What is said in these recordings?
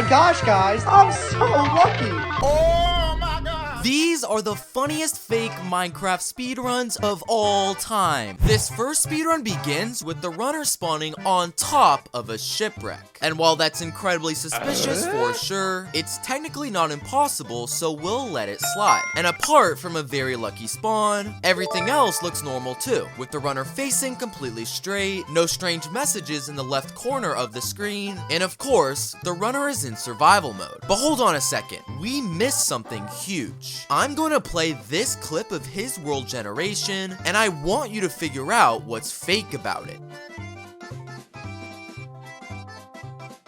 my gosh, guys, I'm so lucky. These are the funniest fake Minecraft speedruns of all time. This first speedrun begins with the runner spawning on top of a shipwreck. And while that's incredibly suspicious for sure, it's technically not impossible, so we'll let it slide. And apart from a very lucky spawn, everything else looks normal too, with the runner facing completely straight, no strange messages in the left corner of the screen, and of course, the runner is in survival mode. But hold on a second, we missed something huge. I'm going to play this clip of his world generation, and I want you to figure out what's fake about it.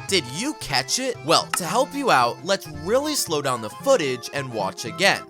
Did you catch it? Well, to help you out, let's really slow down the footage and watch again.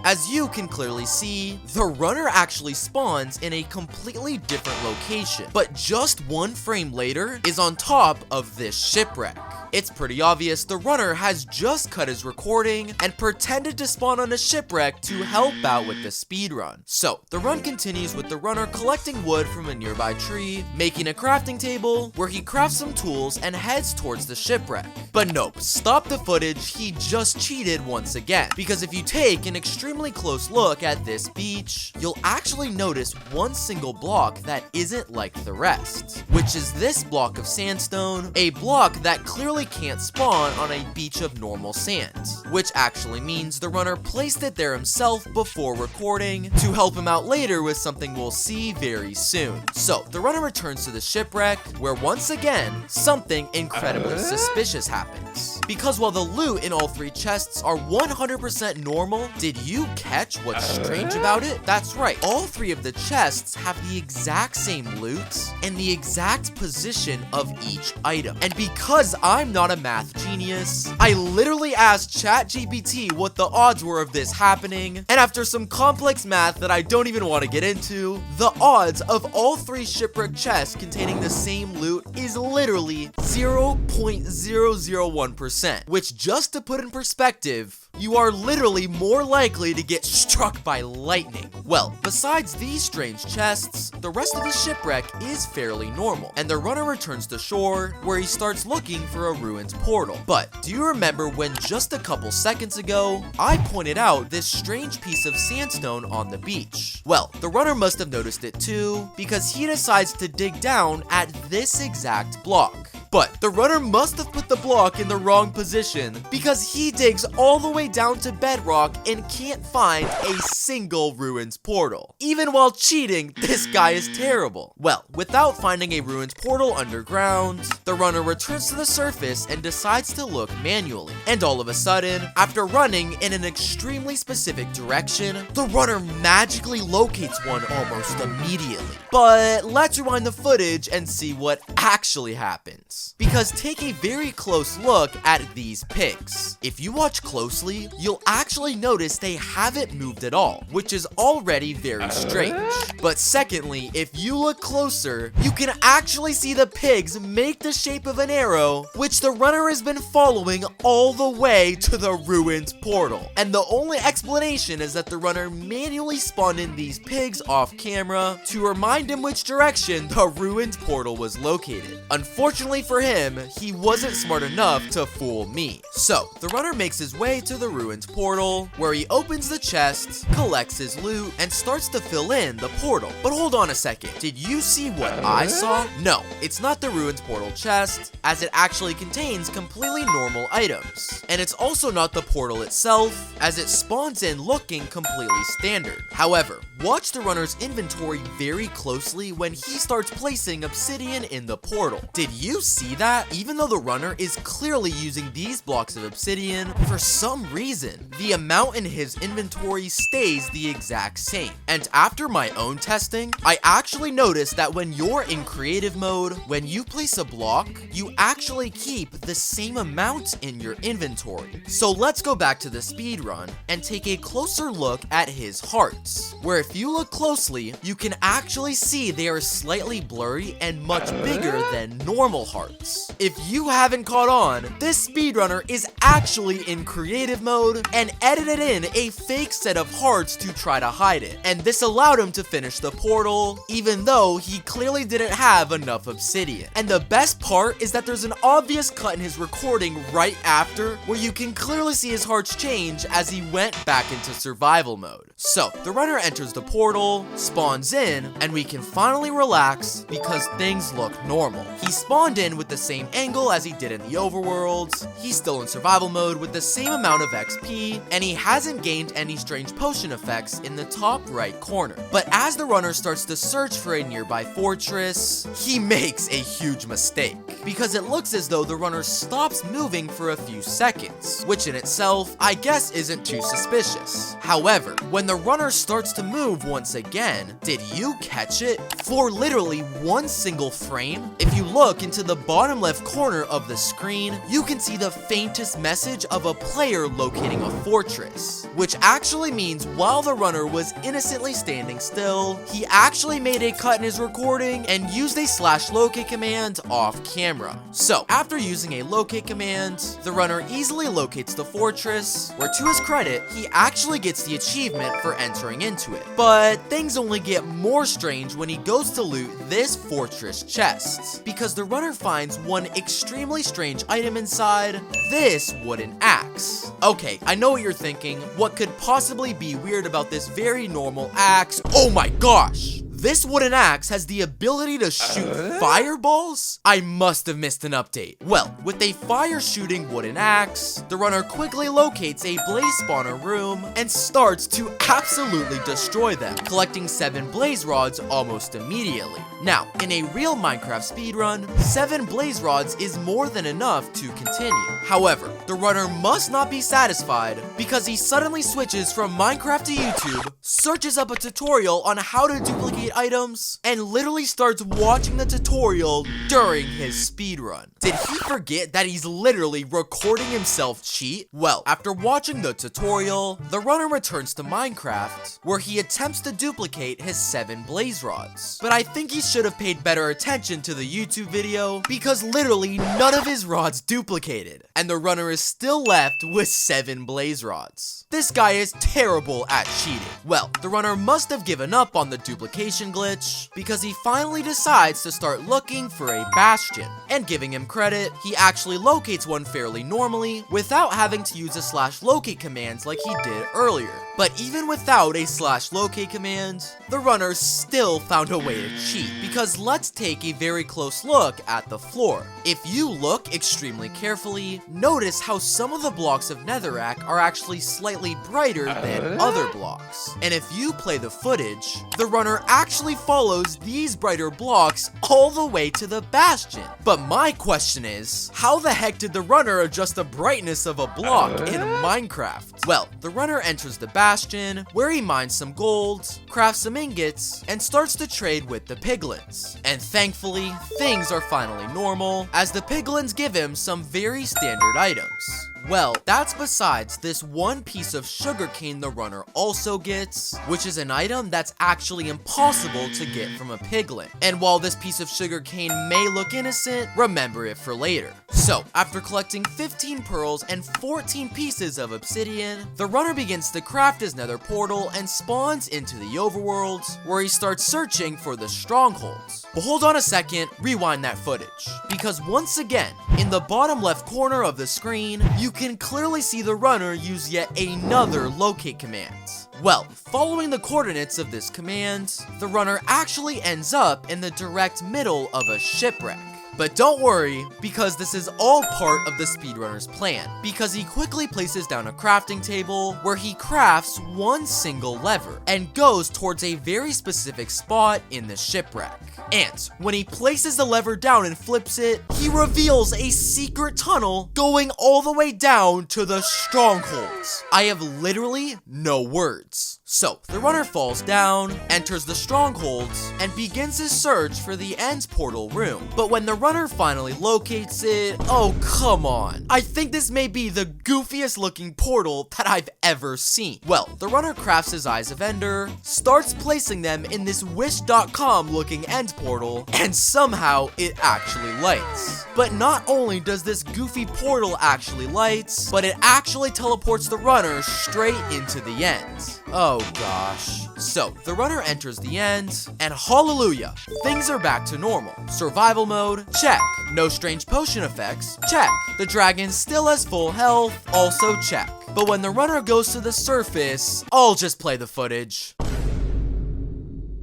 As you can clearly see, the runner actually spawns in a completely different location, but just one frame later is on top of this shipwreck. It's pretty obvious the runner has just cut his recording and pretended to spawn on a shipwreck to help out with the speedrun. So, the run continues with the runner collecting wood from a nearby tree, making a crafting table, where he crafts some tools and heads towards the shipwreck. But nope, stop the footage, he just cheated once again. Because if you take an extremely close look at this beach, you'll actually notice one single block that isn't like the rest, which is this block of sandstone, a block that clearly can't spawn on a beach of normal sand, which actually means the runner placed it there himself before recording to help him out later with something we'll see very soon. So the runner returns to the shipwreck, where once again something incredibly suspicious happens, because while the loot in all three chests are 100% normal, did you catch what's strange about it? That's right, all three of the chests have the exact same loot and the exact position of each item. And because I'm not a math genius, I literally asked ChatGPT what the odds were of this happening, and after some complex math that I don't even want to get into, the odds of all three shipwreck chests containing the same loot is literally 0.001%, which, just to put in perspective, you are literally more likely to get struck by lightning. Well, besides these strange chests, the rest of the shipwreck is fairly normal, and the runner returns to shore, where he starts looking for a ruined portal. But do you remember when just a couple seconds ago, I pointed out this strange piece of sandstone on the beach? Well, the runner must have noticed it too, because he decides to dig down at this exact block. But the runner must have put the block in the wrong position, because he digs all the way down to bedrock and can't find a single ruins portal. Even while cheating, this guy is terrible. Well, without finding a ruins portal underground, the runner returns to the surface and decides to look manually. And all of a sudden, after running in an extremely specific direction, the runner magically locates one almost immediately. But let's rewind the footage and see what actually happens. Because take a very close look at these pigs. If you watch closely, you'll actually notice they haven't moved at all, which is already very strange. But secondly, if you look closer, you can actually see the pigs make the shape of an arrow, which the runner has been following all the way to the ruined portal. And the only explanation is that the runner manually spawned in these pigs off camera to remind him which direction the ruined portal was located. Unfortunately for him, he wasn't smart enough to fool me. So, the runner makes his way to the ruined portal, where he opens the chest, collects his loot, and starts to fill in the portal. But hold on a second, did you see what I saw? No, it's not the ruined portal chest, as it actually contains completely normal items. And it's also not the portal itself, as it spawns in looking completely standard. However, watch the runner's inventory very closely when he starts placing obsidian in the portal. Did you see that? Even though the runner is clearly using these blocks of obsidian, for some reason, the amount in his inventory stays the exact same. And after my own testing, I actually noticed that when you're in creative mode, when you place a block, you actually keep the same amount in your inventory. So let's go back to the speedrun and take a closer look at his hearts, where if you look closely, you can actually see they are slightly blurry and much bigger than normal hearts. hearts. If you haven't caught on, this speedrunner is actually in creative mode and edited in a fake set of hearts to try to hide it. And this allowed him to finish the portal, even though he clearly didn't have enough obsidian. And the best part is that there's an obvious cut in his recording right after, where you can clearly see his hearts change as he went back into survival mode. So, the runner enters the portal, spawns in, and we can finally relax because things look normal. He spawned in with the same angle as he did in the overworlds, he's still in survival mode with the same amount of XP, and he hasn't gained any strange potion effects in the top right corner. But as the runner starts to search for a nearby fortress, he makes a huge mistake, because it looks as though the runner stops moving for a few seconds, which in itself, I guess isn't too suspicious. However, when the runner starts to move once again, did you catch it? For literally one single frame, if you look into the bottom left corner of the screen, you can see the faintest message of a player locating a fortress, which actually means while the runner was innocently standing still, he actually made a cut in his recording and used a /locate command off camera. So, after using a locate command, the runner easily locates the fortress, where to his credit, he actually gets the achievement for entering into it. But things only get more strange when he goes to loot this fortress chest, because the runner finds one extremely strange item inside, this wooden axe. Okay, I know what you're thinking. What could possibly be weird about this very normal axe? Oh my gosh! This wooden axe has the ability to shoot fireballs? I must have missed an update. Well, with a fire-shooting wooden axe, the runner quickly locates a blaze spawner room and starts to absolutely destroy them, collecting 7 blaze rods almost immediately. Now, in a real Minecraft speedrun, 7 blaze rods is more than enough to continue. However, the runner must not be satisfied, because he suddenly switches from Minecraft to YouTube, searches up a tutorial on how to duplicate items, and literally starts watching the tutorial during his speedrun. Did he forget that he's literally recording himself cheat? Well, after watching the tutorial, the runner returns to Minecraft, where he attempts to duplicate his 7 blaze rods. But I think he should have paid better attention to the YouTube video, because literally none of his rods duplicated, and the runner is still left with 7 blaze rods. This guy is terrible at cheating. Well, the runner must have given up on the duplication glitch, because he finally decides to start looking for a bastion. And giving him credit, he actually locates one fairly normally, without having to use a /locate command like he did earlier. But even without a /locate command, the runner still found a way to cheat, because let's take a very close look at the floor. If you look extremely carefully, notice how some of the blocks of netherrack are actually slightly brighter than other blocks. And if you play the footage, the runner actually follows these brighter blocks all the way to the bastion. But my question is, how the heck did the runner adjust the brightness of a block in Minecraft? Well, the runner enters the bastion, where he mines some gold, crafts some ingots, and starts to trade with the piglins. And thankfully, things are finally normal, as the piglins give him some very standard items. Well, that's besides this one piece of sugarcane the runner also gets, which is an item that's actually impossible to get from a piglin. And while this piece of sugarcane may look innocent, remember it for later. So, after collecting 15 pearls and 14 pieces of obsidian, the runner begins to craft his nether portal and spawns into the overworld, where he starts searching for the strongholds. But hold on a second, rewind that footage, because once again, in the bottom left corner of the screen, you can clearly see the runner use yet another locate command. Well, following the coordinates of this command, the runner actually ends up in the direct middle of a shipwreck. But don't worry, because this is all part of the speedrunner's plan, because he quickly places down a crafting table where he crafts one single lever and goes towards a very specific spot in the shipwreck. And when he places the lever down and flips it, he reveals a secret tunnel going all the way down to the strongholds. I have literally no words. So, the runner falls down, enters the strongholds, and begins his search for the end portal room. But when the runner finally locates it, oh come on. I think this may be the goofiest looking portal that I've ever seen. Well, the runner crafts his Eyes of Ender, starts placing them in this wish.com looking end portal, and somehow it actually lights. But not only does this goofy portal actually light, but it actually teleports the runner straight into the end. Oh gosh. So, the runner enters the end, and hallelujah, things are back to normal. Survival mode, check. No strange potion effects, check. The dragon still has full health, also check. But when the runner goes to the surface, I'll just play the footage.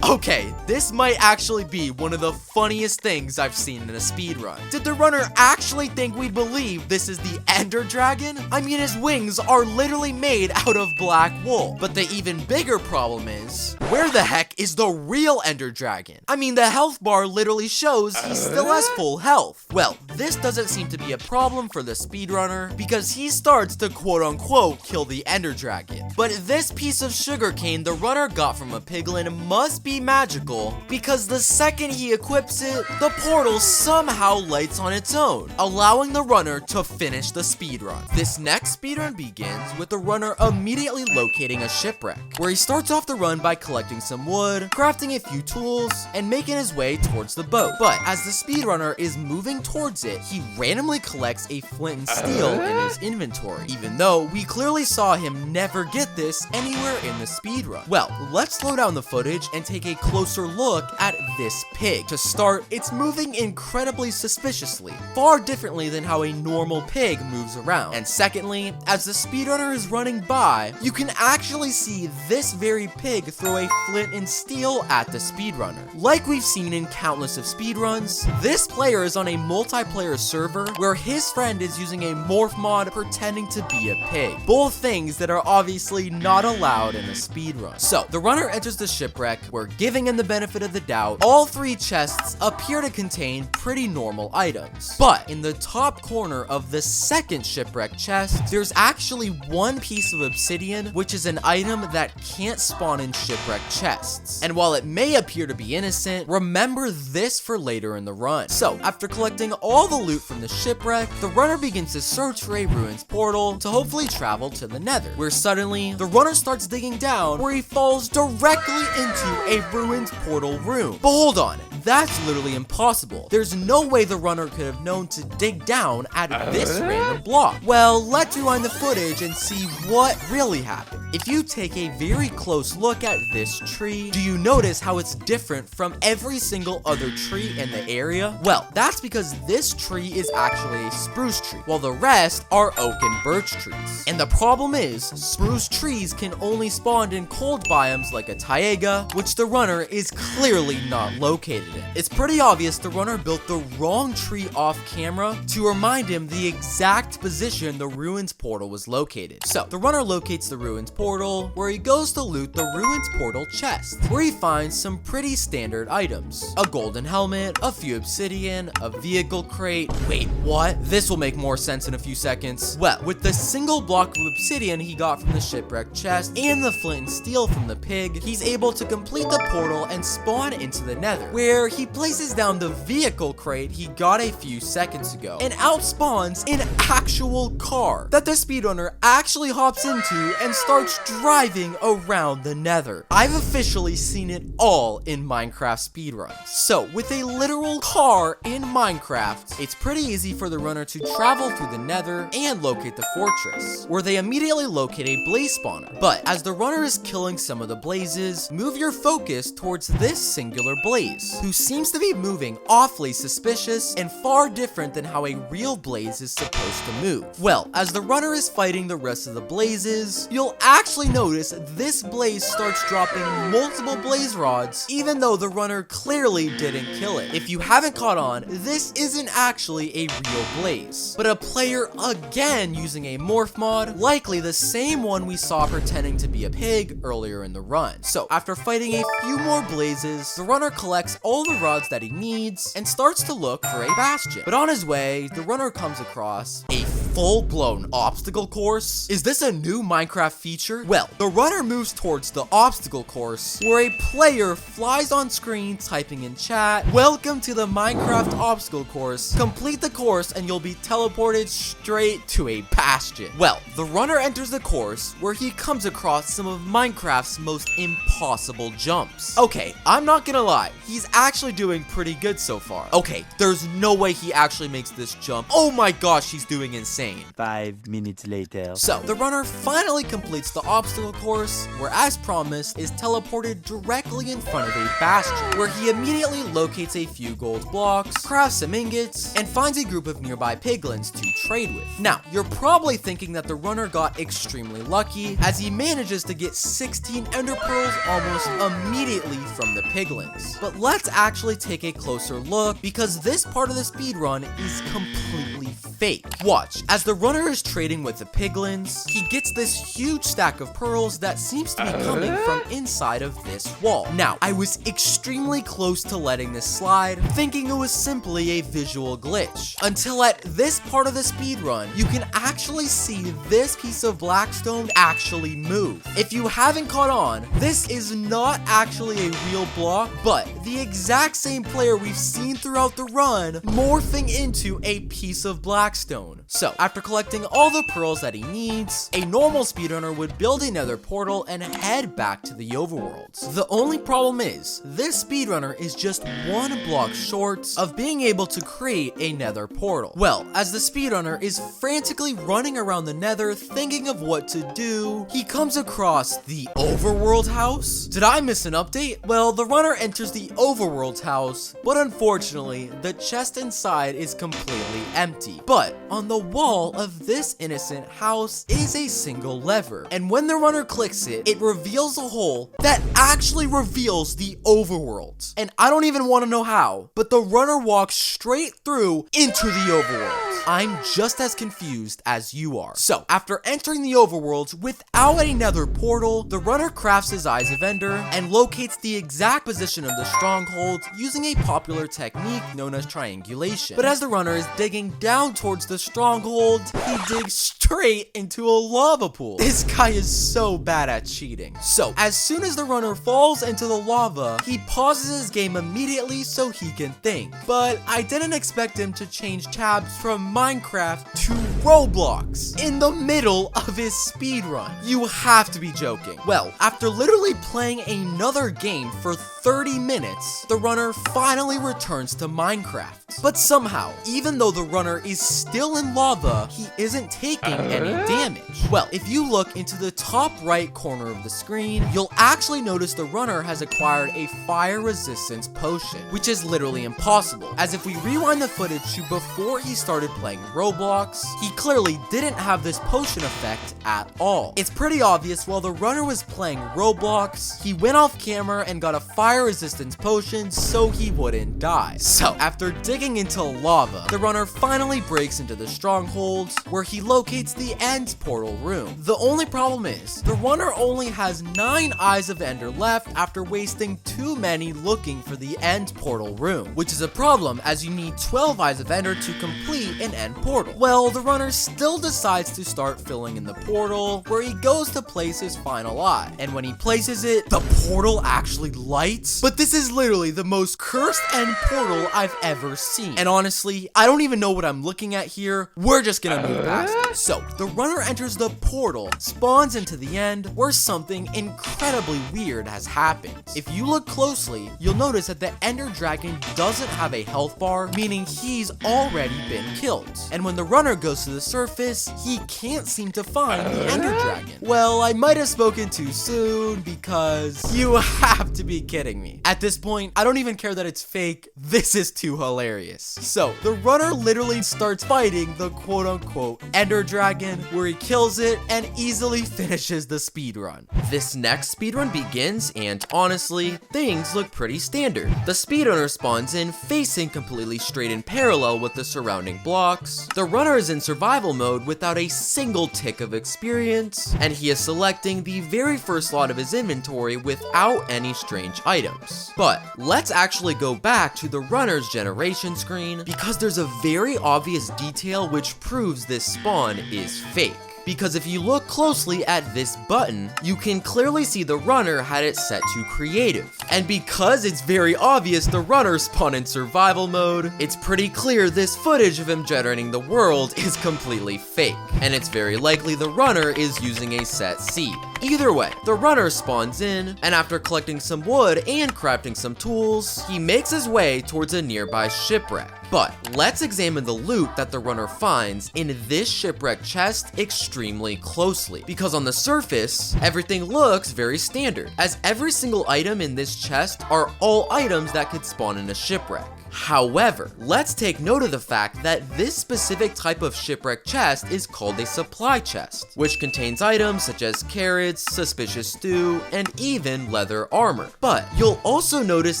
Okay, this might actually be one of the funniest things I've seen in a speedrun. Did the runner actually think we'd believe this is the Ender Dragon? I mean, his wings are literally made out of black wool. But the even bigger problem is, where the heck is the real Ender Dragon? I mean, the health bar literally shows he still has full health. Well, this doesn't seem to be a problem for the speedrunner because he starts to quote-unquote kill the Ender Dragon. But this piece of sugarcane the runner got from a piglin must be magical because the second he equips it, the portal somehow lights on its own, allowing the runner to finish the speedrun. This next speedrun begins with the runner immediately locating a shipwreck, where he starts off the run by collecting some wood, crafting a few tools, and making his way towards the boat. But as the speedrunner is moving towards it, he randomly collects a flint and steel in his inventory, even though we clearly saw him never get this anywhere in the speedrun. Well, let's slow down the footage and take a closer look at this pig. To start, it's moving incredibly suspiciously, far differently than how a normal pig moves around. And secondly, as the speedrunner is running by, you can actually see this very pig throw a flint and steel at the speedrunner. Like we've seen in countless of speedruns, this player is on a multiplayer server where his friend is using a morph mod pretending to be a pig. Both things that are obviously not allowed in a speedrun. So, the runner enters the shipwreck where, giving him the benefit of the doubt, all three chests appear to contain pretty normal items. But in the top corner of the second shipwreck chest, there's actually one piece of obsidian, which is an item that can't spawn in shipwreck chests. And while it may appear to be innocent, remember this for later in the run. So, after collecting all the loot from the shipwreck, the runner begins to search for a ruins portal to hopefully travel to the Nether, where suddenly, the runner starts digging down, where he falls directly into a ruins portal room. But hold on, that's literally impossible. There's no way the runner could have known to dig down at this random block. Well, let's rewind the footage and see what really happened. If you take a very close look at this tree, do you notice how it's different from every single other tree in the area? Well, that's because this tree is actually a spruce tree, while the rest are oak and birch trees. And the problem is, spruce trees can only spawn in cold biomes like a taiga, which the runner is clearly not located in. It's pretty obvious the runner built the wrong tree off camera to remind him the exact position the ruins portal was located. So, the runner locates the ruins portal, where he goes to loot the ruins portal chest, where he finds some pretty standard items. A golden helmet, a few obsidian, a vehicle crate. Wait, what? This will make more sense in a few seconds. Well, with the single block of obsidian he got from the shipwreck chest and the flint and steel from the pig, he's able to complete the portal and spawn into the Nether, where he places down the vehicle crate he got a few seconds ago and outspawns an actual car that the speedrunner actually hops into and starts driving around the Nether. I've officially seen it all in Minecraft speedruns. So, with a literal car in Minecraft, it's pretty easy for the runner to travel through the Nether and locate the fortress, where they immediately locate a blaze spawner. But as the runner is killing some of the blazes, move your focus towards this singular blaze, who seems to be moving awfully suspicious and far different than how a real blaze is supposed to move. Well, as the runner is fighting the rest of the blazes, you'll actually notice this blaze starts dropping multiple blaze rods, even though the runner clearly didn't kill it. If you haven't caught on, this isn't actually a real blaze, but a player again using a morph mod, likely the same one we saw pretending to be a pig earlier in the run. So, after fighting a few more blazes, the runner collects all the rods that he needs and starts to look for a bastion. But on his way, the runner comes across a full-blown obstacle course? Is this a new Minecraft feature? Well, the runner moves towards the obstacle course, where a player flies on screen typing in chat, "Welcome to the Minecraft obstacle course. Complete the course and you'll be teleported straight to a bastion." Well, the runner enters the course, where he comes across some of Minecraft's most impossible jumps. Okay, I'm not gonna lie, he's actually doing pretty good so far. Okay, there's no way he actually makes this jump. Oh my gosh, he's doing insane. 5 minutes later. So, the runner finally completes the obstacle course, where as promised, is teleported directly in front of a bastion, where he immediately locates a few gold blocks, crafts some ingots, and finds a group of nearby piglins to trade with. Now, you're probably thinking that the runner got extremely lucky, as he manages to get 16 ender pearls almost immediately from the piglins. But let's actually take a closer look, because this part of the speedrun is completely fake. Watch, as the runner is trading with the piglins, he gets this huge stack of pearls that seems to be coming from inside of this wall. Now, I was extremely close to letting this slide, thinking it was simply a visual glitch, until at this part of the speedrun, you can actually see this piece of blackstone actually move. If you haven't caught on, this is not actually a real block, but the exact same player we've seen throughout the run morphing into a piece of blackstone. So, after collecting all the pearls that he needs, a normal speedrunner would build a nether portal and head back to the overworld. The only problem is, this speedrunner is just one block short of being able to create a nether portal. Well, as the speedrunner is frantically running around the nether thinking of what to do, he comes across the overworld house. Did I miss an update? Well, the runner enters the overworld house, but unfortunately, the chest inside is completely empty. But on the wall of this innocent house is a single lever, and when the runner clicks it, it reveals a hole that actually reveals the overworld. And I don't even want to know how, but the runner walks straight through into the overworld. I'm just as confused as you are. So, after entering the overworld without a nether portal, the runner crafts his Eyes of Ender and locates the exact position of the stronghold using a popular technique known as triangulation. But as the runner is digging down towards the stronghold, he digs straight into a lava pool. This guy is so bad at cheating. So, as soon as the runner falls into the lava, he pauses his game immediately so he can think. But I didn't expect him to change tabs from Minecraft to Roblox in the middle of his speedrun. You have to be joking. Well, after literally playing another game for 30 minutes, the runner finally returns to Minecraft. But somehow, even though the runner is still in lava, he isn't taking any damage. Well, if you look into the top right corner of the screen, you'll actually notice the runner has acquired a fire resistance potion, which is literally impossible, as if we rewind the footage to before he started playing Roblox, he clearly didn't have this potion effect at all. It's pretty obvious while the runner was playing Roblox, he went off camera and got a fire resistance potion so he wouldn't die. So, after digging into lava, the runner finally breaks into the stronghold, where he locates the end portal room. The only problem is, the runner only has 9 Eyes of Ender left after wasting too many looking for the end portal room, which is a problem as you need 12 Eyes of Ender to complete an end portal. Well, the runner still decides to start filling in the portal, where he goes to place his final eye, and when he places it, the portal actually lights. But this is literally the most cursed end portal I've ever seen, and honestly, I don't even know what I'm looking at here. We're just gonna move past it. So, the runner enters the portal, spawns into the end, where something incredibly weird has happened. If you look closely, you'll notice that the Ender Dragon doesn't have a health bar, meaning he's already been killed. And when the runner goes to the surface, he can't seem to find the Ender Dragon. Well, I might have spoken too soon, because you have to be kidding me. At this point, I don't even care that it's fake. This is too hilarious. So, the runner literally starts fighting the quote-unquote Ender Dragon, where he kills it and easily finishes the speedrun. This next speedrun begins, and honestly, things look pretty standard. The speedrunner spawns in facing completely straight in parallel with the surrounding blocks. The runner is in survival survival mode without a single tick of experience, and he is selecting the very first slot of his inventory without any strange items. But let's actually go back to the runner's generation screen, because there's a very obvious detail which proves this spawn is fake. Because if you look closely at this button, you can clearly see the runner had it set to creative. And because it's very obvious the runner spawned in survival mode, it's pretty clear this footage of him generating the world is completely fake. And it's very likely the runner is using a set seed. Either way, the runner spawns in, and after collecting some wood and crafting some tools, he makes his way towards a nearby shipwreck. But let's examine the loot that the runner finds in this shipwreck chest extremely closely, because on the surface, everything looks very standard, as every single item in this chest are all items that could spawn in a shipwreck. However, let's take note of the fact that this specific type of shipwreck chest is called a supply chest, which contains items such as carrots, suspicious stew, and even leather armor. But you'll also notice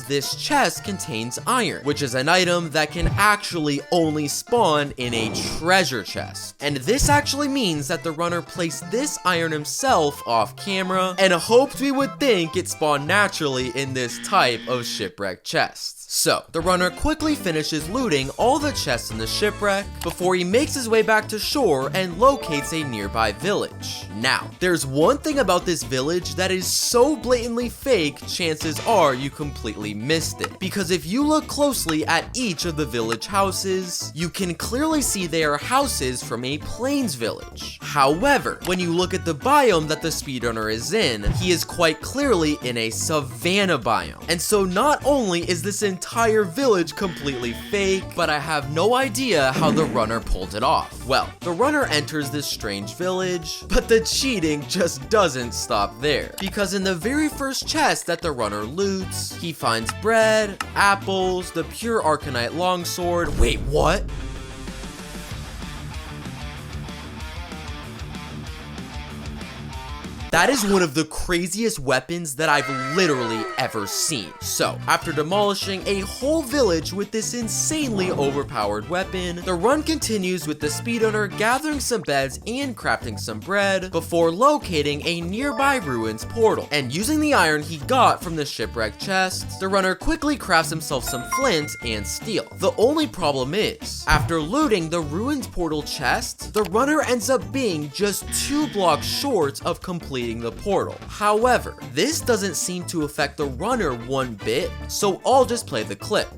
this chest contains iron, which is an item that can actually only spawn in a treasure chest. And this actually means that the runner placed this iron himself off camera and hoped we would think it spawned naturally in this type of shipwreck chest. So, the runner quickly finishes looting all the chests in the shipwreck before he makes his way back to shore and locates a nearby village. Now, there's one thing about this village that is so blatantly fake, chances are you completely missed it. Because if you look closely at each of the village houses, you can clearly see they are houses from a plains village. However, when you look at the biome that the speedrunner is in, he is quite clearly in a savanna biome. And so not only is this entire village completely fake, but I have no idea how the runner pulled it off. Well, the runner enters this strange village, but the cheating just doesn't stop there. Because in the very first chest that the runner loots, he finds bread, apples, the pure arcanite longsword. Wait, what? That is one of the craziest weapons that I've literally ever seen. So, after demolishing a whole village with this insanely overpowered weapon, the run continues with the speedrunner gathering some beds and crafting some bread before locating a nearby ruins portal. And using the iron he got from the shipwreck chest, the runner quickly crafts himself some flint and steel. The only problem is, after looting the ruins portal chest, the runner ends up being just 2 blocks short of completing the portal. However, this doesn't seem to affect the runner one bit, so I'll just play the clip.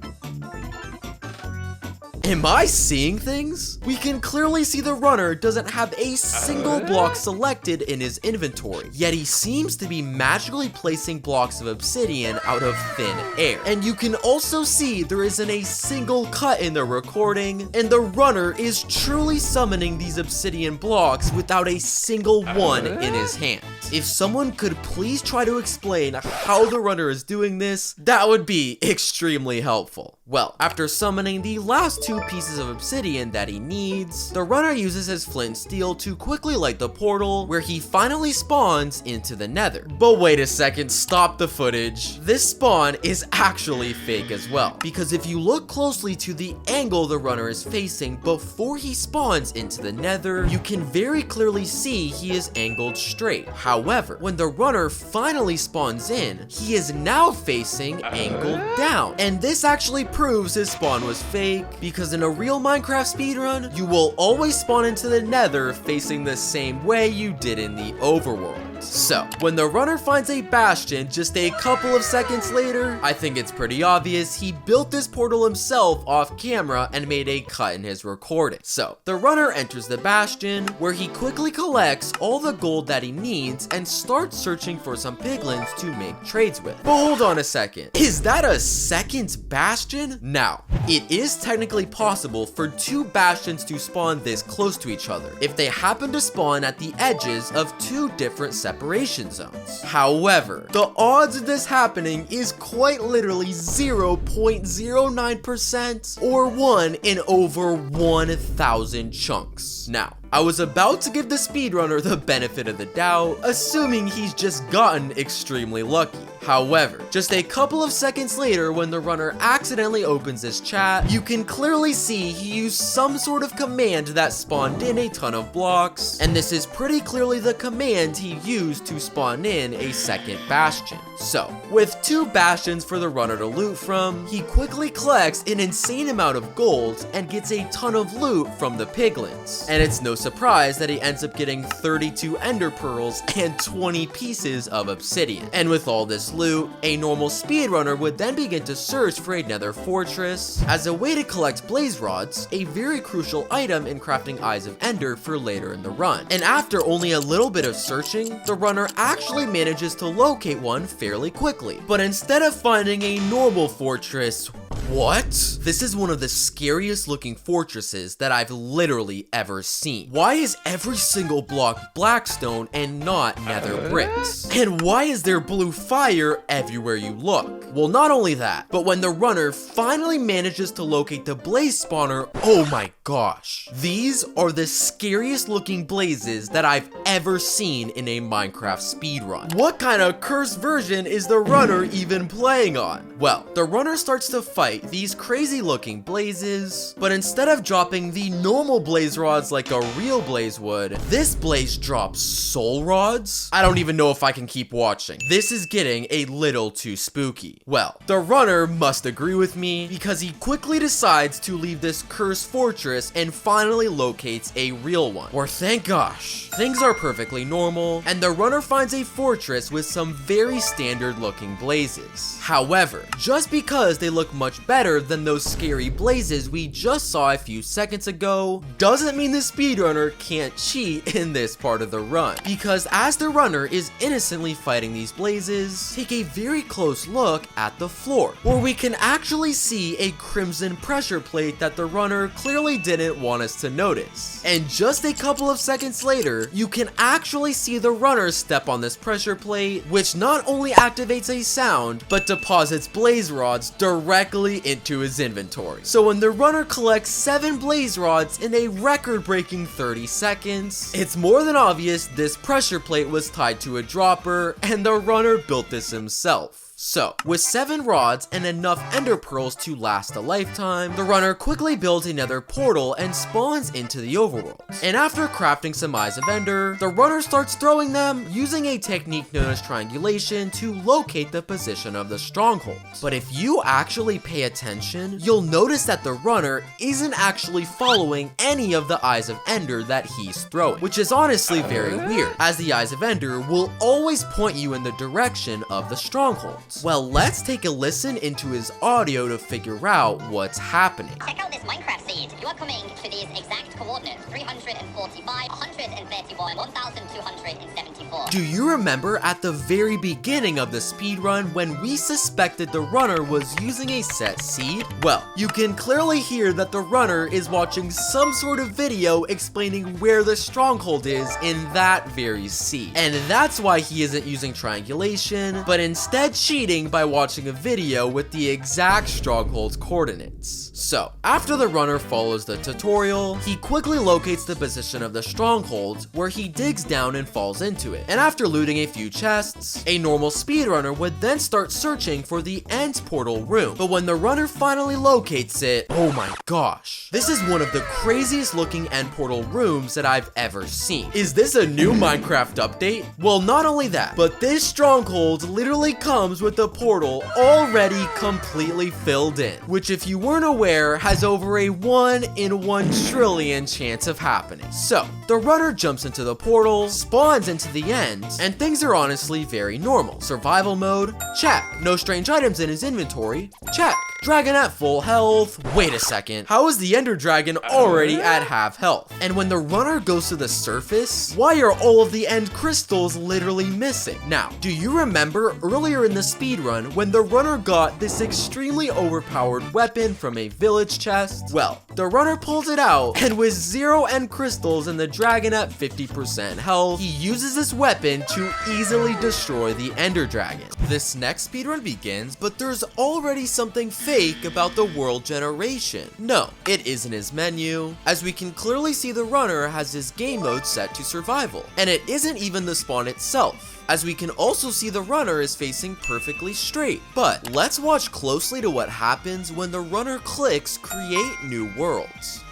Am I seeing things? We can clearly see the runner doesn't have a single block selected in his inventory, yet he seems to be magically placing blocks of obsidian out of thin air. And you can also see there isn't a single cut in the recording, and the runner is truly summoning these obsidian blocks without a single one in his hand. If someone could please try to explain how the runner is doing this, that would be extremely helpful. Well, after summoning the last 2 pieces of obsidian that he needs, the runner uses his flint and steel to quickly light the portal, where he finally spawns into the Nether. But wait a second, stop the footage. This spawn is actually fake as well, because if you look closely to the angle the runner is facing before he spawns into the Nether, you can very clearly see he is angled straight. However, when the runner finally spawns in, he is now facing angled down. And this actually proves his spawn was fake, because in a real Minecraft speedrun, you will always spawn into the Nether facing the same way you did in the overworld. So, when the runner finds a bastion just a couple of seconds later, I think it's pretty obvious he built this portal himself off camera and made a cut in his recording. So, the runner enters the bastion, where he quickly collects all the gold that he needs and starts searching for some piglins to make trades with. But hold on a second, is that a second bastion? Now, it is technically possible for 2 bastions to spawn this close to each other if they happen to spawn at the edges of 2 different separation zones. However, the odds of this happening is quite literally 0.09% or 1 in over 1,000 chunks. Now, I was about to give the speedrunner the benefit of the doubt, assuming he's just gotten extremely lucky. However, just a couple of seconds later, when the runner accidentally opens his chat, you can clearly see he used some sort of command that spawned in a ton of blocks, and this is pretty clearly the command he used to spawn in a second bastion. So, with 2 bastions for the runner to loot from, he quickly collects an insane amount of gold and gets a ton of loot from the piglins. And it's no surprise that he ends up getting 32 ender pearls and 20 pieces of obsidian. And with all this loot, a normal speedrunner would then begin to search for a nether fortress as a way to collect blaze rods, a very crucial item in crafting Eyes of Ender for later in the run. And after only a little bit of searching, the runner actually manages to locate one fairly quickly. But instead of finding a normal fortress, what? This is one of the scariest looking fortresses that I've literally ever seen. Why is every single block blackstone and not nether bricks? And why is there blue fire everywhere you look? Well, not only that, but when the runner finally manages to locate the blaze spawner, oh my gosh. These are the scariest looking blazes that I've ever seen in a Minecraft speedrun. What kind of cursed version is the runner even playing on? Well, the runner starts to fight these crazy looking blazes, but instead of dropping the normal blaze rods like a real blaze would, this blaze drops soul rods? I don't even know if I can keep watching. This is getting a little too spooky. Well, the runner must agree with me because he quickly decides to leave this cursed fortress and finally locates a real one. Or thank gosh, things are perfectly normal, and the runner finds a fortress with some very standard looking blazes. However, just because they look much better than those scary blazes we just saw a few seconds ago, doesn't mean the speedrunner can't cheat in this part of the run. Because as the runner is innocently fighting these blazes, take a very close look at the floor, where we can actually see a crimson pressure plate that the runner clearly didn't want us to notice. And just a couple of seconds later, you can actually see the runner step on this pressure plate, which not only activates a sound, but deposits blaze rods directly into his inventory. So when the runner collects 7 blaze rods in a record-breaking 30 seconds, it's more than obvious this pressure plate was tied to a dropper, and the runner built this himself. So, with 7 rods and enough ender pearls to last a lifetime, the runner quickly builds another portal and spawns into the overworld. And after crafting some Eyes of Ender, the runner starts throwing them using a technique known as triangulation to locate the position of the stronghold. But if you actually pay attention, you'll notice that the runner isn't actually following any of the Eyes of Ender that he's throwing, which is honestly very weird, as the Eyes of Ender will always point you in the direction of the stronghold. Well, let's take a listen into his audio to figure out what's happening. Check out this Minecraft seed. You are coming to these exact coordinates: 345, 131, 1274. Do you remember at the very beginning of the speedrun when we suspected the runner was using a set seed? Well, you can clearly hear that the runner is watching some sort of video explaining where the stronghold is in that very seed. And that's why he isn't using triangulation, but instead cheating by watching a video with the exact stronghold's coordinates. So, after the runner follows the tutorial, he quickly locates the position of the stronghold, where he digs down and falls into it. And after looting a few chests, a normal speedrunner would then start searching for the end portal room. But when the runner finally locates it, oh my gosh, this is one of the craziest looking end portal rooms that I've ever seen. Is this a new Minecraft update? Well, not only that, but this stronghold literally comes with the portal already completely filled in, which if you weren't aware, has over a 1 in 1 trillion chance of happening. So, the runner jumps into the portal, spawns into the end, and things are honestly very normal. Survival mode, check. No strange items in his inventory, check. Dragon at full health. Wait a second, how is the ender dragon already at half health? And when the runner goes to the surface, why are all of the end crystals literally missing? Now, do you remember earlier in the speedrun when the runner got this extremely overpowered weapon from a village chest? Well, the runner pulls it out, and with 0 end crystals and the dragon at 50% health, he uses this weapon to easily destroy the ender dragon. This next speedrun begins, but there's already something fixed fake about the world generation? No, it isn't his menu, as we can clearly see the runner has his game mode set to survival, and it isn't even the spawn itself, as we can also see the runner is facing perfectly straight. But let's watch closely to what happens when the runner clicks create new worlds.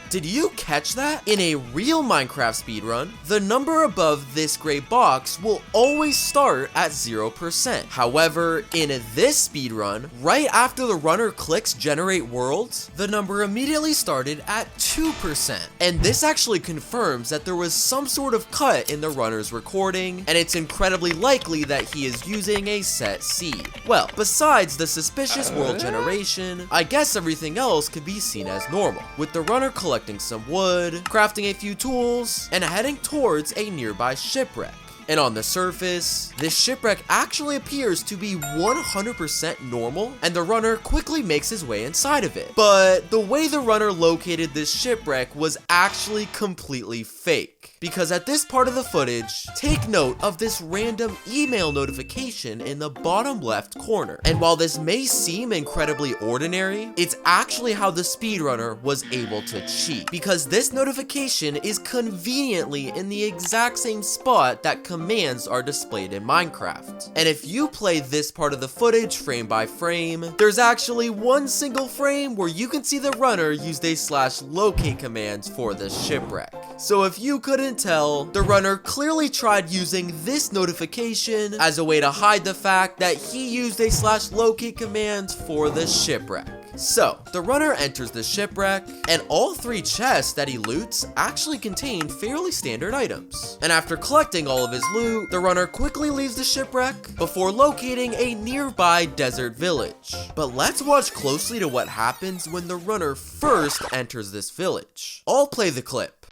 Did you catch that? In a real Minecraft speedrun, the number above this gray box will always start at 0%. However, in this speedrun, right after the runner clicks generate worlds, the number immediately started at 2%. And this actually confirms that there was some sort of cut in the runner's recording, and it's incredibly likely that he is using a set seed. Well, besides the suspicious world generation, I guess everything else could be seen as normal, with the runner collecting some wood, crafting a few tools, and heading towards a nearby shipwreck. And on the surface, this shipwreck actually appears to be 100% normal, and the runner quickly makes his way inside of it. But the way the runner located this shipwreck was actually completely fake. Because at this part of the footage, take note of this random email notification in the bottom left corner. And while this may seem incredibly ordinary, it's actually how the speedrunner was able to cheat. Because this notification is conveniently in the exact same spot that commands are displayed in Minecraft. And if you play this part of the footage frame by frame, there's actually one single frame where you can see the runner used a /locate command for the shipwreck. So if you couldn't tell, the runner clearly tried using this notification as a way to hide the fact that he used a /locate command for the shipwreck. So, the runner enters the shipwreck, and all 3 chests that he loots actually contain fairly standard items. And after collecting all of his loot, the runner quickly leaves the shipwreck before locating a nearby desert village. But let's watch closely to what happens when the runner first enters this village. I'll play the clip.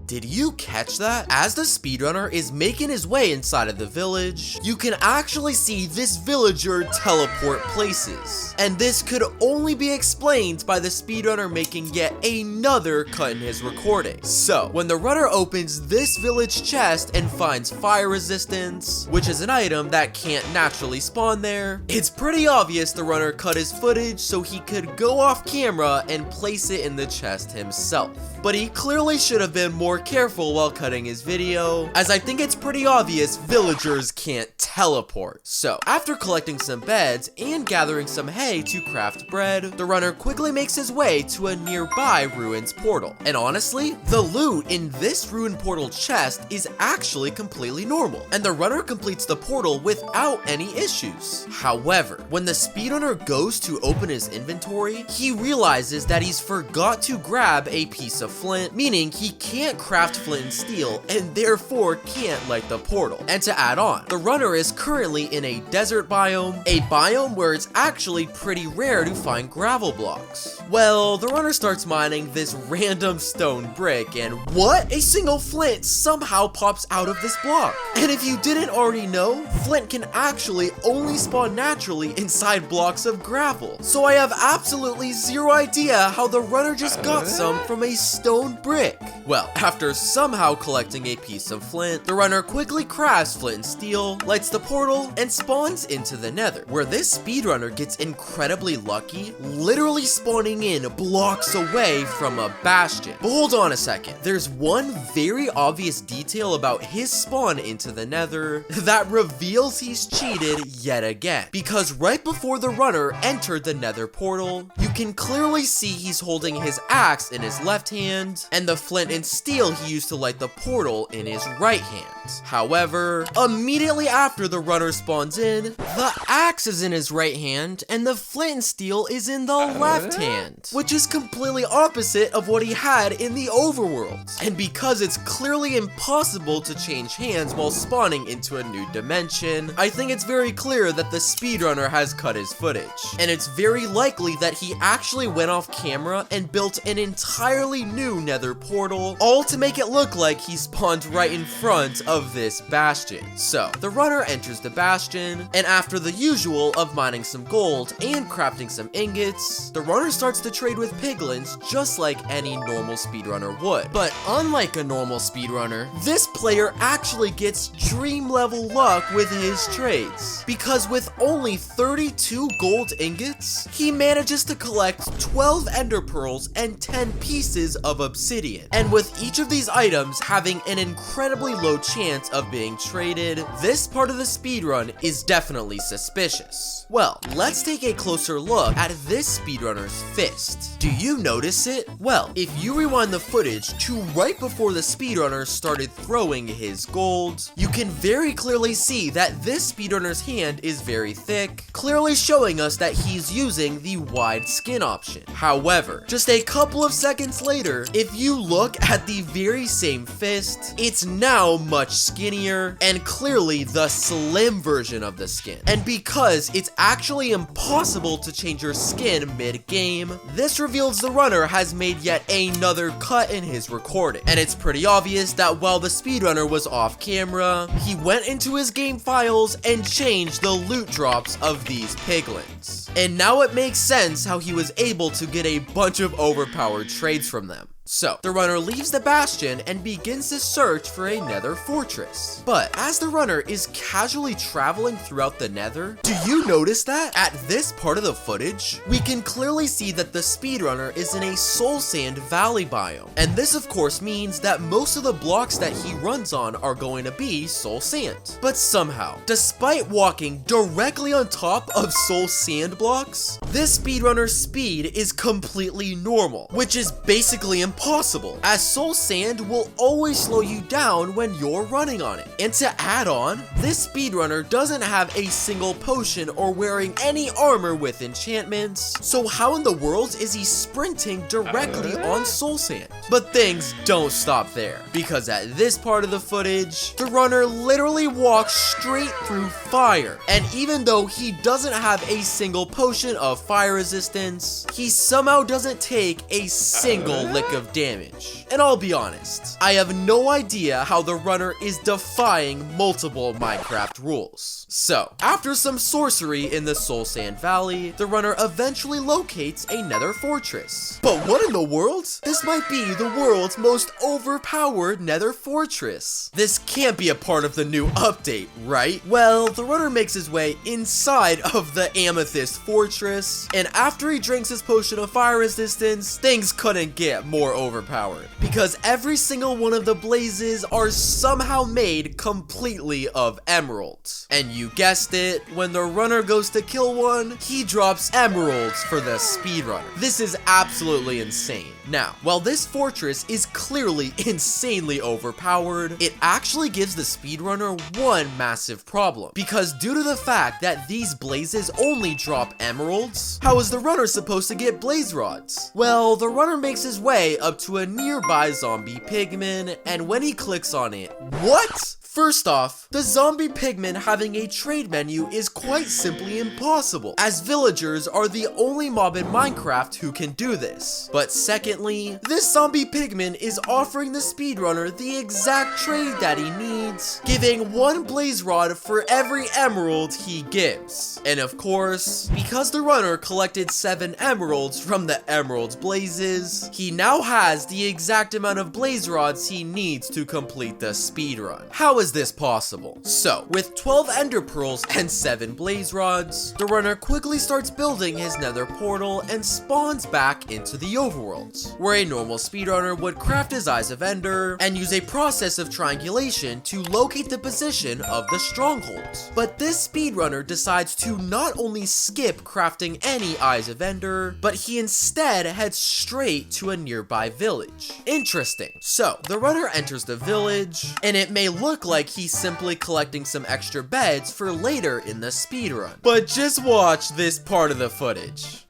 Did you catch that? As the speedrunner is making his way inside of the village, you can actually see this villager teleport places. And this could only be explained by the speedrunner making yet another cut in his recording. So, when the runner opens this village chest and finds fire resistance, which is an item that can't naturally spawn there, it's pretty obvious the runner cut his footage so he could go off camera and place it in the chest himself. But he clearly should have been more careful while cutting his video, as I think it's pretty obvious villagers can't teleport. So, after collecting some beds and gathering some hay to craft bread, the runner quickly makes his way to a nearby ruins portal. And honestly, the loot in this ruin portal chest is actually completely normal, and the runner completes the portal without any issues. However, when the speedrunner goes to open his inventory, he realizes that he's forgot to grab a piece of flint, meaning he can't craft flint and steel, and therefore can't light the portal. And to add on, the runner is currently in a desert biome, a biome where it's actually pretty rare to find gravel blocks. Well, the runner starts mining this random stone brick, and what? A single flint somehow pops out of this block. And if you didn't already know, flint can actually only spawn naturally inside blocks of gravel. So I have absolutely zero idea how the runner just got some from a stone brick. Well, after somehow collecting a piece of flint, the runner quickly crafts flint and steel, lights the portal, and spawns into the Nether, where this speedrunner gets incredibly lucky, literally spawning in blocks away from a bastion. But hold on a second, there's one very obvious detail about his spawn into the Nether that reveals he's cheated yet again. Because right before the runner entered the Nether portal, you can clearly see he's holding his axe in his left hand, and the flint and steel he used to light the portal in his right hand. However, immediately after the runner spawns in, the axe is in his right hand, and the flint and steel is in the left hand, which is completely opposite of what he had in the overworld. And because it's clearly impossible to change hands while spawning into a new dimension, I think it's very clear that the speedrunner has cut his footage. And it's very likely that he actually went off camera and built an entirely new Nether portal, all to to make it look like he spawned right in front of this bastion. So, the runner enters the bastion, and after the usual of mining some gold and crafting some ingots, the runner starts to trade with piglins just like any normal speedrunner would. But unlike a normal speedrunner, this player actually gets dream level luck with his trades, because with only 32 gold ingots, he manages to collect 12 ender pearls and 10 pieces of obsidian. And with each of these items having an incredibly low chance of being traded, this part of the speedrun is definitely suspicious. Well, let's take a closer look at this speedrunner's fist. Do you notice it? Well, if you rewind the footage to right before the speedrunner started throwing his gold, you can very clearly see that this speedrunner's hand is very thick, clearly showing us that he's using the wide skin option. However, just a couple of seconds later, if you look at the very same fist, it's now much skinnier and clearly the slim version of the skin. And because it's actually impossible to change your skin mid-game, this reveals the runner has made yet another cut in his recording. And it's pretty obvious that while the speedrunner was off camera, he went into his game files and changed the loot drops of these piglins. And now it makes sense how he was able to get a bunch of overpowered trades from them. So, the runner leaves the bastion and begins to search for a nether fortress. But as the runner is casually traveling throughout the nether, do you notice that? At this part of the footage, we can clearly see that the speedrunner is in a soul sand valley biome. And this of course means that most of the blocks that he runs on are going to be soul sand. But somehow, despite walking directly on top of soul sand blocks, this speedrunner's speed is completely normal, which is basically impossible, as soul sand will always slow you down when you're running on it. And to add on, this speedrunner doesn't have a single potion or wearing any armor with enchantments, so how in the world is he sprinting directly on soul sand? But things don't stop there, because at this part of the footage, the runner literally walks straight through fire, and even though he doesn't have a single potion of fire resistance, he somehow doesn't take a single lick of damage. And I'll be honest, I have no idea how the runner is defying multiple Minecraft rules. So, after some sorcery in the Soul Sand Valley, the runner eventually locates a nether fortress. But what in the world? This might be the world's most overpowered nether fortress. This can't be a part of the new update, right? Well, the runner makes his way inside of the Amethyst Fortress, and after he drinks his potion of fire resistance, things couldn't get more overpowered, because every single one of the blazes are somehow made completely of emeralds. And you guessed it, when the runner goes to kill one, he drops emeralds for the speedrunner. This is absolutely insane. Now, while this fortress is clearly insanely overpowered, it actually gives the speedrunner one massive problem, because due to the fact that these blazes only drop emeralds, how is the runner supposed to get blaze rods? Well, the runner makes his way up to a nearby zombie pigman, and when he clicks on it, what? First off, the zombie pigman having a trade menu is quite simply impossible, as villagers are the only mob in Minecraft who can do this. But secondly, this zombie pigman is offering the speedrunner the exact trade that he needs, giving one blaze rod for every emerald he gives. And of course, because the runner collected 7 emeralds from the emeralds blazes, he now has the exact amount of blaze rods he needs to complete the speedrun. How is this possible? So, with 12 ender pearls and 7 blaze rods, the runner quickly starts building his nether portal and spawns back into the overworld, where a normal speedrunner would craft his eyes of ender and use a process of triangulation to locate the position of the stronghold. But this speedrunner decides to not only skip crafting any eyes of ender, but he instead heads straight to a nearby village. Interesting. So, the runner enters the village, and it may look like he's simply collecting some extra beds for later in the speedrun. But just watch this part of the footage.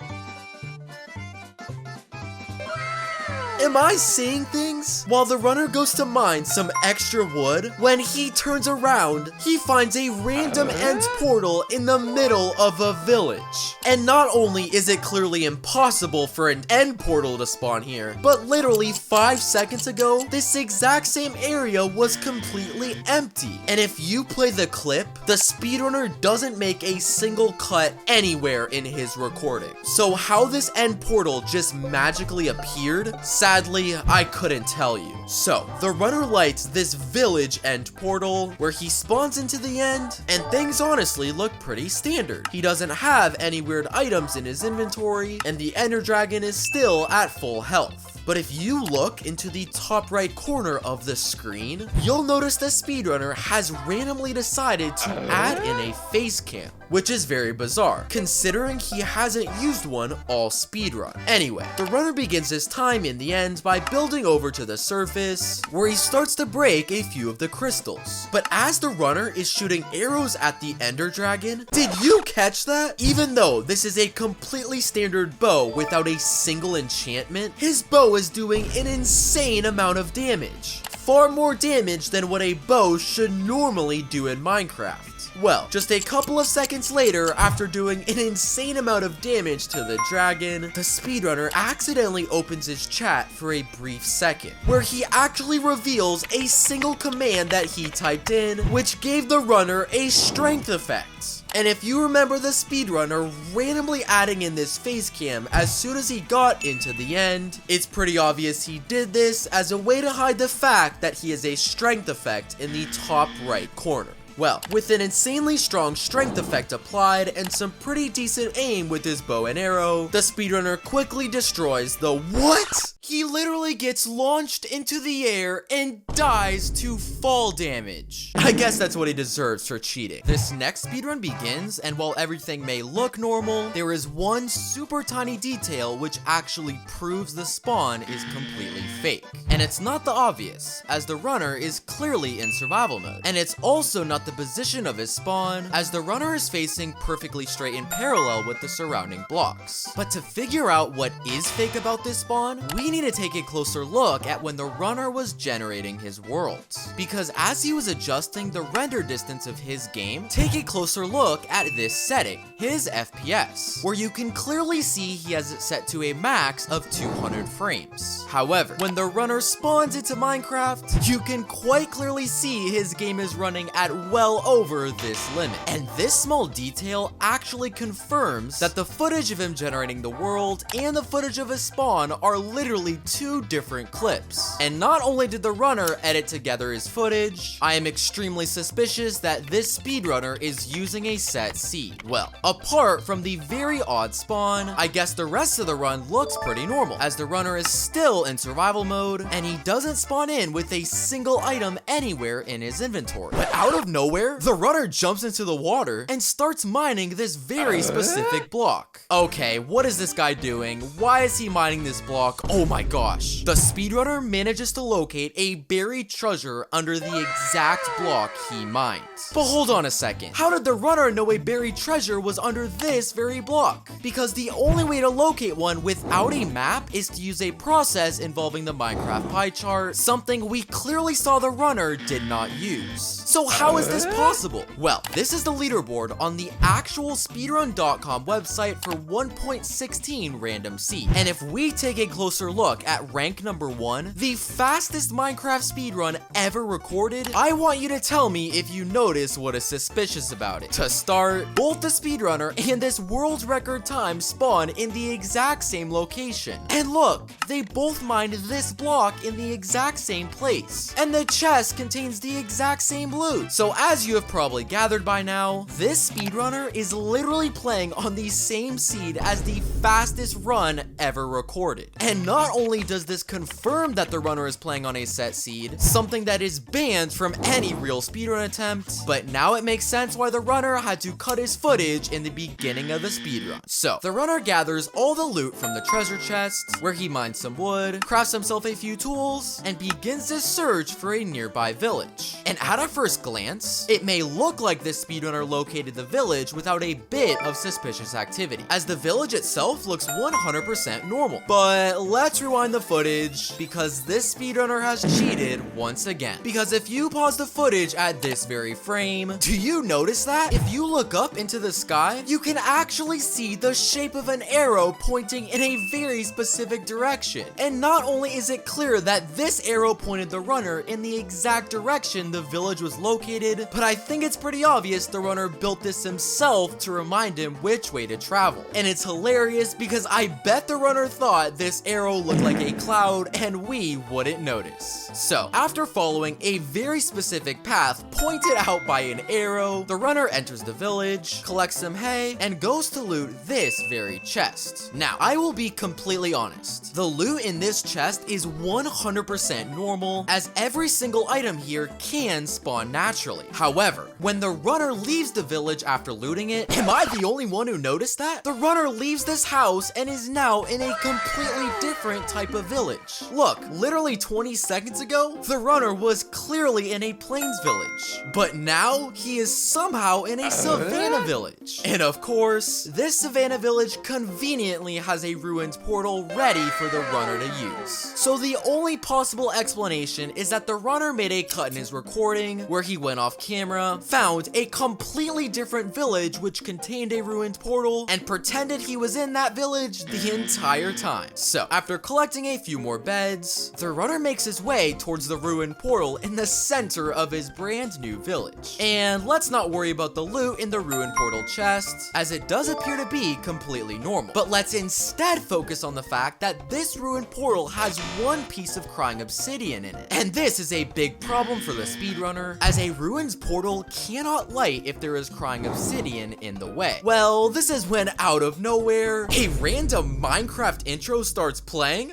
Am I seeing things? While the runner goes to mine some extra wood, when he turns around, he finds a random end portal in the middle of a village. And not only is it clearly impossible for an end portal to spawn here, but literally 5 seconds ago, this exact same area was completely empty. And if you play the clip, the speedrunner doesn't make a single cut anywhere in his recording. So how this end portal just magically appeared, sadly, I couldn't tell you. So, the runner lights this village end portal where he spawns into the end, and things honestly look pretty standard. He doesn't have any weird items in his inventory, and the Ender Dragon is still at full health. But if you look into the top right corner of the screen, you'll notice the speedrunner has randomly decided to add in a face cam, which is very bizarre, considering he hasn't used one all speedrun. Anyway, the runner begins his time in the end by building over to the surface, where he starts to break a few of the crystals. But as the runner is shooting arrows at the Ender Dragon, did you catch that? Even though this is a completely standard bow without a single enchantment, his bow is doing an insane amount of damage. Far more damage than what a bow should normally do in Minecraft. Well, just a couple of seconds later, after doing an insane amount of damage to the dragon, the speedrunner accidentally opens his chat for a brief second, where he actually reveals a single command that he typed in, which gave the runner a strength effect. And if you remember the speedrunner randomly adding in this face cam as soon as he got into the end, it's pretty obvious he did this as a way to hide the fact that he has a strength effect in the top right corner. Well, with an insanely strong strength effect applied and some pretty decent aim with his bow and arrow, the speedrunner quickly destroys the what? He literally gets launched into the air and dies to fall damage. I guess that's what he deserves for cheating. This next speedrun begins, and while everything may look normal, there is one super tiny detail which actually proves the spawn is completely fake. And it's not the obvious, as the runner is clearly in survival mode. And it's also not the position of his spawn, as the runner is facing perfectly straight in parallel with the surrounding blocks. But to figure out what is fake about this spawn, we need to take a closer look at when the runner was generating his worlds. Because as he was adjusting the render distance of his game, take a closer look at this setting, his FPS, where you can clearly see he has it set to a max of 200 frames. However, when the runner spawns into Minecraft, you can quite clearly see his game is running at well over this limit. And this small detail actually confirms that the footage of him generating the world and the footage of his spawn are literally two different clips. And not only did the runner edit together his footage, I am extremely suspicious that this speedrunner is using a set seed. Well, apart from the very odd spawn, I guess the rest of the run looks pretty normal, as the runner is still in survival mode, and he doesn't spawn in with a single item anywhere in his inventory. But out of nowhere, the runner jumps into the water and starts mining this very specific block. Okay, what is this guy doing? Why is he mining this block? Oh my gosh. The speedrunner manages to locate a buried treasure under the exact block he mined. But hold on a second. How did the runner know a buried treasure was under this very block? Because the only way to locate one without a map is to use a process involving the Minecraft pie chart, something we clearly saw the runner did not use. So how is this possible? Well, this is the leaderboard on the actual speedrun.com website for 1.16 random seed. And if we take a closer look at rank number 1, the fastest Minecraft speedrun ever recorded, I want you to tell me if you notice what is suspicious about it. To start, both the speedrunner and this world record time spawn in the exact same location. And look, they both mined this block in the exact same place. And the chest contains the exact same loot. So as you have probably gathered by now, this speedrunner is literally playing on the same seed as the fastest run ever recorded. And not only does this confirm that the runner is playing on a set seed, something that is banned from any real speedrun attempt, but now it makes sense why the runner had to cut his footage in the beginning of the speedrun. So, the runner gathers all the loot from the treasure chest, where he mines some wood, crafts himself a few tools, and begins to search for a nearby village. And at a first glance, it may look like this speedrunner located the village without a bit of suspicious activity, as the village itself looks 100% normal. But let's let's rewind the footage because this speedrunner has cheated once again. Because if you pause the footage at this very frame, do you notice that? If you look up into the sky, you can actually see the shape of an arrow pointing in a very specific direction. And not only is it clear that this arrow pointed the runner in the exact direction the village was located, but I think it's pretty obvious the runner built this himself to remind him which way to travel. And it's hilarious because I bet the runner thought this arrow looked like a cloud and we wouldn't notice. So, after following a very specific path pointed out by an arrow, the runner enters the village, collects some hay, and goes to loot this very chest. Now, I will be completely honest. The loot in this chest is 100% normal, as every single item here can spawn naturally. However, when the runner leaves the village after looting it, am I the only one who noticed that? The runner leaves this house and is now in a completely different type of village. Look, literally 20 seconds ago, the runner was clearly in a plains village, but now he is somehow in a savannah village. And of course, this savannah village conveniently has a ruined portal ready for the runner to use. So the only possible explanation is that the runner made a cut in his recording where he went off camera, found a completely different village which contained a ruined portal, and pretended he was in that village the entire time. So, after collecting a few more beds, the runner makes his way towards the ruined portal in the center of his brand new village. And let's not worry about the loot in the ruined portal chest, as it does appear to be completely normal. But let's instead focus on the fact that this ruined portal has one piece of crying obsidian in it. And this is a big problem for the speedrunner, as a ruins portal cannot light if there is crying obsidian in the way. Well, this is when out of nowhere, a random Minecraft intro starts playing.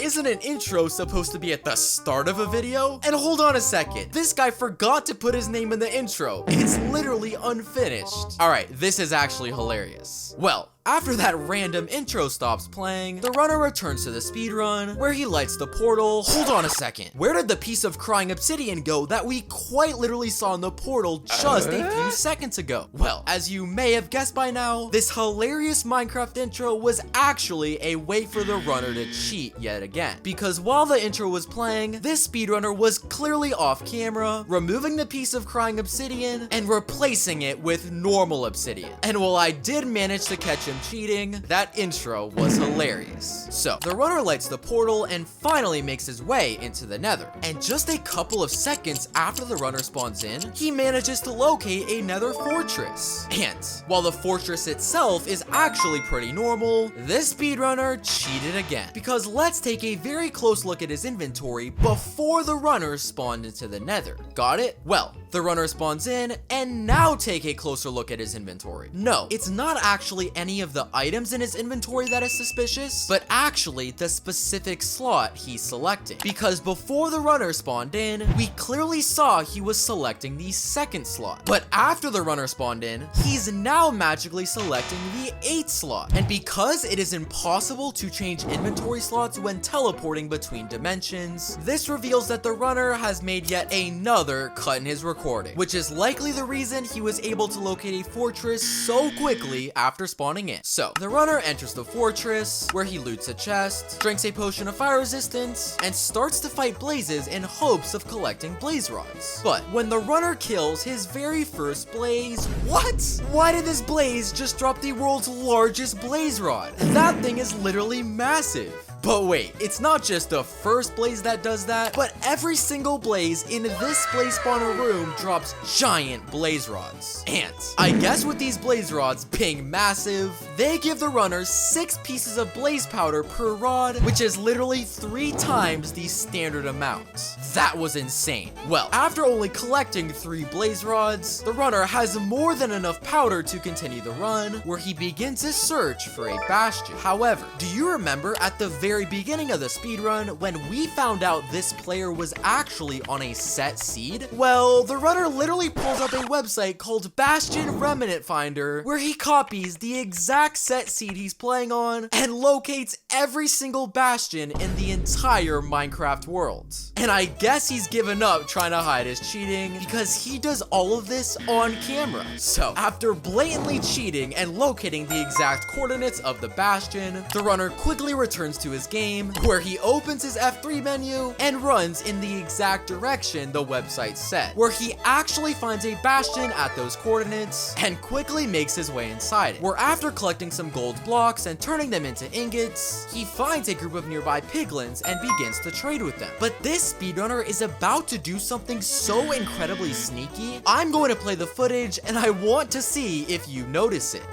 Isn't an intro supposed to be at the start of a video? And hold on a second, this guy forgot to put his name in the intro. It's literally unfinished. Alright, this is actually hilarious. Well, after that random intro stops playing, the runner returns to the speedrun, where he lights the portal. Hold on a second, where did the piece of crying obsidian go that we quite literally saw in the portal just a few seconds ago? Well, as you may have guessed by now, this hilarious Minecraft intro was actually a way for the runner to cheat yet again. Because while the intro was playing, this speedrunner was clearly off camera, removing the piece of crying obsidian and replacing it with normal obsidian. And while I did manage to catch him cheating, that intro was hilarious. So, the runner lights the portal and finally makes his way into the Nether. And just a couple of seconds after the runner spawns in, he manages to locate a Nether fortress. And while the fortress itself is actually pretty normal, this speedrunner cheated again. Because let's take a very close look at his inventory before the runner spawned into the Nether. Got it? Well, the runner spawns in, and now take a closer look at his inventory. No, it's not actually any of the items in his inventory that is suspicious, but actually the specific slot he's selecting. Because before the runner spawned in, we clearly saw he was selecting the second slot. But after the runner spawned in, he's now magically selecting the 8th slot. And because it is impossible to change inventory slots when teleporting between dimensions, this reveals that the runner has made yet another cut in his recording, which is likely the reason he was able to locate a fortress so quickly after spawning in. So, the runner enters the fortress, where he loots a chest, drinks a potion of fire resistance, and starts to fight blazes in hopes of collecting blaze rods. But when the runner kills his very first blaze, what? Why did this blaze just drop the world's largest blaze rod? That thing is literally massive. But wait, it's not just the first blaze that does that, but every single blaze in this blaze spawner room drops giant blaze rods. And I guess with these blaze rods being massive, they give the runner 6 pieces of blaze powder per rod, which is literally 3 times the standard amount. That was insane. Well, after only collecting 3 blaze rods, the runner has more than enough powder to continue the run, where he begins his search for a bastion. However, do you remember at the very beginning of the speedrun when we found out this player was actually on a set seed? Well, the runner literally pulls up a website called Bastion Remnant Finder, where he copies the exact set seed he's playing on and locates every single bastion in the entire Minecraft world. And I guess he's given up trying to hide his cheating, because he does all of this on camera. So, after blatantly cheating and locating the exact coordinates of the bastion, the runner quickly returns to his his game, where he opens his F3 menu and runs in the exact direction the website said, where he actually finds a bastion at those coordinates and quickly makes his way inside it, where after collecting some gold blocks and turning them into ingots, he finds a group of nearby piglins and begins to trade with them. But this speedrunner is about to do something so incredibly sneaky. I'm going to play the footage and I want to see if you notice it.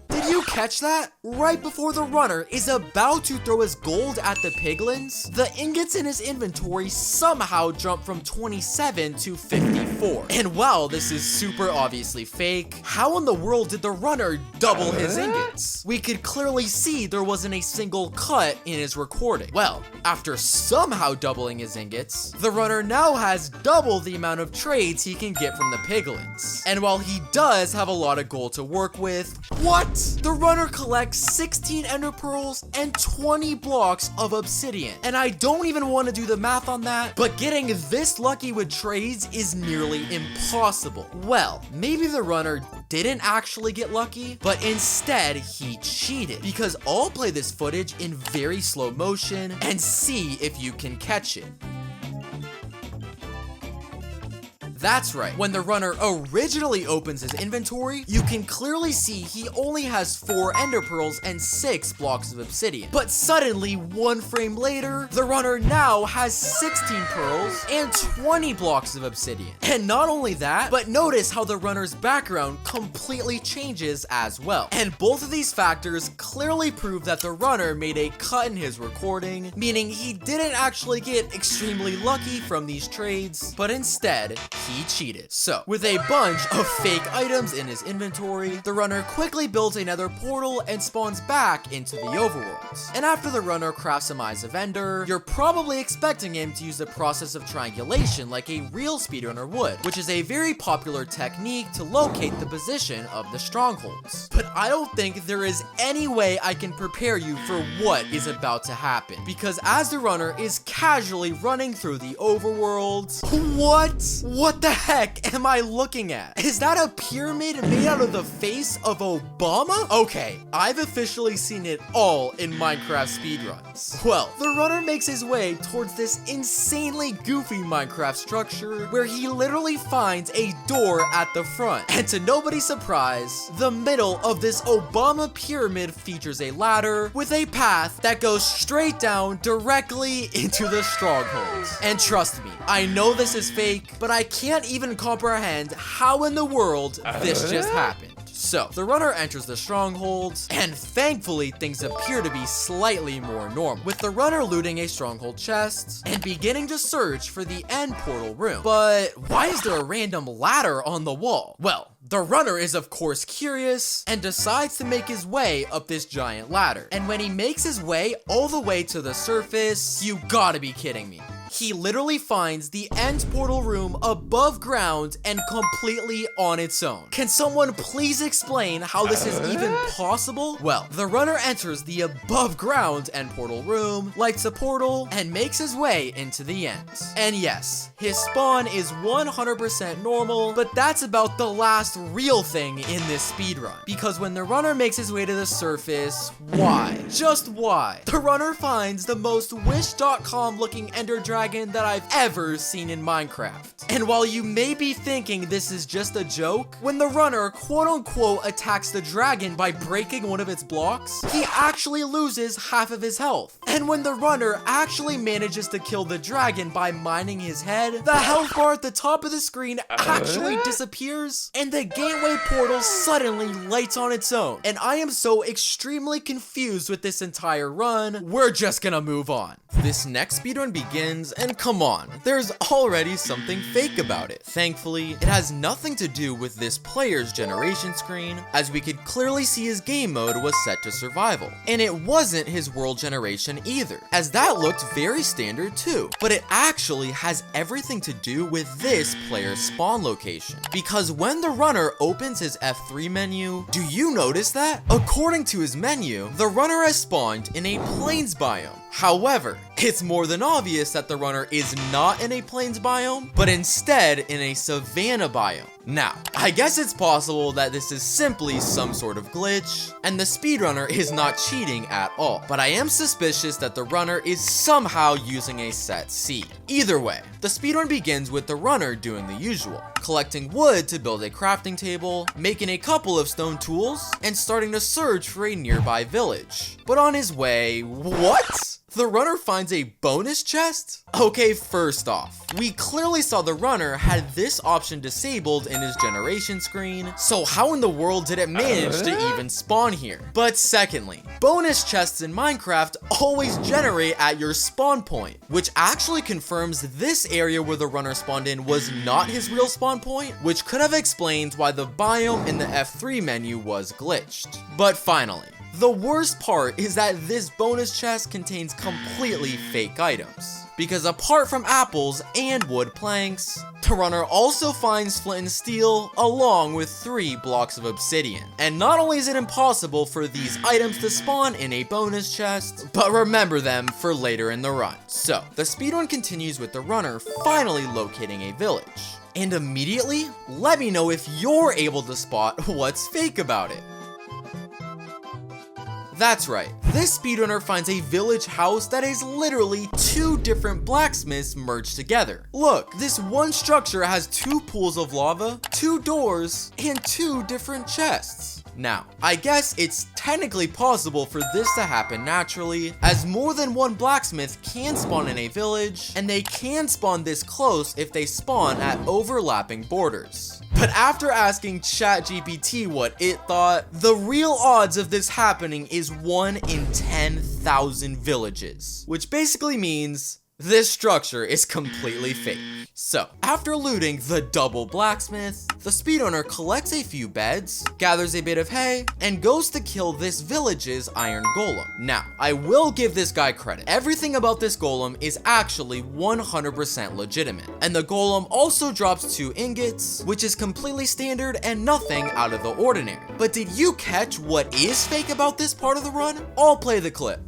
Did you catch that? Right before the runner is about to throw his gold at the piglins, the ingots in his inventory somehow jump from 27 to 54. And while this is super obviously fake, how in the world did the runner double his ingots? We could clearly see there wasn't a single cut in his recording. Well, after somehow doubling his ingots, the runner now has double the amount of trades he can get from the piglins. And while he does have a lot of gold to work with, what? The runner collects 16 ender pearls and 20 blocks of obsidian. And I don't even want to do the math on that, but getting this lucky with trades is nearly impossible. Well, maybe the runner didn't actually get lucky, but instead he cheated, because I'll play this footage in very slow motion and see if you can catch it. That's right, when the runner originally opens his inventory, you can clearly see he only has 4 ender pearls and 6 blocks of obsidian. But suddenly, 1 frame later, the runner now has 16 pearls and 20 blocks of obsidian. And not only that, but notice how the runner's background completely changes as well. And both of these factors clearly prove that the runner made a cut in his recording, meaning he didn't actually get extremely lucky from these trades, but instead, he cheated. So, with a bunch of fake items in his inventory, the runner quickly builds a nether portal and spawns back into the overworld. And after the runner crafts some eyes of ender, you're probably expecting him to use the process of triangulation like a real speedrunner would, which is a very popular technique to locate the position of the strongholds. But I don't think there is any way I can prepare you for what is about to happen, because as the runner is casually running through the overworld, what the heck am I looking at? Is that a pyramid made out of the face of Obama? Okay, I've officially seen it all in Minecraft speedruns. Well, the runner makes his way towards this insanely goofy Minecraft structure where he literally finds a door at the front. And to nobody's surprise, the middle of this Obama pyramid features a ladder with a path that goes straight down directly into the stronghold. And trust me, I know this is fake, but I can't even comprehend how in the world this just happened. So, the runner enters the strongholds, and thankfully things appear to be slightly more normal, with the runner looting a stronghold chest and beginning to search for the end portal room. But why is there a random ladder on the wall? Well, the runner is of course curious and decides to make his way up this giant ladder. And when he makes his way all the way to the surface, you gotta be kidding me. He literally finds the end portal room above ground and completely on its own. Can someone please explain how this is even possible? Well, the runner enters the above ground end portal room, lights a portal, and makes his way into the end. And yes, his spawn is 100% normal, but that's about the last real thing in this speedrun. Because when the runner makes his way to the surface, why? Just why? The runner finds the most wish.com looking ender dragon that I've ever seen in Minecraft. And while you may be thinking this is just a joke, when the runner quote-unquote attacks the dragon by breaking one of its blocks, he actually loses half of his health. And when the runner actually manages to kill the dragon by mining his head, the health bar at the top of the screen actually disappears, and the gateway portal suddenly lights on its own. And I am so extremely confused with this entire run, we're just gonna move on. This next speedrun begins, and come on, there's already something fake about it. Thankfully, it has nothing to do with this player's generation screen, as we could clearly see his game mode was set to survival. And it wasn't his world generation either, as that looked very standard too. But it actually has everything to do with this player's spawn location. Because when the runner opens his F3 menu, do you notice that? According to his menu, the runner has spawned in a plains biome. However, it's more than obvious that the runner is not in a plains biome, but instead in a savanna biome. Now, I guess it's possible that this is simply some sort of glitch, and the speedrunner is not cheating at all, but I am suspicious that the runner is somehow using a set seed. Either way, the speedrun begins with the runner doing the usual, collecting wood to build a crafting table, making a couple of stone tools, and starting to search for a nearby village. But on his way, what? The runner finds a bonus chest? Okay, first off, we clearly saw the runner had this option disabled in his generation screen, so how in the world did it manage to even spawn here? But secondly, bonus chests in Minecraft always generate at your spawn point, which actually confirms this area where the runner spawned in was not his real spawn point, which could have explained why the biome in the F3 menu was glitched. But finally, the worst part is that this bonus chest contains completely fake items, because apart from apples and wood planks, the runner also finds flint and steel along with 3 blocks of obsidian. And not only is it impossible for these items to spawn in a bonus chest, but remember them for later in the run. So, the speedrun continues with the runner finally locating a village. And immediately, let me know if you're able to spot what's fake about it. That's right, this speedrunner finds a village house that is literally 2 different blacksmiths merged together. Look, this one structure has 2 pools of lava, 2 doors, and 2 different chests. Now, I guess it's technically possible for this to happen naturally, as more than one blacksmith can spawn in a village, and they can spawn this close if they spawn at overlapping borders. But after asking ChatGPT what it thought, the real odds of this happening is 1 in 10,000 villages, which basically means this structure is completely fake. So, after looting the double blacksmith, the speedrunner collects a few beds, gathers a bit of hay, and goes to kill this village's iron golem. Now, I will give this guy credit. Everything about this golem is actually 100% legitimate. And the golem also drops 2 ingots, which is completely standard and nothing out of the ordinary. But did you catch what is fake about this part of the run? I'll play the clip.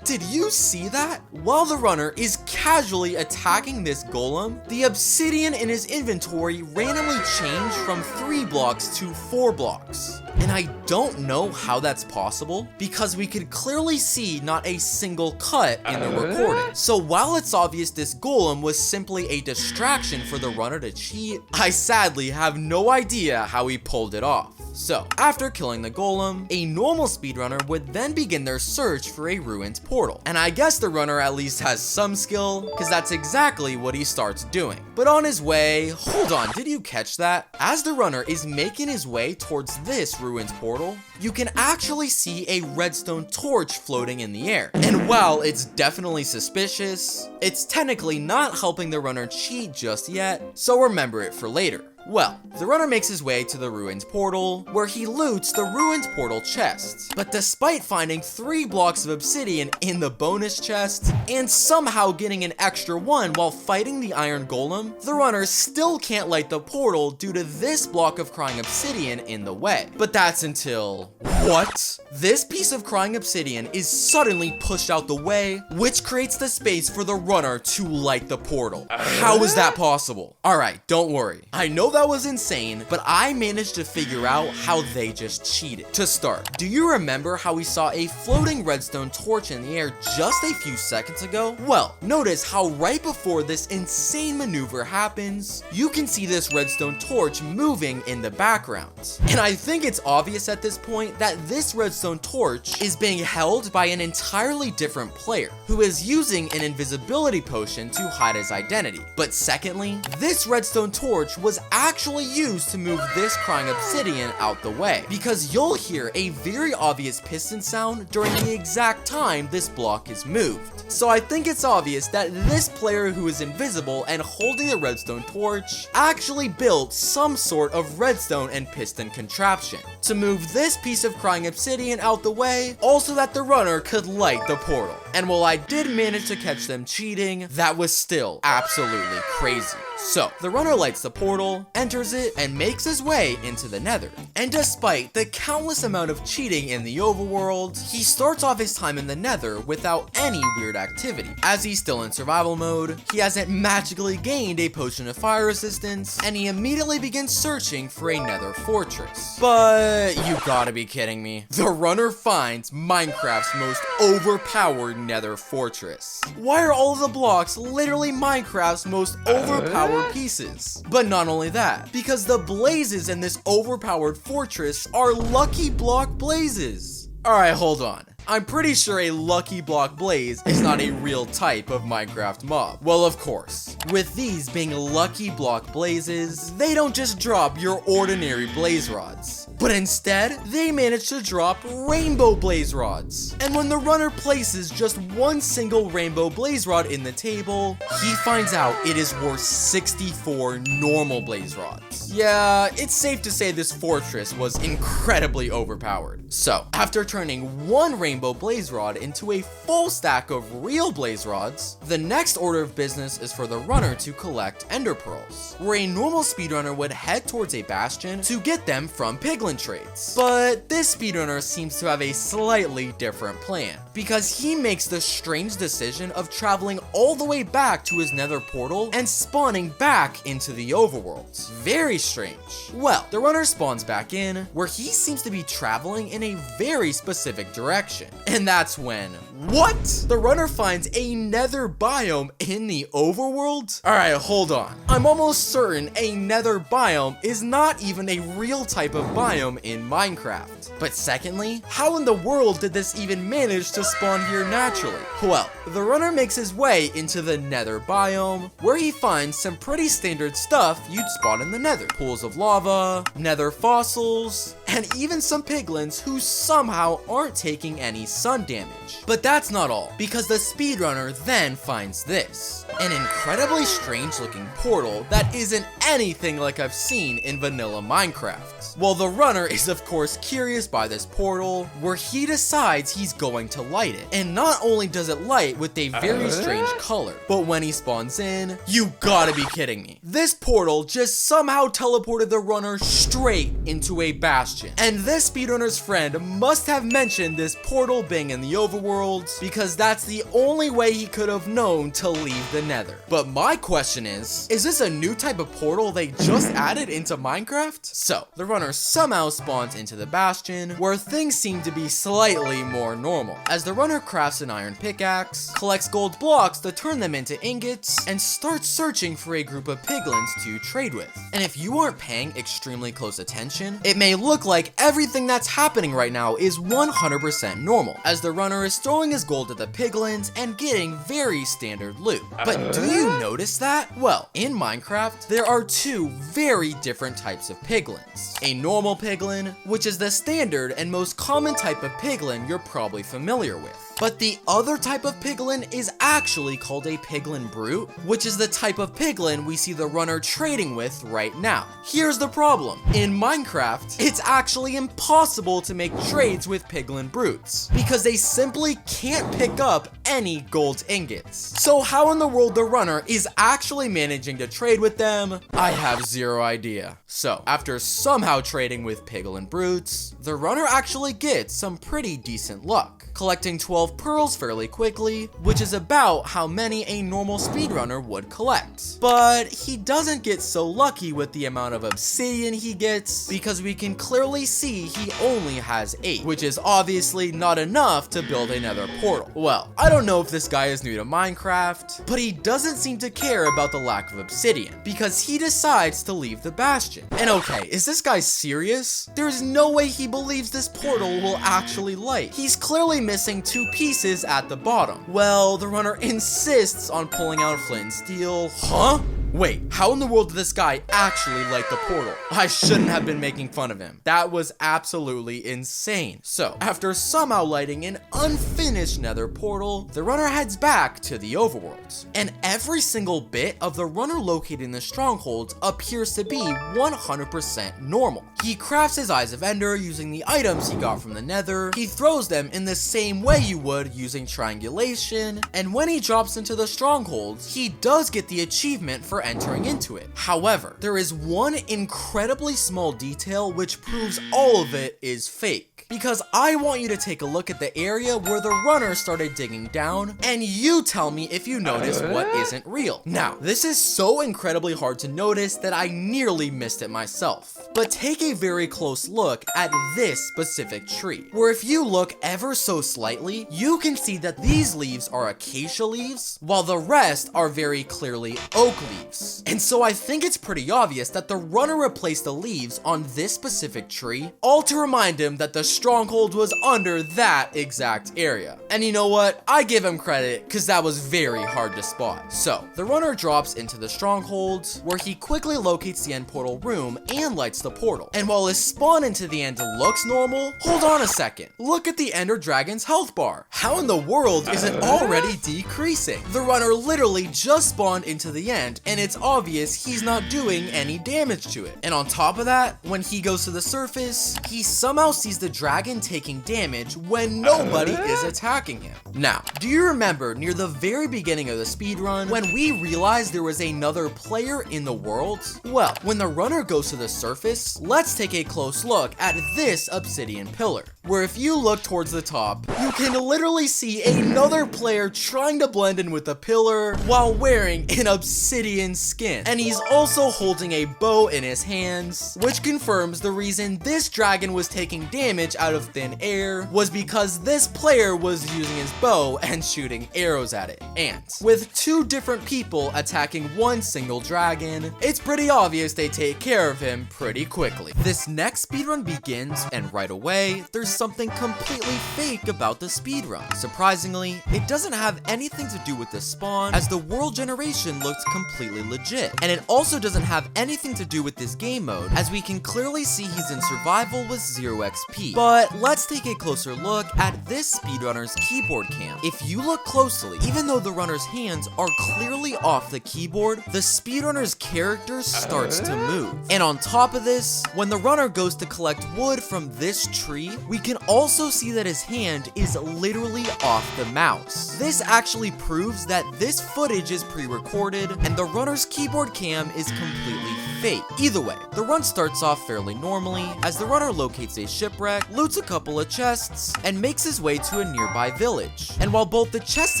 Did you see that? While the runner is casually attacking this golem, the obsidian in his inventory randomly changed from 3 blocks to 4 blocks. And I don't know how that's possible, because we could clearly see not a single cut in the recording. So while it's obvious this golem was simply a distraction for the runner to cheat, I sadly have no idea how he pulled it off. So, after killing the golem, a normal speedrunner would then begin their search for a ruined portal. And I guess the runner at least has some skill, because that's exactly what he starts doing. But on his way, hold on, did you catch that? As the runner is making his way towards this ruined portal, you can actually see a redstone torch floating in the air. And while it's definitely suspicious, it's technically not helping the runner cheat just yet, so remember it for later. Well, the runner makes his way to the ruined portal, where he loots the ruined portal chests. But despite finding 3 blocks of obsidian in the bonus chest, and somehow getting an extra 1 while fighting the iron golem, the runner still can't light the portal due to this block of crying obsidian in the way. But that's until... what? This piece of crying obsidian is suddenly pushed out the way, which creates the space for the runner to light the portal. How is that possible? Alright, don't worry. I know that was insane, but I managed to figure out how they just cheated. To start, do you remember how we saw a floating redstone torch in the air just a few seconds ago? Well, notice how right before this insane maneuver happens, you can see this redstone torch moving in the background. And I think it's obvious at this point that this redstone torch is being held by an entirely different player, who is using an invisibility potion to hide his identity. But secondly, this redstone torch was actually used to move this crying obsidian out the way, because you'll hear a very obvious piston sound during the exact time this block is moved. So I think it's obvious that this player who is invisible and holding the redstone torch actually built some sort of redstone and piston contraption to move this piece of crying obsidian out the way, also that the runner could light the portal. And while I did manage to catch them cheating, that was still absolutely crazy. So, the runner lights the portal, enters it, and makes his way into the Nether. And despite the countless amount of cheating in the overworld, he starts off his time in the Nether without any weird activity. As he's still in survival mode, he hasn't magically gained a potion of fire resistance, and he immediately begins searching for a Nether fortress. But you gotta be kidding me. The runner finds Minecraft's most overpowered Nether fortress. Why are all of the blocks literally Minecraft's most overpowered pieces? But not only that, because the blazes in this overpowered fortress are lucky block blazes. Alright, hold on. I'm pretty sure a lucky block blaze is not a real type of Minecraft mob. Well, of course. With these being lucky block blazes, they don't just drop your ordinary blaze rods, but instead, they manage to drop rainbow blaze rods. And when the runner places just one single rainbow blaze rod in the table, he finds out it is worth 64 normal blaze rods. Yeah, it's safe to say this fortress was incredibly overpowered. So, after turning one rainbow blaze rod into a full stack of real blaze rods, the next order of business is for the runner to collect ender pearls, where a normal speedrunner would head towards a bastion to get them from piglin trades. But this speedrunner seems to have a slightly different plan, because he makes the strange decision of traveling all the way back to his nether portal and spawning back into the overworld. Very strange. Well, the runner spawns back in, where he seems to be traveling in a very specific direction. And that's when, what? The runner finds a nether biome in the overworld? Alright, hold on. I'm almost certain a nether biome is not even a real type of biome in Minecraft. But secondly, how in the world did this even manage to spawn here naturally? Well, the runner makes his way into the nether biome, where he finds some pretty standard stuff you'd spot in the nether. Pools of lava, nether fossils, and even some piglins who somehow aren't taking any sun damage. But that's not all, because the speedrunner then finds this. An incredibly strange looking portal that isn't anything like I've seen in vanilla Minecraft. Well, the runner is of course curious by this portal, where he decides he's going to light it. And not only does it light with a very strange color, but when he spawns in, you gotta be kidding me. This portal just somehow teleported the runner straight into a bastion. And this speedrunner's friend must have mentioned this portal being in the overworld, because that's the only way he could have known to leave the nether. But my question is this a new type of portal they just added into Minecraft? So, the runner somehow spawns into the bastion, where things seem to be slightly more normal, as the runner crafts an iron pickaxe, collects gold blocks to turn them into ingots, and starts searching for a group of piglins to trade with. And if you aren't paying extremely close attention, it may look like everything that's happening right now is 100% normal, as the runner is throwing his gold at the piglins and getting very standard loot. But do you notice that? Well, in Minecraft, there are two very different types of piglins. A normal piglin, which is the standard and most common type of piglin you're probably familiar with. But the other type of piglin is actually called a piglin brute, which is the type of piglin we see the runner trading with right now. Here's the problem. In Minecraft, it's actually impossible to make trades with piglin brutes, because they simply can't pick up any gold ingots. So how in the world the runner is actually managing to trade with them, I have zero idea. So, after somehow trading with piglin brutes, the runner actually gets some pretty decent luck, collecting 12 pearls fairly quickly, which is about how many a normal speedrunner would collect. But he doesn't get so lucky with the amount of obsidian he gets, because we can clearly see he only has 8, which is obviously not enough to build another portal. Well, I don't know if this guy is new to Minecraft, but he doesn't seem to care about the lack of obsidian, because he decides to leave the bastion. And okay, is this guy serious? There's no way he believes this portal will actually light. He's clearly missing 2 pieces at the bottom. Well, the runner insists on pulling out flint and steel. Huh? Wait, how in the world did this guy actually light the portal? I shouldn't have been making fun of him. That was absolutely insane. So, after somehow lighting an unfinished nether portal, the runner heads back to the overworld. And every single bit of the runner located in the stronghold appears to be 100% normal. He crafts his eyes of ender using the items he got from the nether. He throws them in the same way you would using triangulation. And when he drops into the stronghold, he does get the achievement for for entering into it. However, there is one incredibly small detail which proves all of it is fake. Because I want you to take a look at the area where the runner started digging down, and you tell me if you notice what isn't real. Now, this is so incredibly hard to notice that I nearly missed it myself. But take a very close look at this specific tree, where if you look ever so slightly, you can see that these leaves are acacia leaves, while the rest are very clearly oak leaves. And so I think it's pretty obvious that the runner replaced the leaves on this specific tree, all to remind him that the stronghold was under that exact area. And you know what? I give him credit, because that was very hard to spot. So, the runner drops into the stronghold, where he quickly locates the end portal room and lights the portal. And while his spawn into the end looks normal, hold on a second. Look at the Ender Dragon's health bar. How in the world is it already decreasing? The runner literally just spawned into the end, and it's obvious he's not doing any damage to it. And on top of that, when he goes to the surface, he somehow sees the dragon taking damage when nobody is attacking him. Now, do you remember near the very beginning of the speedrun when we realized there was another player in the world? Well, when the runner goes to the surface, let's take a close look at this obsidian pillar, where if you look towards the top, you can literally see another player trying to blend in with the pillar while wearing an obsidian skin. And he's also holding a bow in his hands, which confirms the reason this dragon was taking damage out of thin air was because this player was using his bow and shooting arrows at it. And with two different people attacking one single dragon, it's pretty obvious they take care of him pretty quickly. This next speedrun begins, and right away, there's something completely fake about the speedrun. Surprisingly, it doesn't have anything to do with the spawn, as the world generation looks completely legit. And it also doesn't have anything to do with this game mode, as we can clearly see he's in survival with 0 XP. But let's take a closer look at this speedrunner's keyboard cam. If you look closely, even though the runner's hands are clearly off the keyboard, the speedrunner's character starts to move. And on top of this, when the runner goes to collect wood from this tree, we can also see that his hand is literally off the mouse. This actually proves that this footage is pre-recorded and the runner's keyboard cam is completely fake. Either way, the run starts off fairly normally as the runner locates a shipwreck, loots a couple of chests, and makes his way to a nearby village. And while both the chests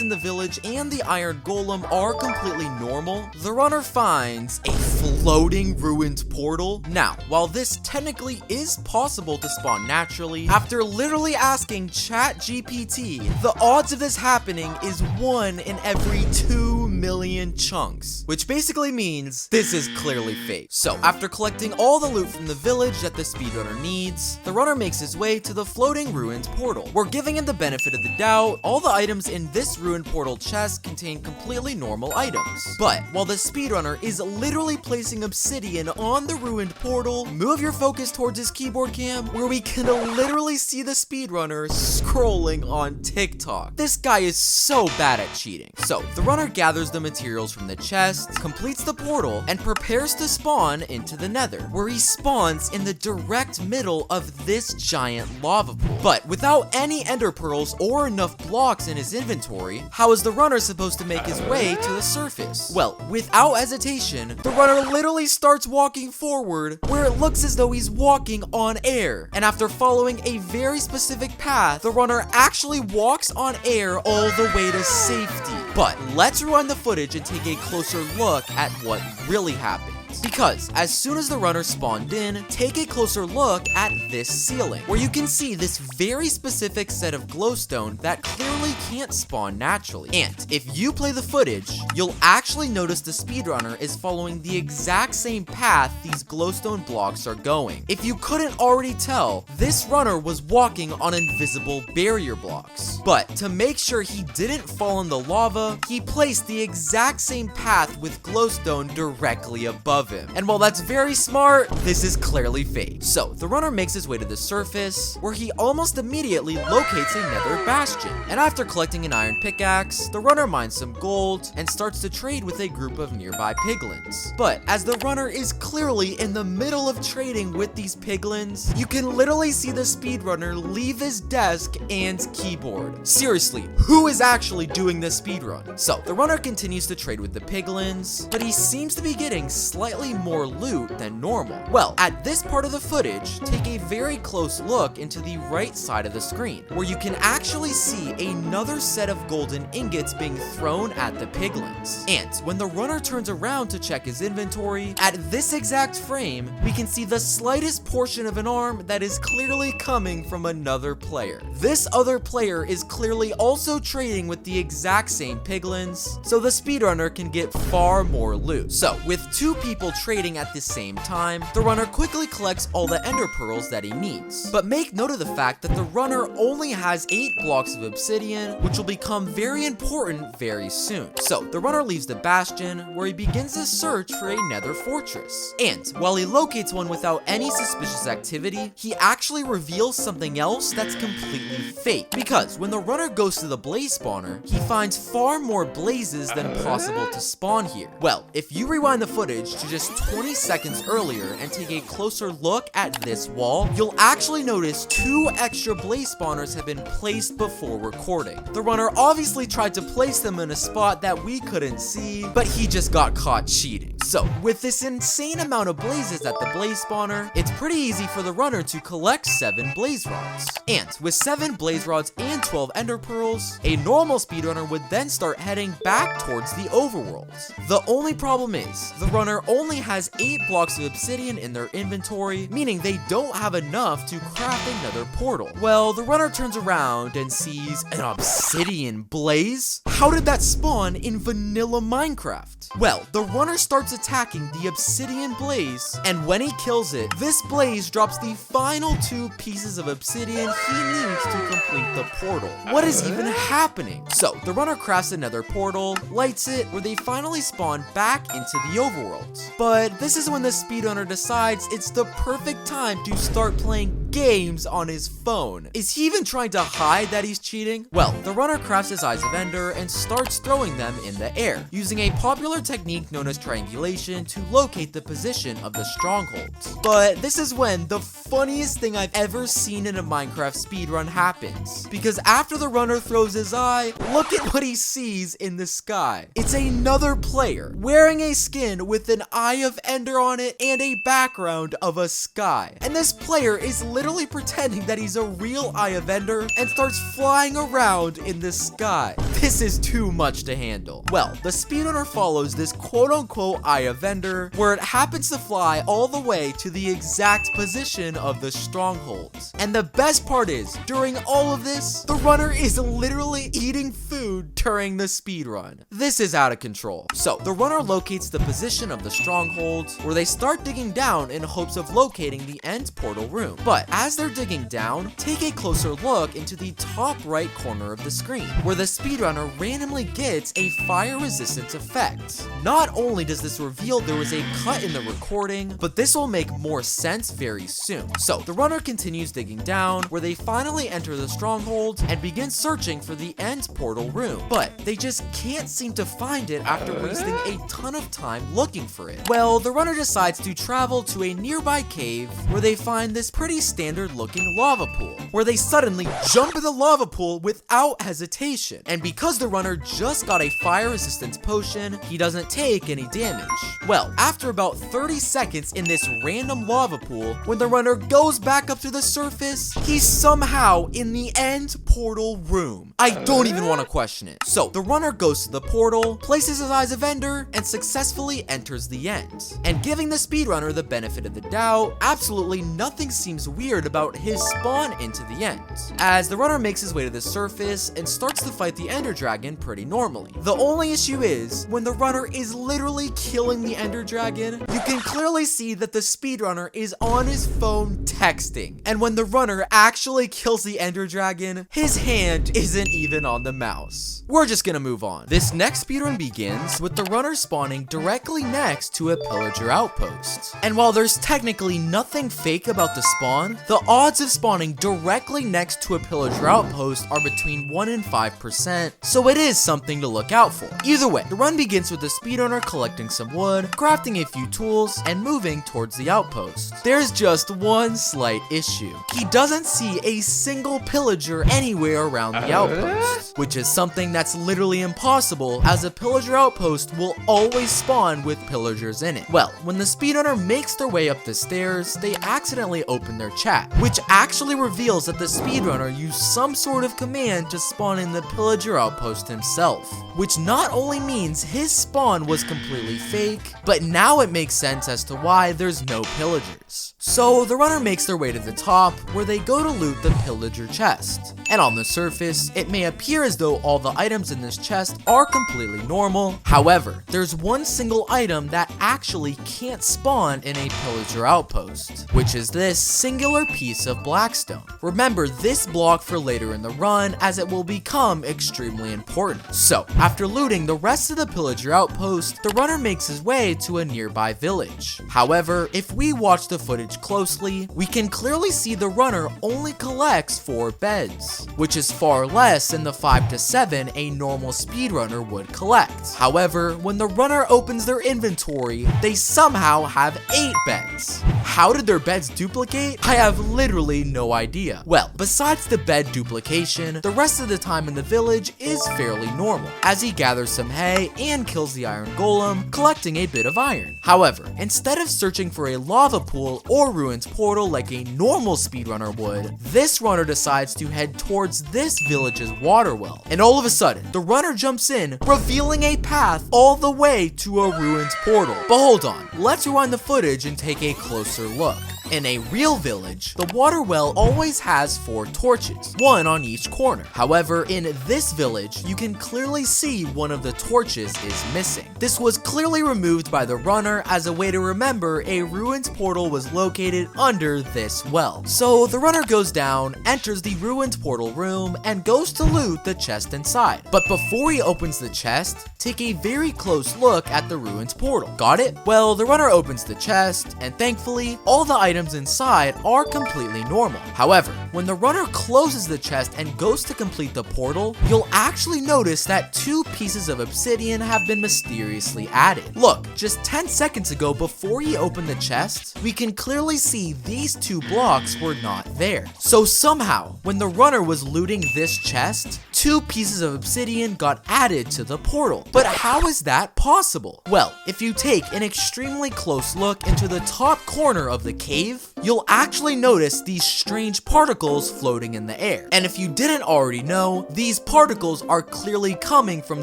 in the village and the iron golem are completely normal, the runner finds a floating ruined portal. Now, while this technically is possible to spawn naturally, after literally asking ChatGPT, the odds of this happening is 1 in every 2 million chunks, which basically means this is clearly fake. So, after collecting all the loot from the village that the speedrunner needs, the runner makes his way to the floating ruined portal. We're giving him the benefit of the doubt. All the items in this ruined portal chest contain completely normal items. But while the speedrunner is literally placing obsidian on the ruined portal, move your focus towards his keyboard cam, where we can literally see the speedrunner scrolling on TikTok. This guy is so bad at cheating. So, the runner gathers the materials from the chest, completes the portal, and prepares to spawn into the Nether, where he spawns in the direct middle of this giant lava pool. But without any ender pearls or enough blocks in his inventory, how is the runner supposed to make his way to the surface? Well, without hesitation, the runner literally starts walking forward, where it looks as though he's walking on air. And after following a very specific path, the runner actually walks on air all the way to safety. But let's rewind the footage and take a closer look at what really happened. Because as soon as the runner spawned in, take a closer look at this ceiling, where you can see this very specific set of glowstone that clearly can't spawn naturally. And if you play the footage, you'll actually notice the speedrunner is following the exact same path these glowstone blocks are going. If you couldn't already tell, this runner was walking on invisible barrier blocks. But to make sure he didn't fall in the lava, he placed the exact same path with glowstone directly above of him. And while that's very smart, this is clearly fake. So the runner makes his way to the surface, where he almost immediately locates a nether bastion. And after collecting an iron pickaxe, the runner mines some gold and starts to trade with a group of nearby piglins. But as the runner is clearly in the middle of trading with these piglins, you can literally see the speedrunner leave his desk and keyboard. Seriously, who is actually doing this speedrun? So the runner continues to trade with the piglins, but he seems to be getting slightly more loot than normal. Well, at this part of the footage, take a very close look into the right side of the screen, where you can actually see another set of golden ingots being thrown at the piglins. And when the runner turns around to check his inventory, at this exact frame, we can see the slightest portion of an arm that is clearly coming from another player. This other player is clearly also trading with the exact same piglins, so the speedrunner can get far more loot. So with two people trading at the same time, the runner quickly collects all the ender pearls that he needs. But make note of the fact that the runner only has 8 blocks of obsidian, which will become very important very soon. So the runner leaves the bastion, where he begins to search for a nether fortress. And while he locates one without any suspicious activity, he actually reveals something else that's completely fake. Because when the runner goes to the blaze spawner, he finds far more blazes than possible to spawn here. Well, if you rewind the footage to just 20 seconds earlier and take a closer look at this wall, you'll actually notice 2 extra blaze spawners have been placed before recording. The runner obviously tried to place them in a spot that we couldn't see, but he just got caught cheating. So with this insane amount of blazes at the blaze spawner, it's pretty easy for the runner to collect 7 blaze rods. And with 7 blaze rods and 12 ender pearls, a normal speedrunner would then start heading back towards the overworld. The only problem is, the runner only has 8 blocks of obsidian in their inventory, meaning they don't have enough to craft another portal. Well, the runner turns around and sees an obsidian blaze? How did that spawn in vanilla Minecraft? Well, the runner starts attacking the obsidian blaze, and when he kills it, this blaze drops the final 2 pieces of obsidian he needs to complete the portal. What is even happening? So the runner crafts another portal, lights it, where they finally spawn back into the overworld. But this is when the speedrunner decides it's the perfect time to start playing games on his phone. Is he even trying to hide that he's cheating? Well, the runner crafts his eyes of ender and starts throwing them in the air, using a popular technique known as triangulation to locate the position of the strongholds. But this is when the funniest thing I've ever seen in a Minecraft speedrun happens, because after the runner throws his eye, look at what he sees in the sky. It's another player wearing a skin with an eye of ender on it and a background of a sky. And this player is literally pretending that he's a real eye of ender and starts flying around in the sky. This is too much to handle. Well, the speedrunner follows this quote-unquote eye of ender, where it happens to fly all the way to the exact position of the strongholds. And the best part is, during all of this, the runner is literally eating food during the speedrun. This is out of control. So the runner locates the position of the strongholds, where they start digging down in hopes of locating the end portal room. But as they're digging down, take a closer look into the top right corner of the screen, where the speedrunner randomly gets a fire resistance effect. Not only does this reveal there was a cut in the recording, but this will make more sense very soon. So the runner continues digging down, where they finally enter the stronghold and begin searching for the end portal room, but they just can't seem to find it after wasting a ton of time looking for it. Well, the runner decides to travel to a nearby cave, where they find this pretty standard looking lava pool, where they suddenly jump in the lava pool without hesitation. And because the runner just got a fire resistance potion, he doesn't take any damage. Well, after about 30 seconds in this random lava pool, when the runner goes back up to the surface, he's somehow in the end portal room. I don't even want to question it. So the runner goes to the portal, places his eyes of ender, and successfully enters the end. And giving the speedrunner the benefit of the doubt, absolutely nothing seems weird weird about his spawn into the end, as the runner makes his way to the surface and starts to fight the Ender Dragon pretty normally. The only issue is, when the runner is literally killing the Ender Dragon, you can clearly see that the speedrunner is on his phone texting, and when the runner actually kills the Ender Dragon, his hand isn't even on the mouse. We're just gonna move on. This next speedrun begins with the runner spawning directly next to a Pillager outpost. And while there's technically nothing fake about the spawn, the odds of spawning directly next to a Pillager outpost are between 1 and 5%, so it is something to look out for. Either way, the run begins with the speedrunner collecting some wood, crafting a few tools, and moving towards the outpost. There's just one slight issue. He doesn't see a single pillager anywhere around the outpost, which is something that's literally impossible, as a pillager outpost will always spawn with pillagers in it. Well, when the speedrunner makes their way up the stairs, they accidentally open their chat, which actually reveals that the speedrunner used some sort of command to spawn in the pillager outpost himself, which not only means his spawn was completely fake, but now it makes sense as to why there's no pillagers. So the runner makes their way to the top, where they go to loot the pillager chest. And on the surface, it may appear as though all the items in this chest are completely normal. However, there's one single item that actually can't spawn in a pillager outpost, which is this singular piece of blackstone. Remember this block for later in the run, as it will become extremely important. So, after looting the rest of the pillager outpost, the runner makes his way to a nearby village. However, if we watch the footage closely, we can clearly see the runner only collects 4 beds, which is far less than the 5 to 7 a normal speedrunner would collect. However, when the runner opens their inventory, they somehow have 8 beds. How did their beds duplicate? I have literally no idea. Well, besides the bed duplication, the rest of the time in the village is fairly normal, as he gathers some hay and kills the iron golem, collecting a bit of iron. However, instead of searching for a lava pool or ruins portal like a normal speedrunner would, this runner decides to head towards this village's water well. And all of a sudden, the runner jumps in, revealing a path all the way to a ruins portal. But hold on, let's rewind the footage and take a closer look. In a real village, the water well always has 4 torches, one on each corner. However, in this village, you can clearly see one of the torches is missing. This was clearly removed by the runner as a way to remember a ruins portal was located under this well. So the runner goes down, enters the ruins portal room, and goes to loot the chest inside. But before he opens the chest, take a very close look at the ruins portal. Got it? Well, the runner opens the chest, and thankfully, all the items inside are completely normal. However, when the runner closes the chest and goes to complete the portal, you'll actually notice that 2 pieces of obsidian have been mysteriously added. Look, just 10 seconds ago before he opened the chest, we can clearly see these 2 blocks were not there. So somehow, when the runner was looting this chest, 2 pieces of obsidian got added to the portal. But how is that possible? Well, if you take an extremely close look into the top corner of the cave, you'll actually notice these strange particles floating in the air. And if you didn't already know, these particles are clearly coming from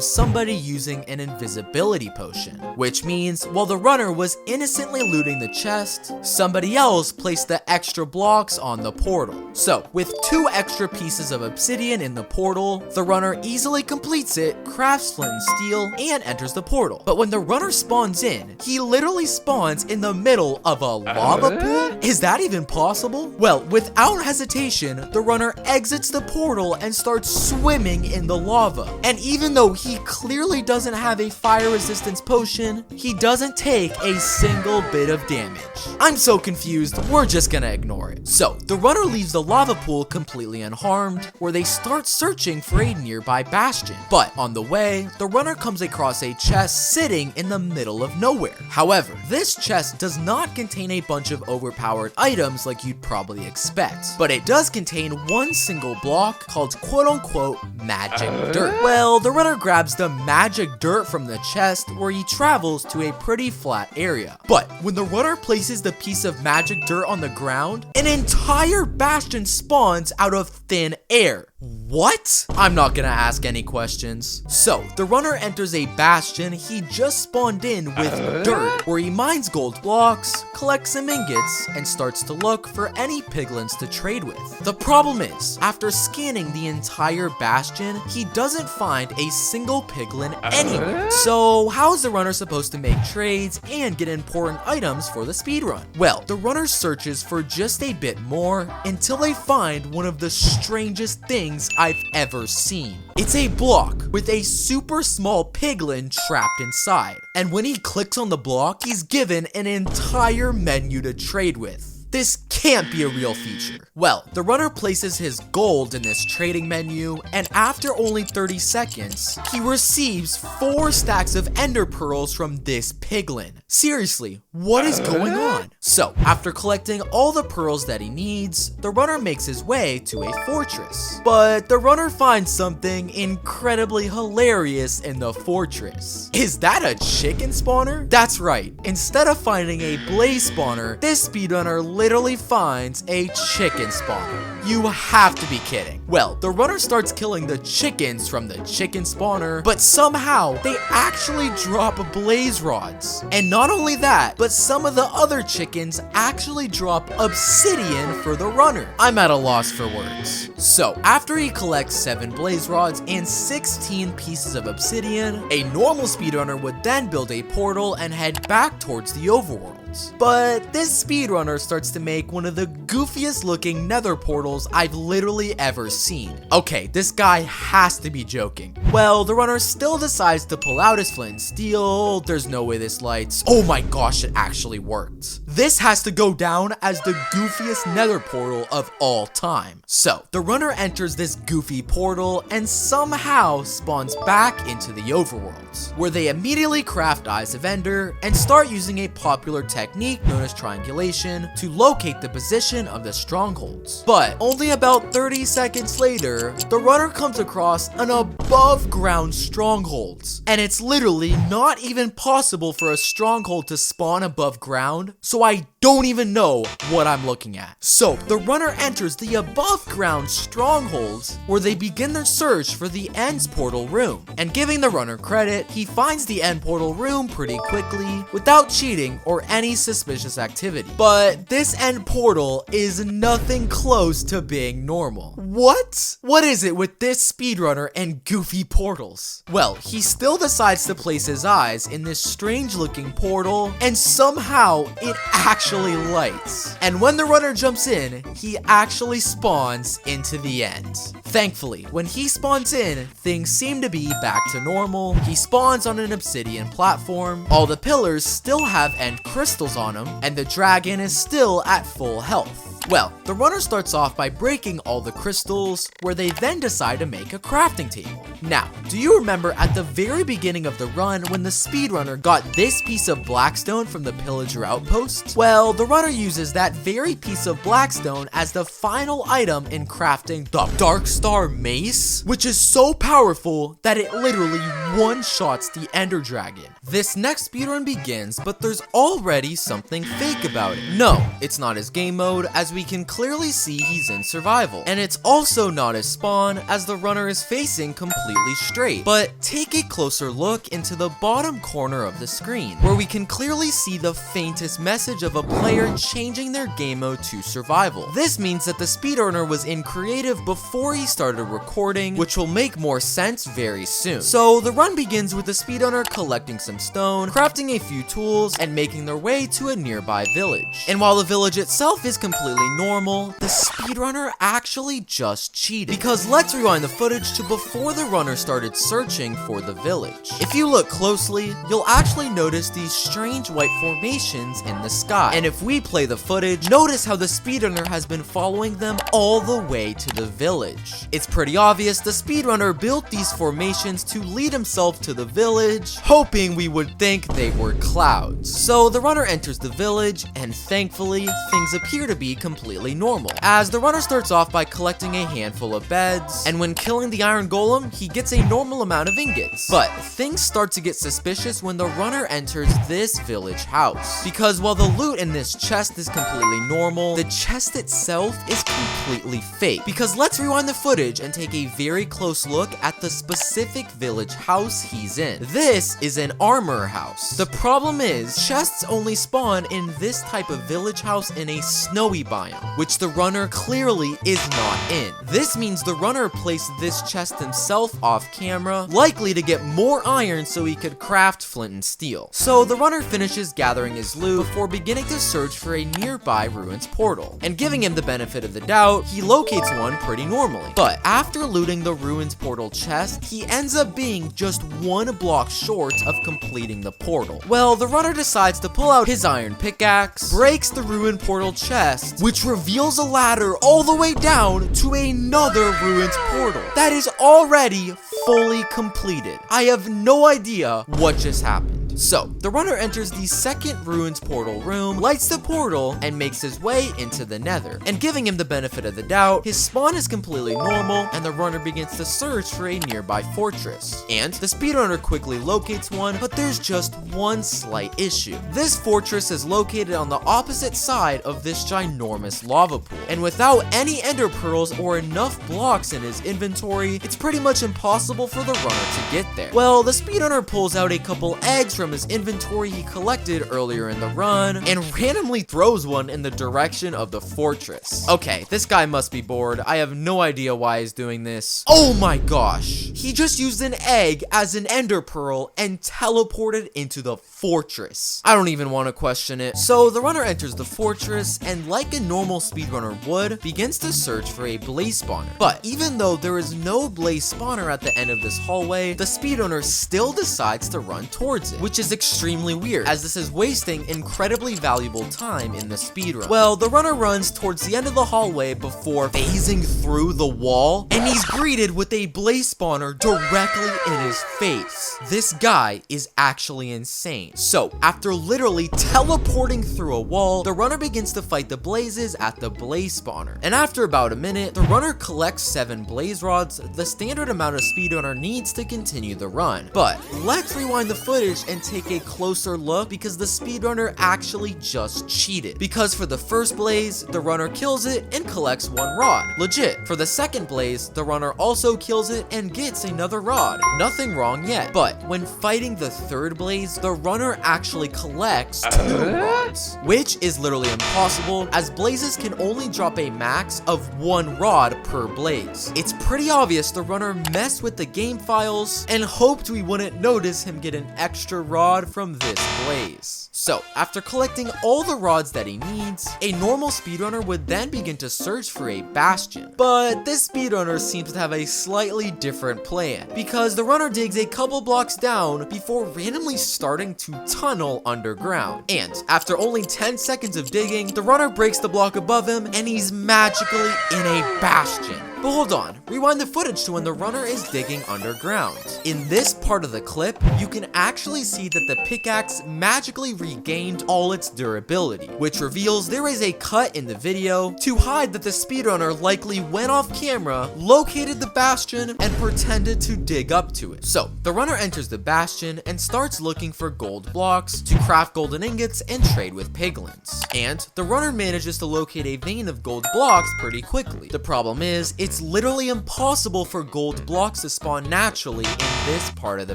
somebody using an invisibility potion, which means while the runner was innocently looting the chest, somebody else placed the extra blocks on the portal. So, with 2 extra pieces of obsidian in the portal, the runner easily completes it, crafts flint and steel, and enters the portal. But when the runner spawns in, he literally spawns in the middle of a lava pool? Is that even possible? Well, without hesitation, the runner exits the portal and starts swimming in the lava. And even though he clearly doesn't have a fire resistance potion, he doesn't take a single bit of damage. I'm so confused, we're just gonna ignore it. So, the runner leaves the lava pool completely unharmed, where they start searching for a nearby bastion. But on the way, the runner comes across a chest sitting in the middle of nowhere. However, this chest does not contain a bunch of overpowered items like you'd probably expect, but it does contain one single block called quote-unquote magic dirt. Well, the runner grabs the magic dirt from the chest, where he travels to a pretty flat area. But when the runner places the piece of magic dirt on the ground, an entire bastion spawns out of thin air. What? I'm not gonna ask any questions. So, the runner enters a bastion he just spawned in with dirt, where he mines gold blocks, collects some ingots, and starts to look for any piglins to trade with. The problem is, after scanning the entire bastion, he doesn't find a single piglin anywhere. So, how is the runner supposed to make trades and get important items for the speedrun? Well, the runner searches for just a bit more until they find one of the strangest things I've ever seen. It's a block with a super small piglin trapped inside. And when he clicks on the block, he's given an entire menu to trade with. This can't be a real feature. Well, the runner places his gold in this trading menu, and after only 30 seconds, he receives 4 stacks of ender pearls from this piglin. Seriously, what is going on? So, after collecting all the pearls that he needs, the runner makes his way to a fortress. But the runner finds something incredibly hilarious in the fortress. Is that a chicken spawner? That's right. Instead of finding a blaze spawner, this speedrunner literally finds a chicken spawner. You have to be kidding. Well, the runner starts killing the chickens from the chicken spawner, but somehow they actually drop blaze rods. And not only that, but some of the other chickens actually drop obsidian for the runner. I'm at a loss for words. So, after he collects 7 blaze rods and 16 pieces of obsidian, a normal speedrunner would then build a portal and head back towards the overworld. But this speedrunner starts to make one of the goofiest looking nether portals I've literally ever seen. Okay, this guy has to be joking. Well, the runner still decides to pull out his flint and steel. There's no way this lights. Oh my gosh, it actually worked. This has to go down as the goofiest nether portal of all time. So, the runner enters this goofy portal and somehow spawns back into the overworld, where they immediately craft Eyes of Ender and start using a popular technique known as triangulation to locate the position of the strongholds. But only about 30 seconds later, the runner comes across an above ground stronghold. And it's literally not even possible for a stronghold to spawn above ground, so I don't even know what I'm looking at. So the runner enters the above ground strongholds, where they begin their search for the end's portal room. And giving the runner credit, he finds the end portal room pretty quickly without cheating or any suspicious activity. But this end portal is nothing close to being normal. What? What is it with this speedrunner and goofy portals? Well, he still decides to place his eyes in this strange looking portal, and somehow it actually lights. And when the runner jumps in, he actually spawns into the end. Thankfully, when he spawns in, things seem to be back to normal. He spawns on an obsidian platform, all the pillars still have end crystals on them, and the dragon is still at full health. Well, the runner starts off by breaking all the crystals, where they then decide to make a crafting table. Now, do you remember at the very beginning of the run when the speedrunner got this piece of blackstone from the Pillager outpost? Well, the runner uses that very piece of blackstone as the final item in crafting the Dark Star Mace, which is so powerful that it literally one-shots the Ender Dragon. This next speedrun begins, but there's already something fake about it. No, it's not his game mode, as we can clearly see he's in survival. And it's also not his spawn, as the runner is facing completely straight. But take a closer look into the bottom corner of the screen, where we can clearly see the faintest message of a player changing their game mode to survival. This means that the speedrunner was in creative before he started recording, which will make more sense very soon. So the run begins with the speedrunner collecting some stone, crafting a few tools, and making their way to a nearby village. And while the village itself is completely normal, the speedrunner actually just cheated. Because let's rewind the footage to before the runner started searching for the village. If you look closely, you'll actually notice these strange white formations in the sky. And if we play the footage, notice how the speedrunner has been following them all the way to the village. It's pretty obvious the speedrunner built these formations to lead himself to the village, hoping we we would think they were clouds. So the runner enters the village, and thankfully, things appear to be completely normal, as the runner starts off by collecting a handful of beds, and when killing the iron golem, he gets a normal amount of ingots. But things start to get suspicious when the runner enters this village house, because while the loot in this chest is completely normal, the chest itself is completely fake. Because let's rewind the footage and take a very close look at the specific village house he's in. This is an armor house. The problem is, chests only spawn in this type of village house in a snowy biome, which the runner clearly is not in. This means the runner placed this chest himself off camera, likely to get more iron so he could craft flint and steel. So the runner finishes gathering his loot before beginning to search for a nearby ruins portal. And giving him the benefit of the doubt, he locates one pretty normally. But after looting the ruins portal chest, he ends up being just one block short of completing the portal. Well, the runner decides to pull out his iron pickaxe, breaks the ruin portal chest, which reveals a ladder all the way down to another ruins portal that is already fully completed. I have no idea what just happened. So, the runner enters the second ruins portal room, lights the portal, and makes his way into the Nether. And giving him the benefit of the doubt, his spawn is completely normal, and the runner begins to search for a nearby fortress. And the speedrunner quickly locates one, but there's just one slight issue. This fortress is located on the opposite side of this ginormous lava pool, and without any ender pearls or enough blocks in his inventory, it's pretty much impossible for the runner to get there. Well, the speedrunner pulls out a couple eggs from his inventory he collected earlier in the run, and randomly throws one in the direction of the fortress. Okay, this guy must be bored. I have no idea why he's doing this. Oh my gosh! He just used an egg as an ender pearl and teleported into the fortress. I don't even want to question it. So the runner enters the fortress, and like a normal speedrunner would, begins to search for a blaze spawner. But even though there is no blaze spawner at the end of this hallway, the speedrunner still decides to run towards it, which is extremely weird, as this is wasting incredibly valuable time in the speedrun. Well, the runner runs towards the end of the hallway before phasing through the wall, and he's greeted with a blaze spawner directly in his face. This guy is actually insane. So, after literally teleporting through a wall, the runner begins to fight the blazes at the blaze spawner. And after about a minute, the runner collects 7 blaze rods, the standard amount a speedrunner needs to continue the run. But let's rewind the footage and take a closer look, because the speedrunner actually just cheated. Because for the first blaze, the runner kills it and collects 1 rod. Legit. For the second blaze, the runner also kills it and gets another rod. Nothing wrong yet. But when fighting the third blaze, the runner actually collects 2 rods, which is literally impossible, as blazes can only drop a max of 1 rod per blaze. It's pretty obvious the runner messed with the game files and hoped we wouldn't notice him get an extra rod from this blaze. So, after collecting all the rods that he needs, a normal speedrunner would then begin to search for a bastion. But this speedrunner seems to have a slightly different plan, because the runner digs a couple blocks down before randomly starting to tunnel underground. And after only 10 seconds of digging, the runner breaks the block above him, and he's magically in a bastion. But hold on, rewind the footage to when the runner is digging underground. In this part of the clip, you can actually see that the pickaxe magically regained all its durability, which reveals there is a cut in the video to hide that the speedrunner likely went off camera, located the bastion, and pretended to dig up to it. So, the runner enters the bastion and starts looking for gold blocks to craft golden ingots and trade with piglins. And the runner manages to locate a vein of gold blocks pretty quickly. The problem is, it's literally impossible for gold blocks to spawn naturally in this part of the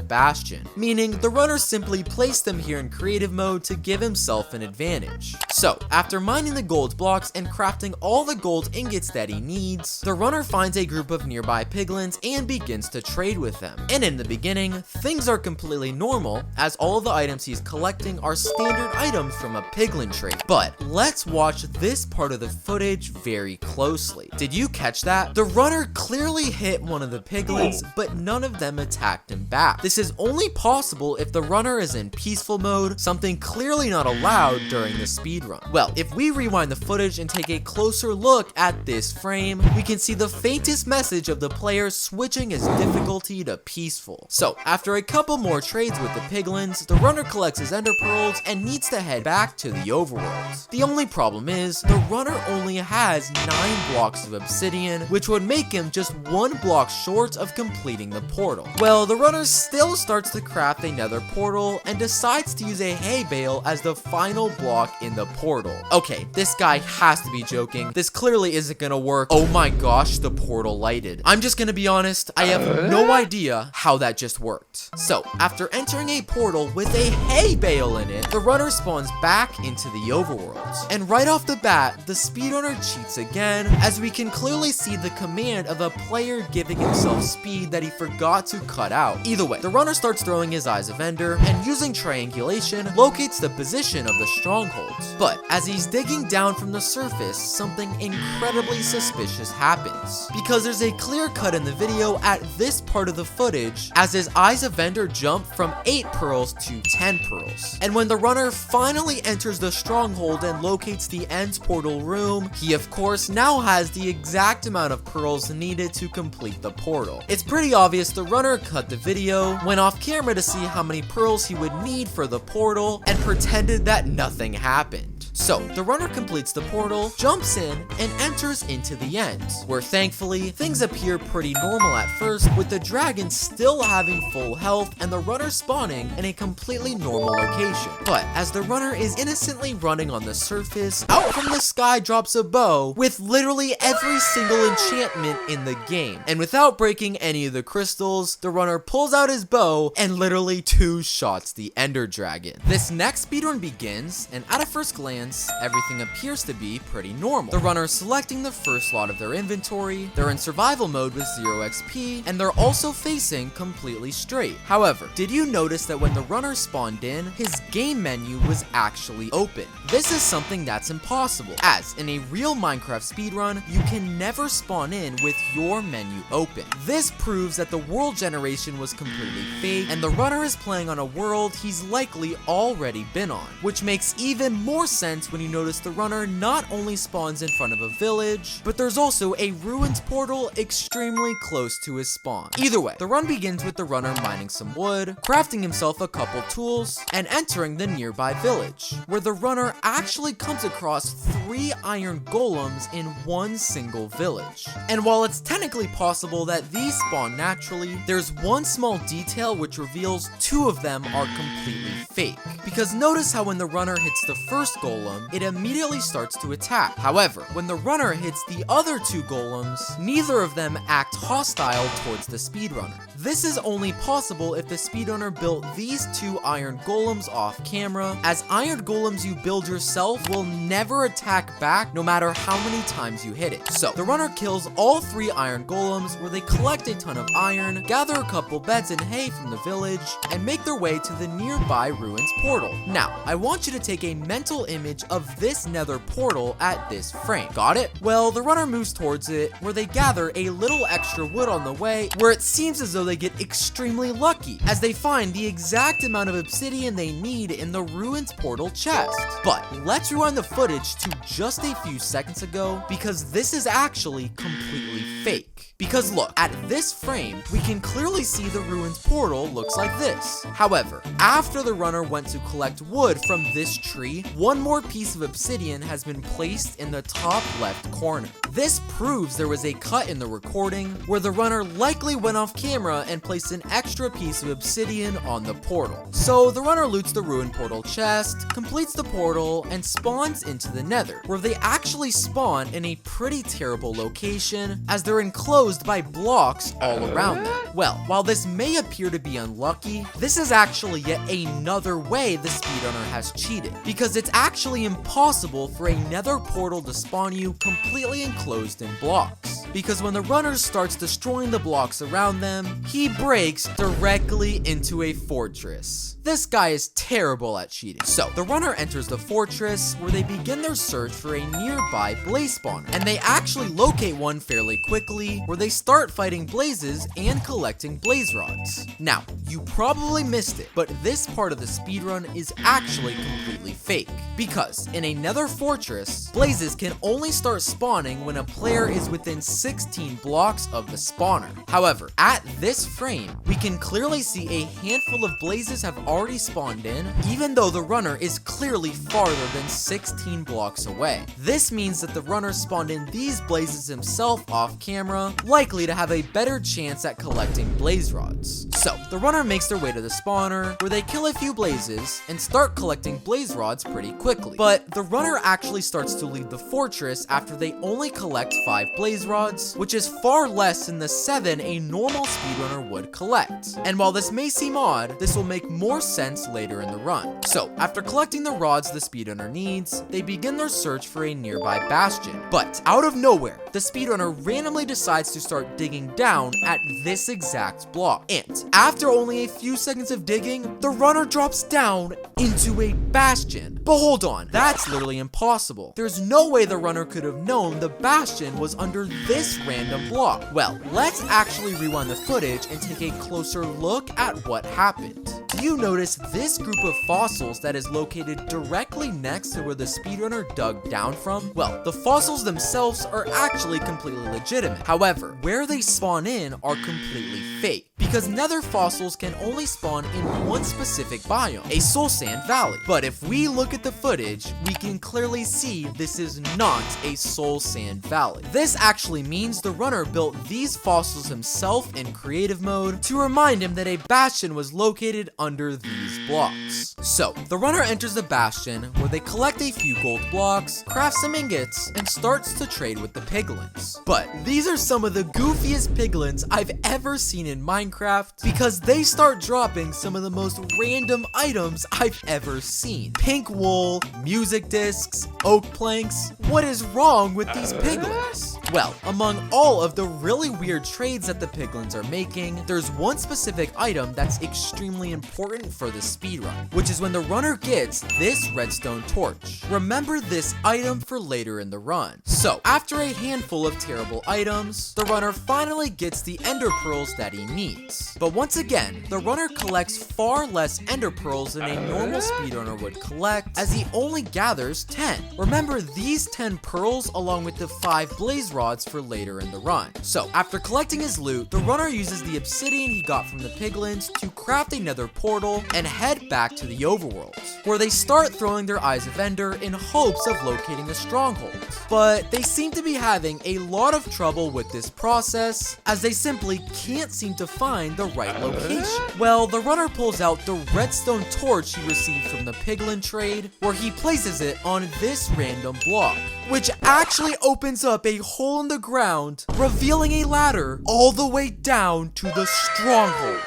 bastion, meaning the runner simply placed them here in creative mode to give himself an advantage. So, after mining the gold blocks and crafting all the gold ingots that he needs, the runner finds a group of nearby piglins and begins to trade with them. And in the beginning, things are completely normal, as all of the items he's collecting are standard items from a piglin trade. But let's watch this part of the footage very closely. Did you catch that? The runner clearly hit one of the piglins, but none of them attacked him back. This is only possible if the runner is in peaceful mode, something clearly not allowed during the speedrun. Well, if we rewind the footage and take a closer look at this frame, we can see the faintest message of the player switching his difficulty to peaceful. So, after a couple more trades with the piglins, the runner collects his ender pearls and needs to head back to the overworld. The only problem is, the runner only has 9 blocks of obsidian, which would make him just 1 block short of completing the portal. Well, the runner still starts to craft a nether portal and decides to use a hay bale as the final block in the portal. Okay, this guy has to be joking. This clearly isn't gonna work. Oh my gosh, the portal lighted. I'm just gonna be honest, I have no idea how that just worked. So, after entering a portal with a hay bale in it, the runner spawns back into the overworld. And right off the bat, the speedrunner cheats again, as we can clearly see the command of a player giving himself speed that he forgot to cut out. Either way, the runner starts throwing his eyes of ender and using triangulation locates the position of the strongholds. But as he's digging down from the surface, something incredibly suspicious happens. Because there's a clear cut in the video at this part of the footage as his eyes of ender jump from 8 pearls to 10 pearls. And when the runner finally enters the stronghold and locates the end's portal room, he of course now has the exact amount of pearls needed to complete the portal. It's pretty obvious the runner cut the video, went off camera to see how many pearls he would need for the portal, and pretended that nothing happened. So, the runner completes the portal, jumps in, and enters into the end, where thankfully, things appear pretty normal at first, with the dragon still having full health and the runner spawning in a completely normal location. But, as the runner is innocently running on the surface, out from the sky drops a bow with literally every single enchantment in the game. And without breaking any of the crystals, the runner pulls out his bow and literally 2 shots the ender dragon. This next speedrun begins, and at a first glance, everything appears to be pretty normal. The runner is selecting the first slot of their inventory, they're in survival mode with 0 XP, and they're also facing completely straight. However, did you notice that when the runner spawned in, his game menu was actually open? This is something that's impossible, as in a real Minecraft speedrun, you can never spawn in with your menu open. This proves that the world generation was completely fake, and the runner is playing on a world he's likely already been on, which makes even more sense when you notice the runner not only spawns in front of a village, but there's also a ruins portal extremely close to his spawn. Either way, the run begins with the runner mining some wood, crafting himself a couple tools, and entering the nearby village, where the runner actually comes across 3 iron golems in one single village. And while it's technically possible that these spawn naturally, there's one small detail which reveals 2 of them are completely fake. Because notice how when the runner hits the first golem, it immediately starts to attack. However, when the runner hits the other 2 golems, neither of them act hostile towards the speedrunner. This is only possible if the speedrunner built these 2 iron golems off camera, as iron golems you build yourself will never attack back no matter how many times you hit it. So, the runner kills all 3 iron golems, where they collect a ton of iron, gather a couple beds and hay from the village, and make their way to the nearby ruins portal. Now, I want you to take a mental image of this nether portal at this frame. Got it? Well, the runner moves towards it, where they gather a little extra wood on the way, where it seems as though they get extremely lucky, as they find the exact amount of obsidian they need in the ruins portal chest. But let's rewind the footage to just a few seconds ago, because this is actually completely fake. Because look, at this frame, we can clearly see the ruins portal looks like this. However, after the runner went to collect wood from this tree, one more piece of obsidian has been placed in the top left corner. This proves there was a cut in the recording where the runner likely went off camera and placed an extra piece of obsidian on the portal. So the runner loots the ruin portal chest, completes the portal, and spawns into the nether, where they actually spawn in a pretty terrible location, as they're enclosed by blocks all around them. Well, while this may appear to be unlucky, this is actually yet another way the speedrunner has cheated, because it's actually impossible for a nether portal to spawn you completely enclosed in blocks. because when the runner starts destroying the blocks around them, he breaks directly into a fortress. This guy is terrible at cheating. So, the runner enters the fortress, where they begin their search for a nearby blaze spawner, and they actually locate one fairly quickly, where they start fighting blazes and collecting blaze rods. Now, you probably missed it, but this part of the speedrun is actually completely fake, because in a Nether fortress, blazes can only start spawning when a player is within 16 blocks of the spawner. However, at this frame, we can clearly see a handful of blazes have already spawned in, even though the runner is clearly farther than 16 blocks away. This means that the runner spawned in these blazes himself off camera, likely to have a better chance at collecting blaze rods. So, the runner makes their way to the spawner, where they kill a few blazes and start collecting blaze rods pretty quickly. But the runner actually starts to leave the fortress after they only collect 5 blaze rods, which is far less than the 7 a normal speedrunner would collect. And while this may seem odd, this will make more sense later in the run. So, after collecting the rods the speedrunner needs, they begin their search for a nearby bastion. But out of nowhere, the speedrunner randomly decides to start digging down at this exact block. And after only a few seconds of digging, the runner drops down into a bastion. But hold on, that's literally impossible. There's no way the runner could have known the bastion was under this random block. Well, let's actually rewind the footage and take a closer look at what happened. Do you notice this group of fossils that is located directly next to where the speedrunner dug down from? Well, the fossils themselves are actually completely legitimate. However, where they spawn in are completely fake, because Nether fossils can only spawn in one specific biome, a soul sand valley. But if we look at the footage, we can clearly see this is not a soul sand valley. This actually means the runner built these fossils himself in creative mode to remind him that a bastion was located under these blocks. So, the runner enters the bastion, where they collect a few gold blocks, craft some ingots, and starts to trade with the piglins. But these are some of the goofiest piglins I've ever seen in Minecraft, because they start dropping some of the most random items I've ever seen. Pink wool, music discs, oak planks. What is wrong with these piglins? Well, among all of the really weird trades that the piglins are making, there's one specific item that's extremely important for the speedrun, which is when the runner gets this redstone torch. Remember this item for later in the run. So, after a handful of terrible items, the runner finally gets the ender pearls that he needs. But once again, the runner collects far less ender pearls than a normal speedrunner would collect, as he only gathers 10. Remember these 10 pearls along with the 5 blaze rods for later in the run. So, after collecting his loot, the runner uses the obsidian he got from the piglins to craft a nether portal and head back to the overworld, where they start throwing their eyes of ender in hopes of locating a stronghold. But they seem to be having a lot of trouble with this process, as they simply can't seem to find the right location. Well, the runner pulls out the redstone torch he received from the piglin trade, where he places it on this random block, which actually opens up a hole in the ground, revealing a ladder all the way down to the stronghold.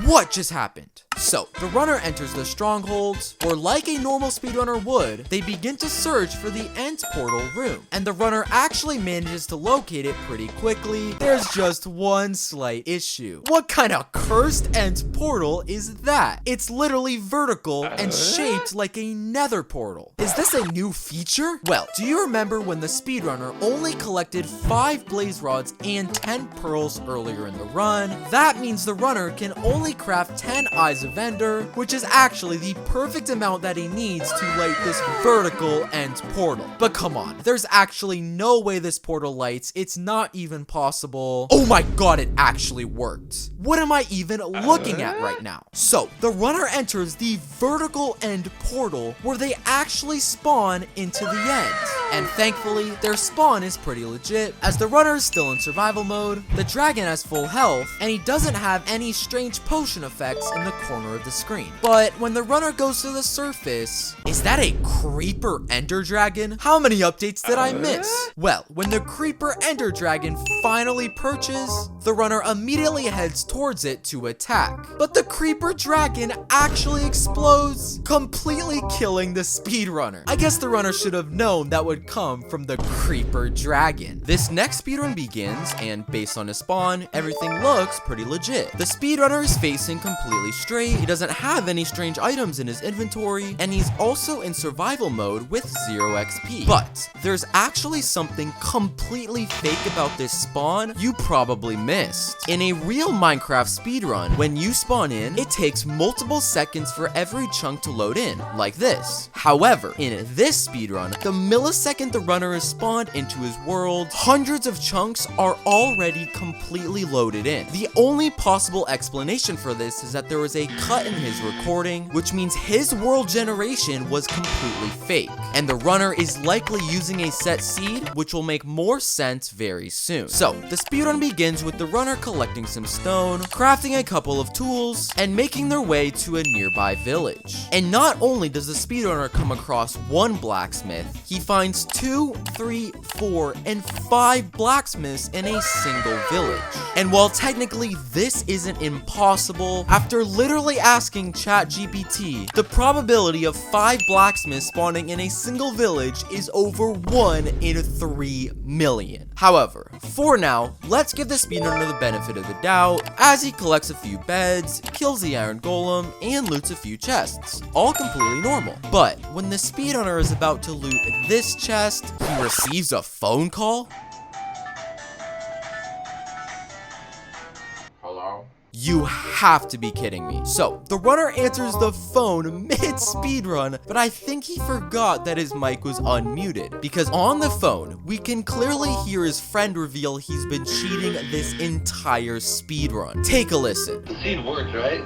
What just happened? So, the runner enters the stronghold, or like a normal speedrunner would, they begin to search for the end portal room, and the runner actually manages to locate it pretty quickly. There's just one slight issue. What kind of cursed end portal is that? It's literally vertical and shaped like a nether portal. Is this a new feature? Well, do you remember when the speedrunner only collected 5 blaze rods and 10 pearls earlier in the run? That means the runner can only craft 10 eyes of ender, which is actually the perfect amount that he needs to light this vertical end portal. But come on, there's actually no way this portal lights. It's not even possible. Oh my god, it actually worked. What am I even looking at right now? So, the runner enters the vertical end portal, where they actually spawn into the end. And thankfully, their spawn is pretty legit, as the runner is still in survival mode, the dragon has full health, and he doesn't have any strange potion effects in the corner of the screen. But when the runner goes to the surface, is that a creeper ender dragon? How many updates did I miss? Well, when the creeper ender dragon finally perches, the runner immediately heads towards it to attack. But the creeper dragon actually explodes, completely killing the speedrunner. I guess the runner should have known that would would come from the creeper dragon. This next speedrun begins, and based on his spawn, everything looks pretty legit. The speedrunner is facing completely straight, he doesn't have any strange items in his inventory, and he's also in survival mode with 0 XP. But there's actually something completely fake about this spawn you probably missed. In a real Minecraft speedrun, when you spawn in, it takes multiple seconds for every chunk to load in, like this. However, in this speedrun, the millisecond the runner is spawned into his world, hundreds of chunks are already completely loaded in. The only possible explanation for this is that there was a cut in his recording, which means his world generation was completely fake, and the runner is likely using a set seed, which will make more sense very soon. So, the speedrun begins with the runner collecting some stone, crafting a couple of tools, and making their way to a nearby village. And not only does the speedrunner come across one blacksmith, he finds 2, 3, 4, and 5 blacksmiths in a single village. And while technically this isn't impossible, after literally asking ChatGPT, the probability of 5 blacksmiths spawning in a single village is over 1 in 3 million. However, for now, let's give the speedrunner the benefit of the doubt as he collects a few beds, kills the iron golem, and loots a few chests. All completely normal. But when the speedrunner is about to loot this chest, he receives a phone call. Hello? You have to be kidding me. So, the runner answers the phone mid-speedrun, but I think he forgot that his mic was unmuted, because on the phone, we can clearly hear his friend reveal he's been cheating this entire speedrun. Take a listen. The seed works, right?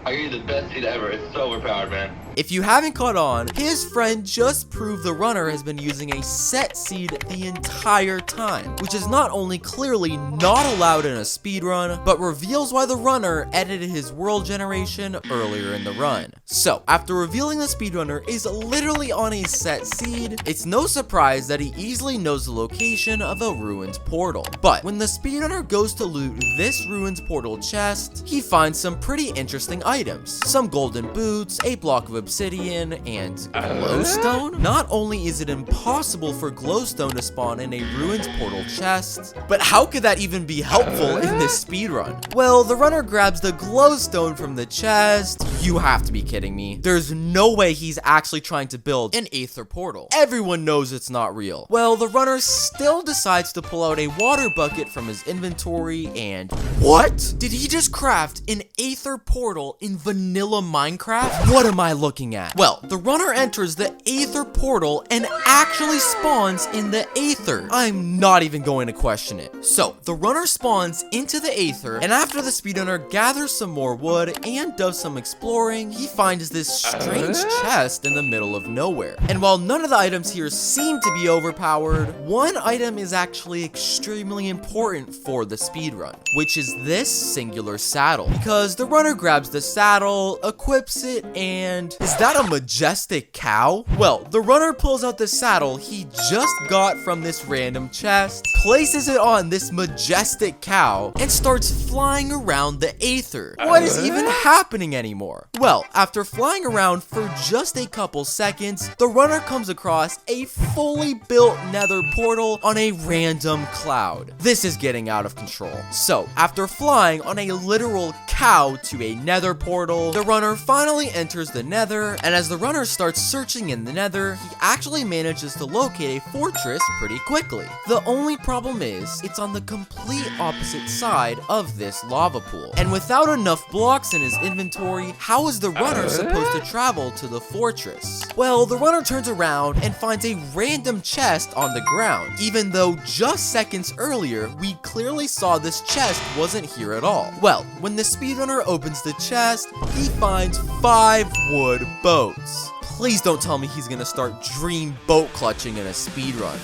I give you the best seed ever. It's so overpowered, man. If you haven't caught on, his friend just proved the runner has been using a set seed the entire time, which is not only clearly not allowed in a speedrun, but reveals why the runner edited his world generation earlier in the run. So, after revealing the speedrunner is literally on a set seed, it's no surprise that he easily knows the location of a ruins portal. But when the speedrunner goes to loot this ruins portal chest, he finds some pretty interesting items. Some golden boots, a block of obsidian, and glowstone? Not only is it impossible for glowstone to spawn in a ruins portal chest, but how could that even be helpful in this speedrun? Well, the runner grabs the glowstone from the chest. You have to be kidding me. There's no way he's actually trying to build an Aether portal. Everyone knows it's not real. Well, the runner still decides to pull out a water bucket from his inventory and what? Did he just craft an Aether portal in vanilla Minecraft? What am I looking at? Well, the runner enters the Aether portal and actually spawns in the Aether. I'm not even going to question it. So, the runner spawns into the Aether, and after the speedrunner gathers some more wood and does some exploring, he finds this strange chest in the middle of nowhere. And while none of the items here seem to be overpowered, one item is actually extremely important for the speedrun, which is this singular saddle. Because the runner grabs the saddle, equips it, and is that a majestic cow? Well, the runner pulls out the saddle he just got from this random chest, places it on this majestic cow, and starts flying around the Aether. What is even happening anymore? Well, after flying around for just a couple seconds, the runner comes across a fully built Nether portal on a random cloud. This is getting out of control. So, after flying on a literal cow to a Nether portal, the runner finally enters the Nether, and as the runner starts searching in the Nether, he actually manages to locate a fortress pretty quickly. The only problem is, it's on the complete opposite side of this lava pool. And without enough blocks in his inventory, how is the runner supposed to travel to the fortress? Well, the runner turns around and finds a random chest on the ground, even though just seconds earlier, we clearly saw this chest wasn't here at all. Well, when the speedrunner opens the chest, he finds 5 wood boats. Please don't tell me he's gonna start dream boat clutching in a speedrun.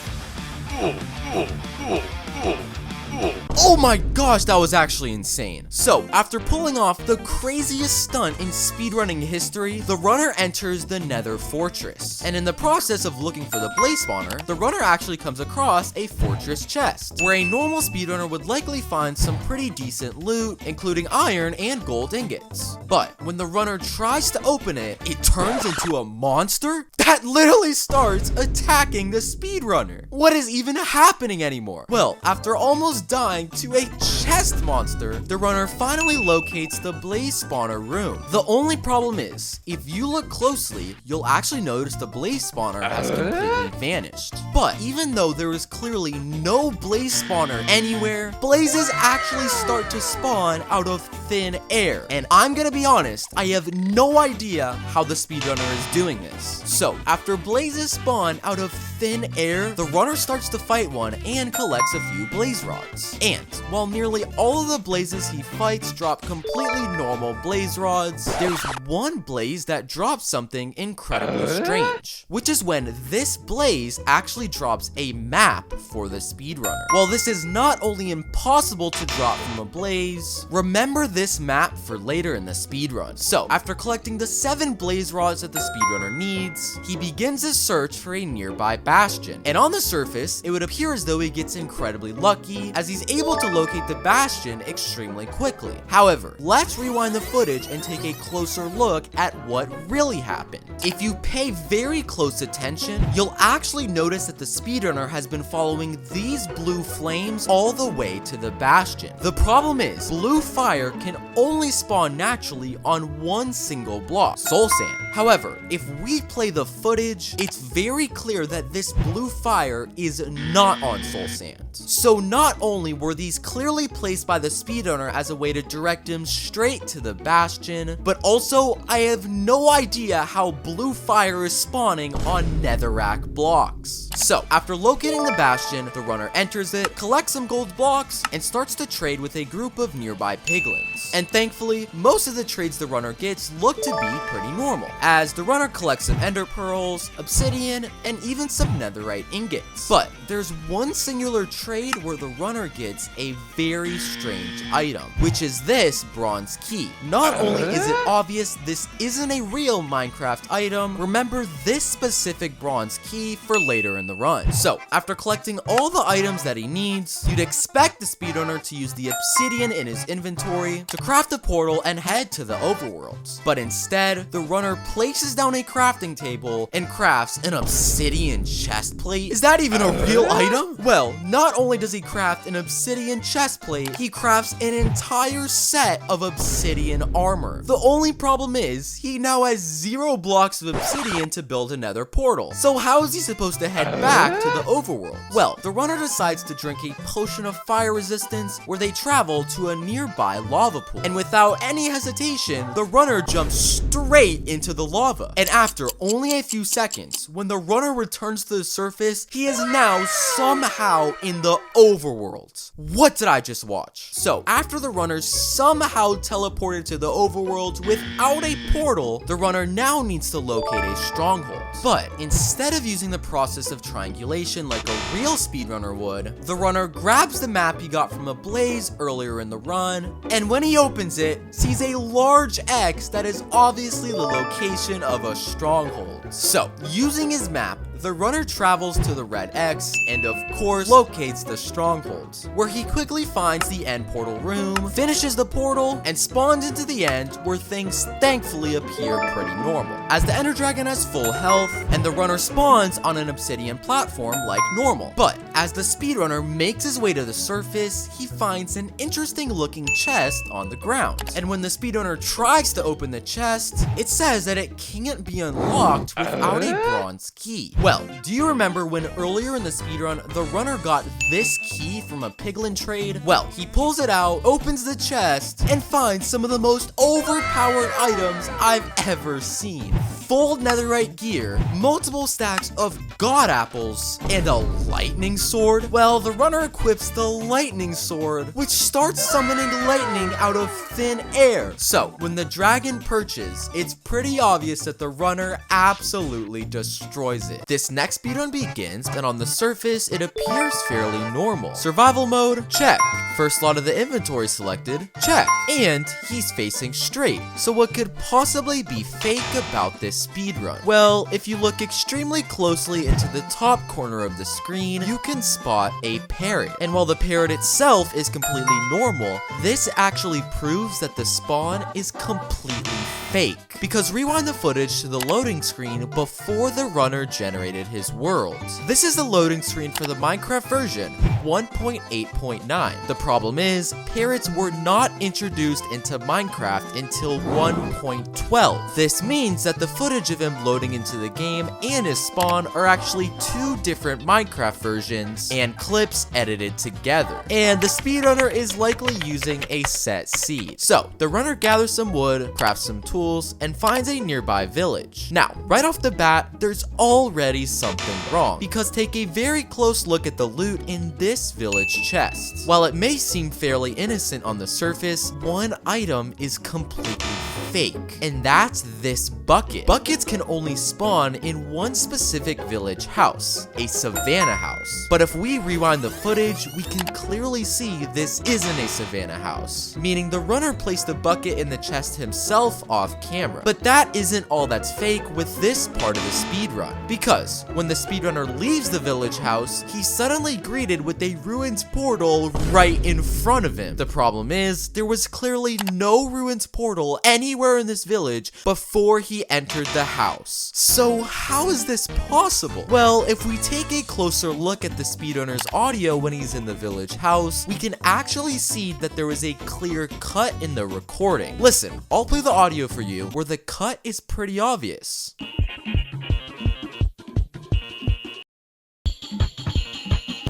Oh my gosh, that was actually insane. So, after pulling off the craziest stunt in speedrunning history, the runner enters the Nether fortress. And in the process of looking for the blaze spawner, the runner actually comes across a fortress chest, where a normal speedrunner would likely find some pretty decent loot, including iron and gold ingots. But when the runner tries to open it, it turns into a monster that literally starts attacking the speedrunner. What is even happening anymore? Well, after almost dying to a chest monster, the runner finally locates the blaze spawner room. The only problem is, if you look closely, you'll actually notice the blaze spawner has completely vanished. But even though there is clearly no blaze spawner anywhere, blazes actually start to spawn out of thin air. And I'm gonna be honest, I have no idea how the speedrunner is doing this. So, after blazes spawn out of thin air, the runner starts to fight one and collects a few blaze rods. And while nearly all of the blazes he fights drop completely normal blaze rods, there's one blaze that drops something incredibly strange, which is when this blaze actually drops a map for the speedrunner. While this is not only impossible to drop from a blaze, remember this map for later in the speedrun. So, after collecting the 7 blaze rods that the speedrunner needs, he begins his search for a nearby bastion. And on the surface, it would appear as though he gets incredibly lucky, as he's able to locate the bastion extremely quickly. However, let's rewind the footage and take a closer look at what really happened. If you pay very close attention, you'll actually notice that the speedrunner has been following these blue flames all the way to the bastion. The problem is, blue fire can only spawn naturally on one single block, soul sand. However, if we play the footage, it's very clear that this blue fire is not on soul sand. So not only were these clearly placed by the speedrunner as a way to direct him straight to the bastion, but also I have no idea how blue fire is spawning on netherrack blocks. So after locating the bastion, the runner enters it, collects some gold blocks, and starts to trade with a group of nearby piglins. And thankfully, most of the trades the runner gets look to be pretty normal, as the runner collects some ender pearls, obsidian, and even some netherite ingots. But there's one singular trade where the runner gets a very strange item, which is this bronze key. Not only is it obvious this isn't a real Minecraft item, remember this specific bronze key for later in the run. So, after collecting all the items that he needs, you'd expect the speedrunner to use the obsidian in his inventory to craft a portal and head to the overworld. But instead, the runner places down a crafting table and crafts an obsidian chest plate. Is that even a real item? Well, not only does he craft an obsidian chest plate, he crafts an entire set of obsidian armor. The only problem is, he now has 0 blocks of obsidian to build another portal. So how is he supposed to head back to the overworld? Well, the runner decides to drink a potion of fire resistance where they travel to a nearby lava pool. And without any hesitation, the runner jumps straight into the lava. And after only a few seconds, when the runner returns to the surface, he is now somehow in the overworld. What did I just watch? So, after the runner somehow teleported to the overworld without a portal, the runner now needs to locate a stronghold. But instead of using the process of triangulation like a real speedrunner would, the runner grabs the map he got from a blaze earlier in the run, and when he opens it, sees a large X that is obviously the location of a stronghold. So, using his map, the runner travels to the red X and of course locates the stronghold, where he quickly finds the end portal room, finishes the portal, and spawns into the end where things thankfully appear pretty normal, as the ender dragon has full health and the runner spawns on an obsidian platform like normal. But as the speedrunner makes his way to the surface, he finds an interesting looking chest on the ground, and when the speedrunner tries to open the chest, it says that it can't be unlocked without a bronze key. Well, do you remember when earlier in the speedrun, the runner got this key from a piglin trade? Well, he pulls it out, opens the chest, and finds some of the most overpowered items I've ever seen. Full netherite gear, multiple stacks of god apples, and a lightning sword. Well, the runner equips the lightning sword, which starts summoning lightning out of thin air. So, when the dragon perches, it's pretty obvious that the runner absolutely destroys it. This next speedrun begins, and on the surface, it appears fairly normal. Survival mode, check. First slot of the inventory selected, check. And he's facing straight. So what could possibly be fake about this speedrun? Well, if you look extremely closely into the top corner of the screen, you can spot a parrot. And while the parrot itself is completely normal, this actually proves that the spawn is completely fake. Because rewind the footage to the loading screen before the runner generated his world. This is the loading screen for the Minecraft version 1.8.9. The problem is, parrots were not introduced into Minecraft until 1.12. This means that the footage of him loading into the game and his spawn are actually two different Minecraft versions and clips edited together. And the speedrunner is likely using a set seed. So, the runner gathers some wood, crafts some tools, and finds a nearby village. Now, right off the bat, there's already something wrong, because take a very close look at the loot in this village chest. While it may seem fairly innocent on the surface, one item is completely fake, and that's this bucket. Buckets can only spawn in one specific village house, a savannah house. But if we rewind the footage, we can clearly see this isn't a savannah house, meaning the runner placed the bucket in the chest himself off camera. But that isn't all that's fake with this part of the speedrun, because when the speedrunner leaves the village house, he's suddenly greeted with a ruins portal right in front of him. The problem is, there was clearly no ruins portal anywhere in this village before he entered the house. So how is this possible? Well, if we take a closer look at the speedrunner's audio when he's in the village house, we can actually see that there is a clear cut in the recording. Listen, I'll play the audio for you where the cut is pretty obvious.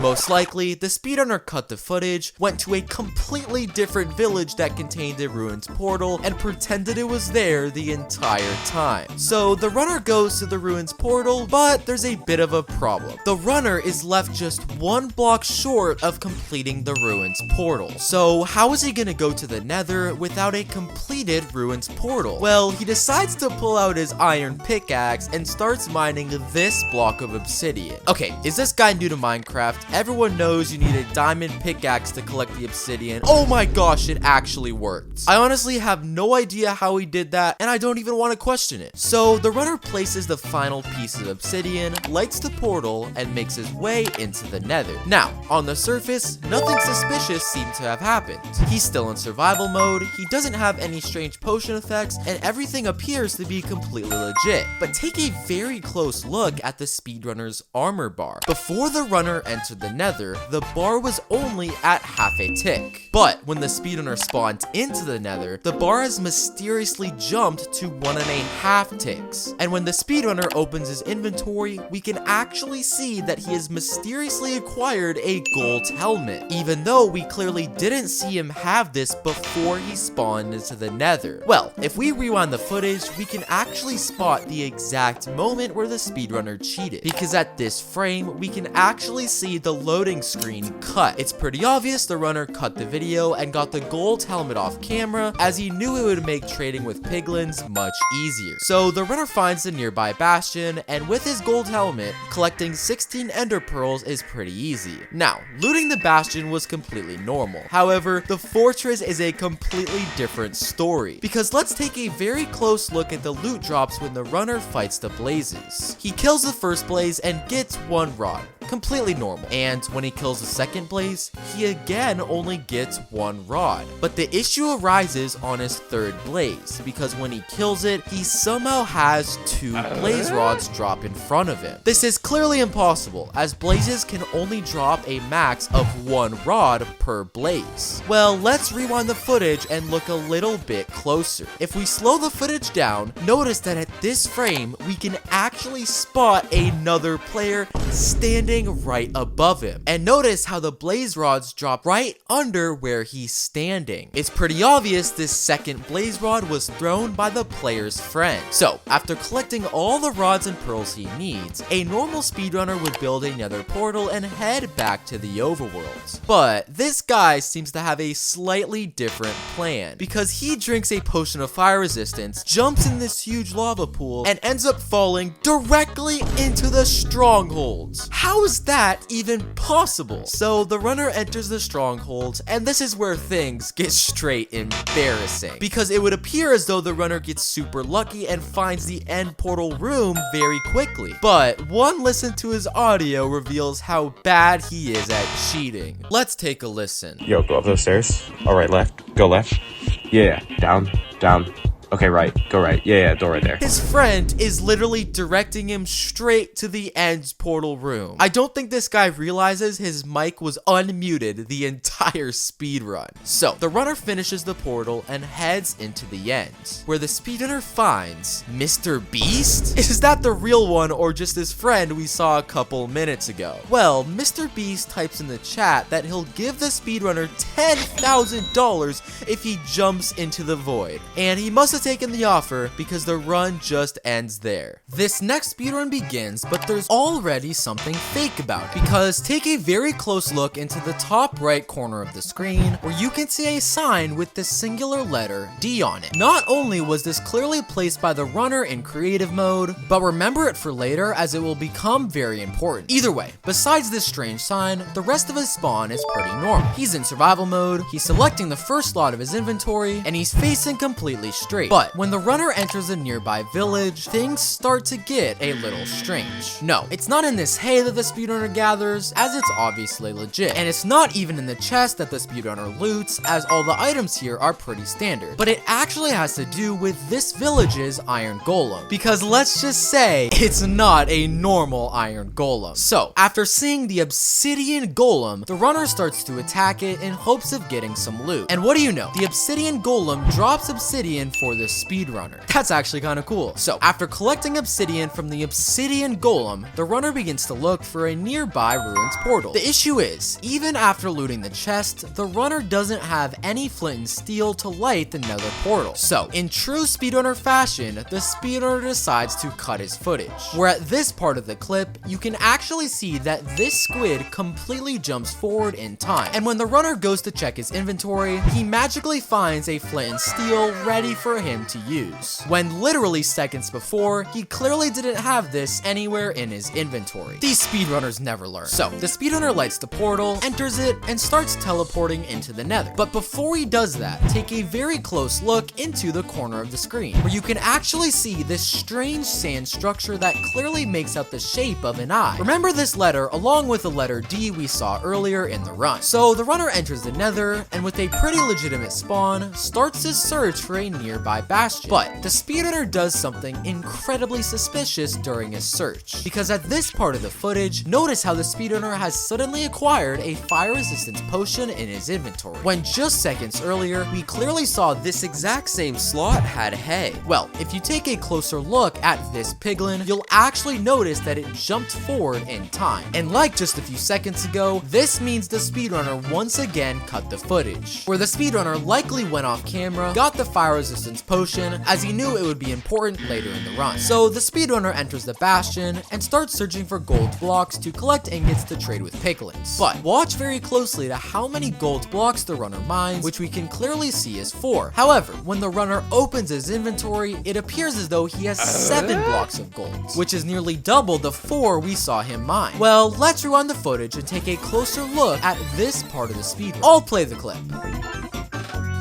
Most likely, the speedrunner cut the footage, went to a completely different village that contained a ruins portal, and pretended it was there the entire time. So the runner goes to the ruins portal, but there's a bit of a problem. The runner is left just one block short of completing the ruins portal. So how is he gonna go to the Nether without a completed ruins portal? Well, he decides to pull out his iron pickaxe and starts mining this block of obsidian. Okay, is this guy new to Minecraft? Everyone knows you need a diamond pickaxe to collect the obsidian. Oh my gosh, it actually worked. I honestly have no idea how he did that, and I don't even want to question it. So the runner places the final piece of obsidian, lights the portal, and makes his way into the Nether. Now, on the surface, nothing suspicious seemed to have happened. He's still in survival mode, he doesn't have any strange potion effects, and everything appears to be completely legit. But take a very close look at the speedrunner's armor bar. Before the runner entered the Nether, the bar was only at half a tick. But when the speedrunner spawned into the Nether, the bar has mysteriously jumped to 1.5 ticks. And when the speedrunner opens his inventory, we can actually see that he has mysteriously acquired a gold helmet, even though we clearly didn't see him have this before he spawned into the Nether. Well, if we rewind the footage, we can actually spot the exact moment where the speedrunner cheated, because at this frame, we can actually see the loading screen cut. It's pretty obvious the runner cut the video and got the gold helmet off camera, as he knew it would make trading with piglins much easier. So the runner finds the nearby bastion, and with his gold helmet, collecting 16 ender pearls is pretty easy. Now, looting the bastion was completely normal. However, the fortress is a completely different story, because let's take a very close look at the loot drops when the runner fights the blazes. He kills the first blaze and gets one rod. Completely normal. And when he kills the second blaze, he again only gets one rod. But the issue arises on his third blaze, because when he kills it, he somehow has 2 blaze rods drop in front of him. This is clearly impossible, as blazes can only drop a max of 1 rod per blaze. Well, let's rewind the footage and look a little bit closer. If we slow the footage down, notice that at this frame, we can actually spot another player standing right above him. And notice how the blaze rods drop right under where he's standing. It's pretty obvious this second blaze rod was thrown by the player's friend. So, after collecting all the rods and pearls he needs, a normal speedrunner would build a nether portal and head back to the overworld. But this guy seems to have a slightly different plan, because he drinks a potion of fire resistance, jumps in this huge lava pool, and ends up falling directly into the stronghold. How is that even possible? So the runner enters the stronghold, and this is where things get straight embarrassing, because it would appear as though the runner gets super lucky and finds the end portal room very quickly. But one listen to his audio reveals how bad he is at cheating. Let's take a listen. Yo, go up those stairs. All right, left. Go left. Yeah, down, down. Okay, right. Go right. Yeah, door right there. His friend is literally directing him straight to the end portal room. I don't think this guy realizes his mic was unmuted the entire speed run. So the runner finishes the portal and heads into the end, where the speedrunner finds Mr. Beast? Is that the real one or just his friend we saw a couple minutes ago? Well, Mr. Beast types in the chat that he'll give the speedrunner $10,000 if he jumps into the void, and he must have taken the offer because the run just ends there. This next speedrun begins, but there's already something fake about it, because take a very close look into the top right corner of the screen, where you can see a sign with the singular letter D on it. Not only was this clearly placed by the runner in creative mode, but remember it for later as it will become very important. Either way, besides this strange sign, the rest of his spawn is pretty normal. He's in survival mode, he's selecting the first slot of his inventory, and he's facing completely straight. But when the runner enters a nearby village, things start to get a little strange. No, it's not in this hay that the speedrunner gathers, as it's obviously legit. And it's not even in the chest that the speedrunner loots, as all the items here are pretty standard. But it actually has to do with this village's iron golem, because let's just say it's not a normal iron golem. So after seeing the obsidian golem, the runner starts to attack it in hopes of getting some loot. And what do you know? The obsidian golem drops obsidian for the speedrunner. That's actually kind of cool. So after collecting obsidian from the obsidian golem, the runner begins to look for a nearby ruins portal. The issue is, even after looting the chest, the runner doesn't have any flint and steel to light the nether portal. So in true speedrunner fashion, the speedrunner decides to cut his footage, where at this part of the clip, you can actually see that this squid completely jumps forward in time. And when the runner goes to check his inventory, he magically finds a flint and steel ready for him to use, when literally seconds before, he clearly didn't have this anywhere in his inventory. These speedrunners never learn. So the speedrunner lights the portal, enters it, and starts teleporting into the nether. But before he does that, take a very close look into the corner of the screen, where you can actually see this strange sand structure that clearly makes out the shape of an eye. Remember this letter along with the letter D we saw earlier in the run. So the runner enters the nether, and with a pretty legitimate spawn, starts his search for a nearby bastion. But the speedrunner does something incredibly suspicious during his search, because at this part of the footage, notice how the speedrunner has suddenly acquired a fire resistance potion in his inventory, when just seconds earlier, we clearly saw this exact same slot had hay. Well, if you take a closer look at this piglin, you'll actually notice that it jumped forward in time. And like just a few seconds ago, this means the speedrunner once again cut the footage, where the speedrunner likely went off camera, got the fire resistance potion, as he knew it would be important later in the run. So the speedrunner enters the bastion and starts searching for gold blocks to collect ingots to trade with piglins. But watch very closely to how many gold blocks the runner mines, which we can clearly see is 4. However, when the runner opens his inventory, it appears as though he has 7 blocks of gold, which is nearly double the 4 we saw him mine. Well, let's rewind the footage and take a closer look at this part of the speedrun. I'll play the clip.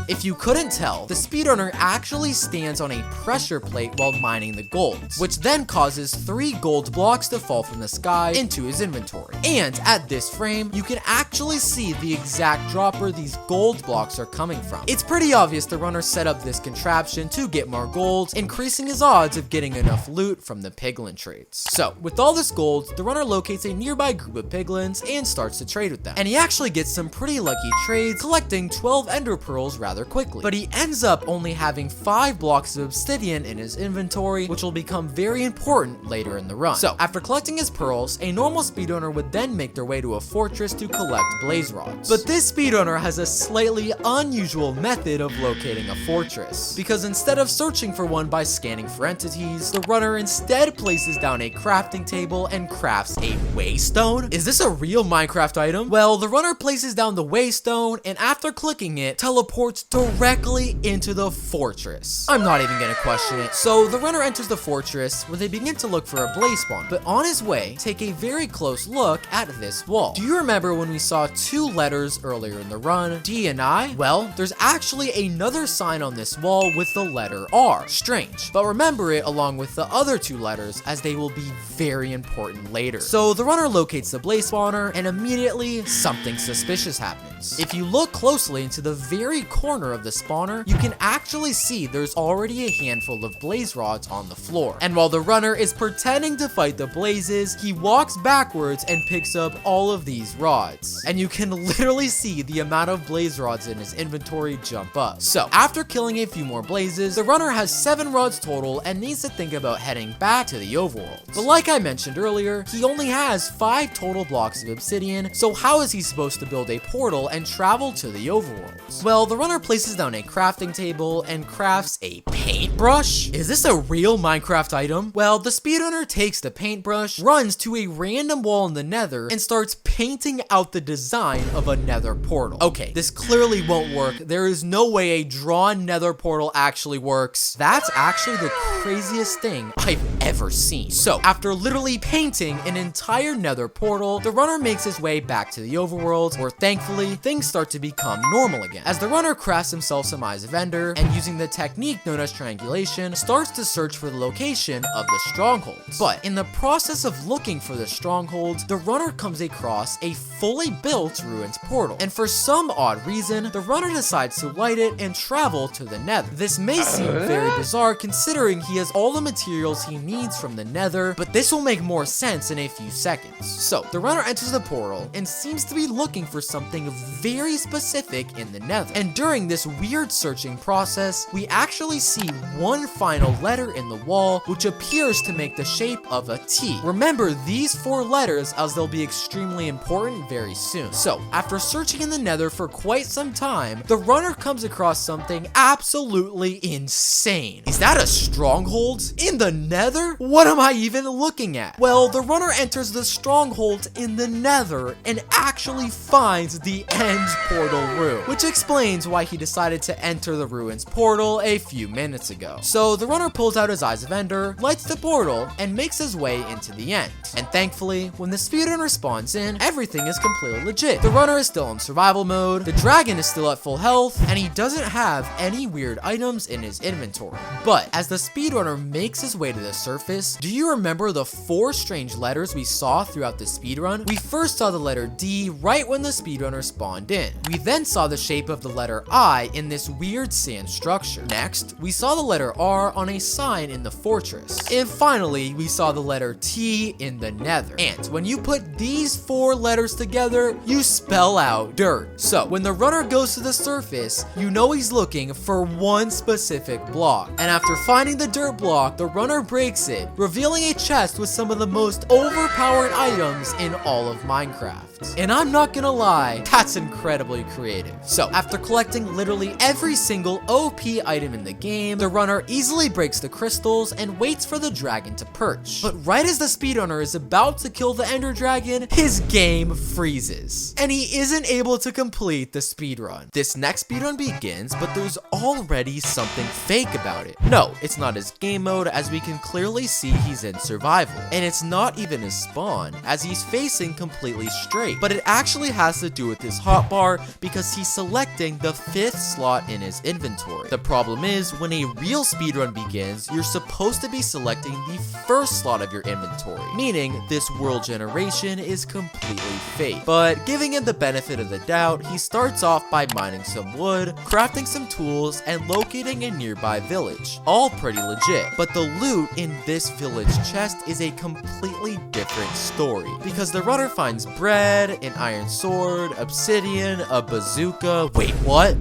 If you couldn't tell, the speedrunner actually stands on a pressure plate while mining the gold, which then causes 3 gold blocks to fall from the sky into his inventory. And at this frame, you can actually see the exact dropper these gold blocks are coming from. It's pretty obvious the runner set up this contraption to get more gold, increasing his odds of getting enough loot from the piglin trades. So, with all this gold, the runner locates a nearby group of piglins and starts to trade with them. And he actually gets some pretty lucky trades, collecting 12 ender pearls rather quickly. But he ends up only having 5 blocks of obsidian in his inventory, which will become very important later in the run. So, after collecting his pearls, a normal speedrunner would then make their way to a fortress to collect blaze rods. But this speedrunner has a slightly unusual method of locating a fortress, because instead of searching for one by scanning for entities, the runner instead places down a crafting table and crafts a waystone. Is this a real Minecraft item? Well, the runner places down the waystone, and after clicking it, teleports directly into the fortress. I'm not even gonna question it. So the runner enters the fortress where they begin to look for a blaze spawn, but on his way, take a very close look at this wall. Do you remember when we saw two letters earlier in the run, D and I? Well, there's actually another sign on this wall with the letter R. Strange, but remember it along with the other two letters as they will be very important later. So the runner locates the blaze spawner and immediately something suspicious happens. If you look closely into the very corner of the spawner, you can actually see there's already a handful of blaze rods on the floor. And while the runner is pretending to fight the blazes, he walks backwards and picks up all of these rods. And you can literally see the amount of blaze rods in his inventory jump up. So after killing a few more blazes, the runner has 7 rods total and needs to think about heading back to the overworld. But like I mentioned earlier, he only has 5 total blocks of obsidian, so how is he supposed to build a portal and travel to the overworld? Well, the runner places down a crafting table and crafts a paintbrush? Is this a real Minecraft item? Well, the speedrunner takes the paintbrush, runs to a random wall in the Nether, and starts painting out the design of a Nether portal. Okay, this clearly won't work. There is no way a drawn Nether portal actually works. That's actually the craziest thing I've ever seen. So, after literally painting an entire Nether portal, the runner makes his way back to the overworld, where thankfully, things start to become normal again. As the runner crafts himself some eyes of Ender, and using the technique known as triangulation, starts to search for the location of the strongholds. But in the process of looking for the strongholds, the runner comes across a fully built ruined portal. And for some odd reason, the runner decides to light it and travel to the Nether. This may seem very bizarre considering he has all the materials he needs from the Nether, but this will make more sense in a few seconds. So, the runner enters the portal and seems to be looking for something very specific in the Nether. And during this weird searching process, we actually see one final letter in the wall, which appears to make the shape of a T. Remember these 4 letters as they'll be extremely important very soon. So, after searching in the Nether for quite some time, the runner comes across something absolutely insane. Is that a stronghold? In the Nether? What am I even looking at? Well, the runner enters the stronghold in the Nether and actually finds the end portal room, which explains why he decided to enter the ruins portal a few minutes ago. So the runner pulls out his eyes of Ender, lights the portal, and makes his way into the end. And thankfully, when the speedrunner spawns in, everything is completely legit. The runner is still in survival mode, the dragon is still at full health, and he doesn't have any weird items in his inventory. But as the speedrunner makes his way to the surface, do you remember the 4 strange letters we saw throughout the speedrun? We first saw the letter D right when the speedrunner spawned in. We then saw the shape of the letter I in this weird sand structure. Next, we saw the letter R on a sign in the fortress. And finally, we saw the letter T in the Nether. And when you put these 4 letters together, you spell out dirt. So when the runner goes to the surface, you know he's looking for one specific block. And after finding the dirt block, the runner breaks it, revealing a chest with some of the most overpowered items in all of Minecraft. And I'm not gonna lie, that's incredibly creative. So after collecting literally every single OP item in the game, the runner easily breaks the crystals and waits for the dragon to perch. But right as the speedrunner is about to kill the ender dragon, his game freezes, and he isn't able to complete the speedrun. This next speedrun begins, but there's already something fake about it. No, it's not his game mode, as we can clearly see he's in survival. And it's not even his spawn, as he's facing completely straight. But it actually has to do with his hotbar, because he's selecting the 5th slot in his inventory. The problem is, when a real speedrun begins, you're supposed to be selecting the 1st slot of your inventory, meaning this world generation is completely fake. But giving him the benefit of the doubt, he starts off by mining some wood, crafting some tools, and locating a nearby village. All pretty legit, but the loot in this village chest is a completely different story, because the runner finds bread, an iron sword, obsidian, a bazooka. Wait, what?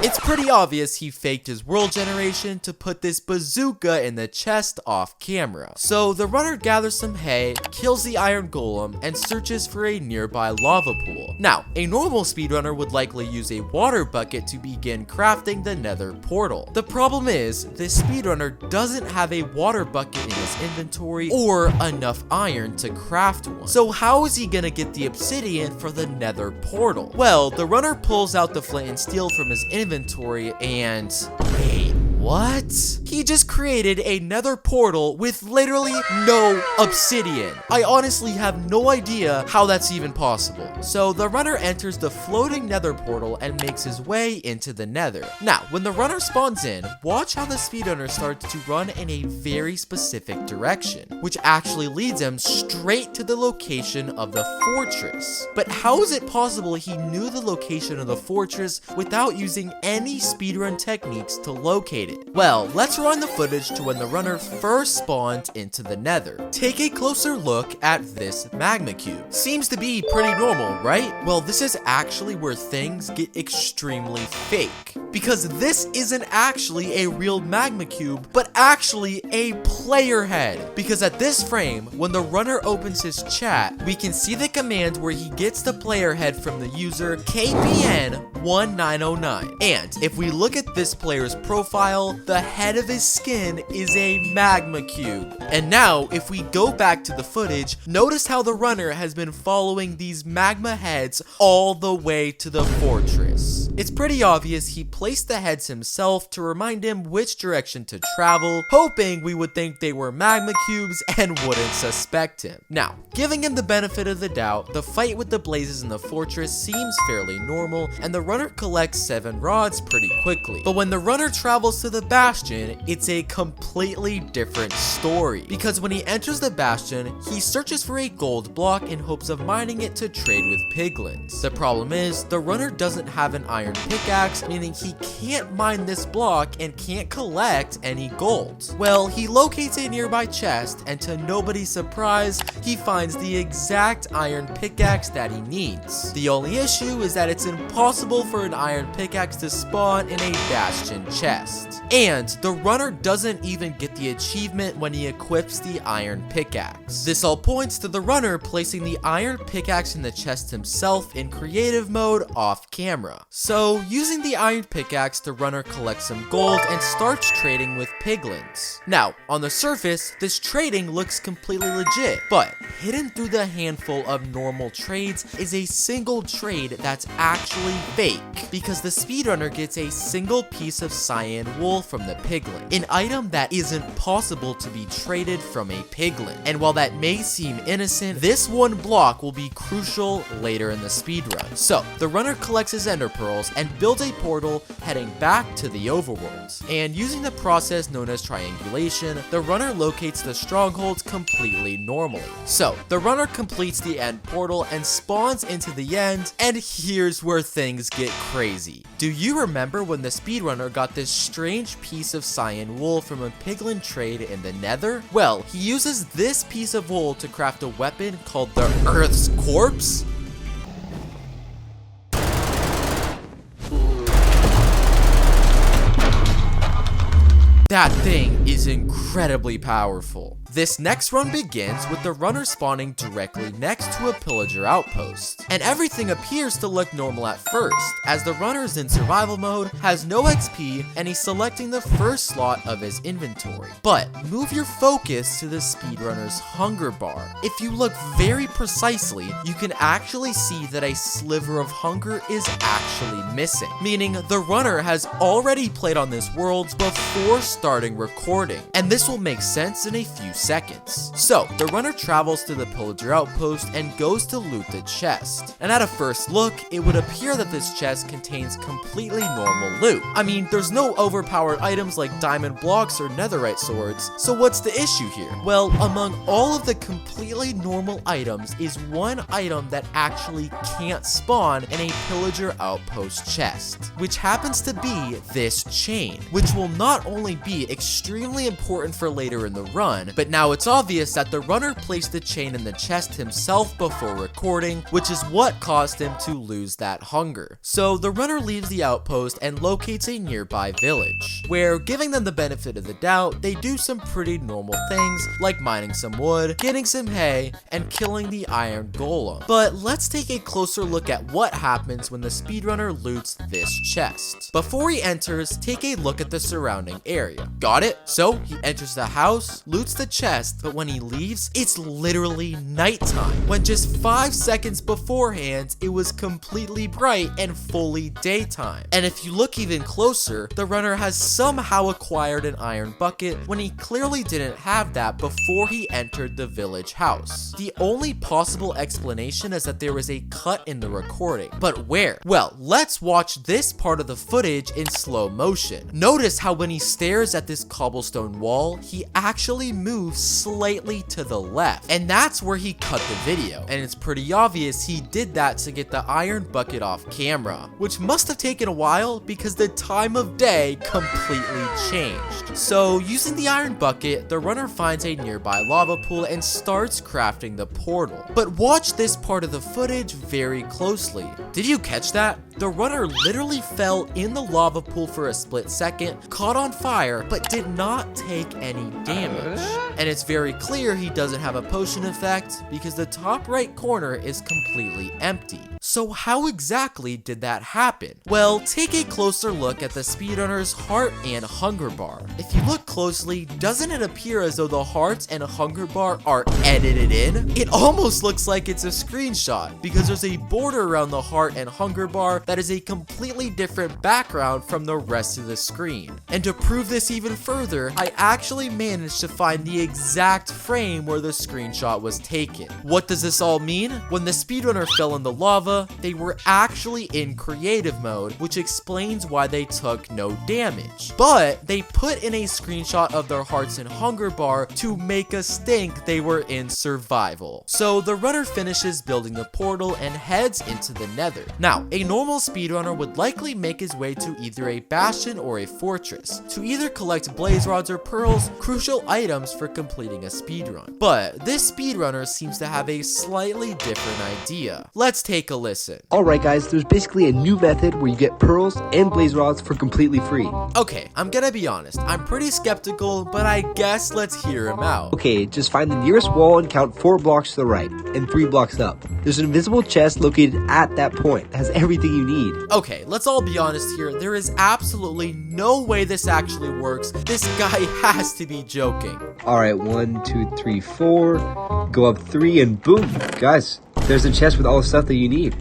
It's pretty obvious he faked his world generation to put this bazooka in the chest off camera. So the runner gathers some hay, kills the iron golem, and searches for a nearby lava pool. Now, a normal speedrunner would likely use a water bucket to begin crafting the Nether portal. The problem is, this speedrunner doesn't have a water bucket in his inventory or enough iron to craft one. So how is he gonna get the obsidian for the Nether portal? Well, the runner pulls out the flint and steel from his inventory and... wait, what? He just created a Nether portal with literally no obsidian. I honestly have no idea how that's even possible. So the runner enters the floating Nether portal and makes his way into the Nether. Now, when the runner spawns in, watch how the speedrunner starts to run in a very specific direction, which actually leads him straight to the location of the fortress. But how is it possible he knew the location of the fortress without using any speedrun techniques to locate it? Well, let's rewind the footage to when the runner first spawned into the Nether. Take a closer look at this magma cube. Seems to be pretty normal, right? Well, this is actually where things get extremely fake, because this isn't actually a real magma cube, but actually a player head. Because at this frame, when the runner opens his chat, we can see the command where he gets the player head from the user KPN1909. And if we look at this player's profile, the head of his skin is a magma cube. And now, if we go back to the footage, notice how the runner has been following these magma heads all the way to the fortress. It's pretty obvious he placed the heads himself to remind him which direction to travel, hoping we would think they were magma cubes and wouldn't suspect him. Now, giving him the benefit of the doubt, the fight with the blazes in the fortress seems fairly normal, and the runner collects 7 rods pretty quickly. But when the runner travels to the bastion, it's a completely different story. Because when he enters the bastion, he searches for a gold block in hopes of mining it to trade with piglins. The problem is, the runner doesn't have an iron pickaxe, meaning he can't mine this block and can't collect any gold. Well, he locates a nearby chest, and to nobody's surprise, he finds the exact iron pickaxe that he needs. The only issue is that it's impossible for an iron pickaxe to spawn in a bastion chest. And the runner doesn't even get the achievement when he equips the iron pickaxe. This all points to the runner placing the iron pickaxe in the chest himself in creative mode off camera. So, using the iron pickaxe, the runner collects some gold and starts trading with piglins. Now, on the surface, this trading looks completely legit, but hidden through the handful of normal trades is a single trade that's actually fake, because the speedrunner gets a single piece of cyan wool from the piglin, an item that isn't possible to be traded from a piglin. And while that may seem innocent, this one block will be crucial later in the speedrun. So, the runner collects his ender pearls and builds a portal heading back to the overworld. And using the process known as triangulation, the runner locates the strongholds completely normally. So, the runner completes the end portal and spawns into the end, and here's where things get crazy. Do you remember when the speedrunner got this strange piece of cyan wool from a piglin trade in the Nether? Well, he uses this piece of wool to craft a weapon called the Earth's Corpse. That thing is incredibly powerful. This next run begins with the runner spawning directly next to a pillager outpost, and everything appears to look normal at first, as the runner is in survival mode, has no XP, and he's selecting the first slot of his inventory. But move your focus to the speedrunner's hunger bar. If you look very precisely, you can actually see that a sliver of hunger is actually missing, meaning the runner has already played on this world before starting recording, and this will make sense in a few seconds. So, the runner travels to the pillager outpost and goes to loot the chest. And at a first look, it would appear that this chest contains completely normal loot. I mean, there's no overpowered items like diamond blocks or netherite swords, so what's the issue here? Well, among all of the completely normal items is one item that actually can't spawn in a pillager outpost chest, which happens to be this chain, which will not only be speed extremely important for later in the run, but now it's obvious that the runner placed the chain in the chest himself before recording, which is what caused him to lose that hunger. So the runner leaves the outpost and locates a nearby village, where, giving them the benefit of the doubt, they do some pretty normal things like mining some wood, getting some hay, and killing the iron golem. But let's take a closer look at what happens when the speedrunner loots this chest. Before he enters, take a look at the surrounding area. Got it? So he enters the house, loots the chest, but when he leaves, it's literally nighttime, when just 5 seconds beforehand, it was completely bright and fully daytime. And if you look even closer, the runner has somehow acquired an iron bucket when he clearly didn't have that before he entered the village house. The only possible explanation is that there was a cut in the recording, but where? Well, let's watch this part of the footage in slow motion. Notice how when he stares at this cobblestone wall, he actually moves slightly to the left, and that's where he cut the video. And it's pretty obvious he did that to get the iron bucket off camera, which must have taken a while because the time of day completely changed. So using the iron bucket, the runner finds a nearby lava pool and starts crafting the portal. But watch this part of the footage very closely. Did you catch that? The runner literally fell in the lava pool for a split second, caught on fire, but did not take any damage. And it's very clear he doesn't have a potion effect because the top right corner is completely empty. So how exactly did that happen? Well, take a closer look at the speedrunner's heart and hunger bar. If you look closely, doesn't it appear as though the hearts and hunger bar are edited in? It almost looks like it's a screenshot because there's a border around the heart and hunger bar that is a completely different background from the rest of the screen. And to prove this even further, I actually managed to find the exact frame where the screenshot was taken. What does this all mean? When the speedrunner fell in the lava, they were actually in creative mode, which explains why they took no damage. But they put in a screenshot of their hearts and hunger bar to make us think they were in survival. So the runner finishes building the portal and heads into the Nether. Now, a normal speedrunner would likely make his way to either a bastion or a fortress to either collect blaze rods or pearls, crucial items for completing a speedrun. But this speedrunner seems to have a slightly different idea. Let's take a listen. Alright guys, there's basically a new method where you get pearls and blaze rods for completely free. Okay, I'm gonna be honest, I'm pretty skeptical, but I guess let's hear him out. Okay, just find the nearest wall and count 4 blocks to the right, and 3 blocks up. There's an invisible chest located at that point that has everything you need. Okay, let's all be honest here, there is absolutely no way this actually works. This guy has to be joking. Alright, 1, 2, 3, 4, go up 3 and boom! Guys, there's a chest with all the stuff that you need.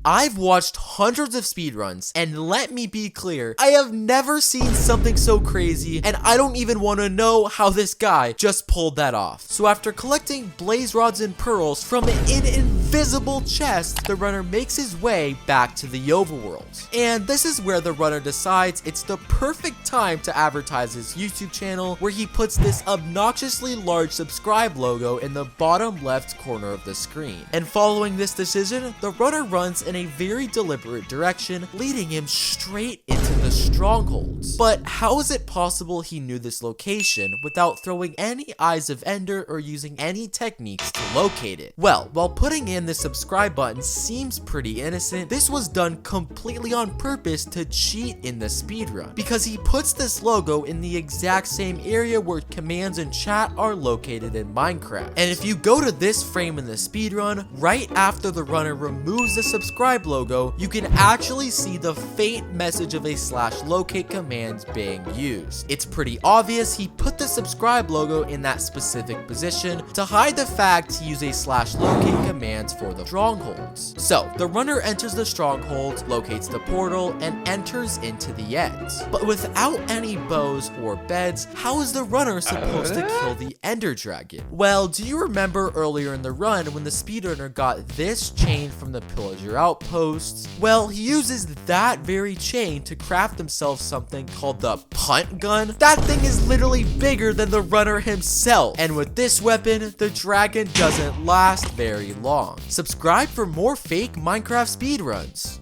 I've watched hundreds of speedruns, and let me be clear, I have never seen something so crazy, and I don't even want to know how this guy just pulled that off. So after collecting blaze rods and pearls from an invisible chest, the runner makes his way back to the overworld. And this is where the runner decides it's the perfect time to advertise his YouTube channel, where he puts this obnoxiously large subscribe logo in the bottom left corner of the screen. And following this decision, the runner runs in a very deliberate direction, leading him straight into the strongholds. But how is it possible he knew this location without throwing any eyes of Ender or using any techniques to locate it? Well, while putting in the subscribe button seems pretty innocent, this was done completely on purpose to cheat in the speedrun, because he puts this logo in the exact same area where commands and chat are located in Minecraft. And if you go to this frame in the speedrun, right after the runner removes the subscribe logo, you can actually see the faint message of a /locate command being used. It's pretty obvious he put the subscribe logo in that specific position to hide the fact he used a /locate command for the strongholds. So the runner enters the stronghold, locates the portal, and enters into the end. But without any bows or beds, how is the runner supposed to kill the ender dragon? Well, do you remember earlier in the run when the speedrunner got this chain from the Pillager outposts? Well, he uses that very chain to craft himself something called the punt gun. That thing is literally bigger than the runner himself, and with this weapon, the dragon doesn't last very long. Subscribe for more fake Minecraft speedruns.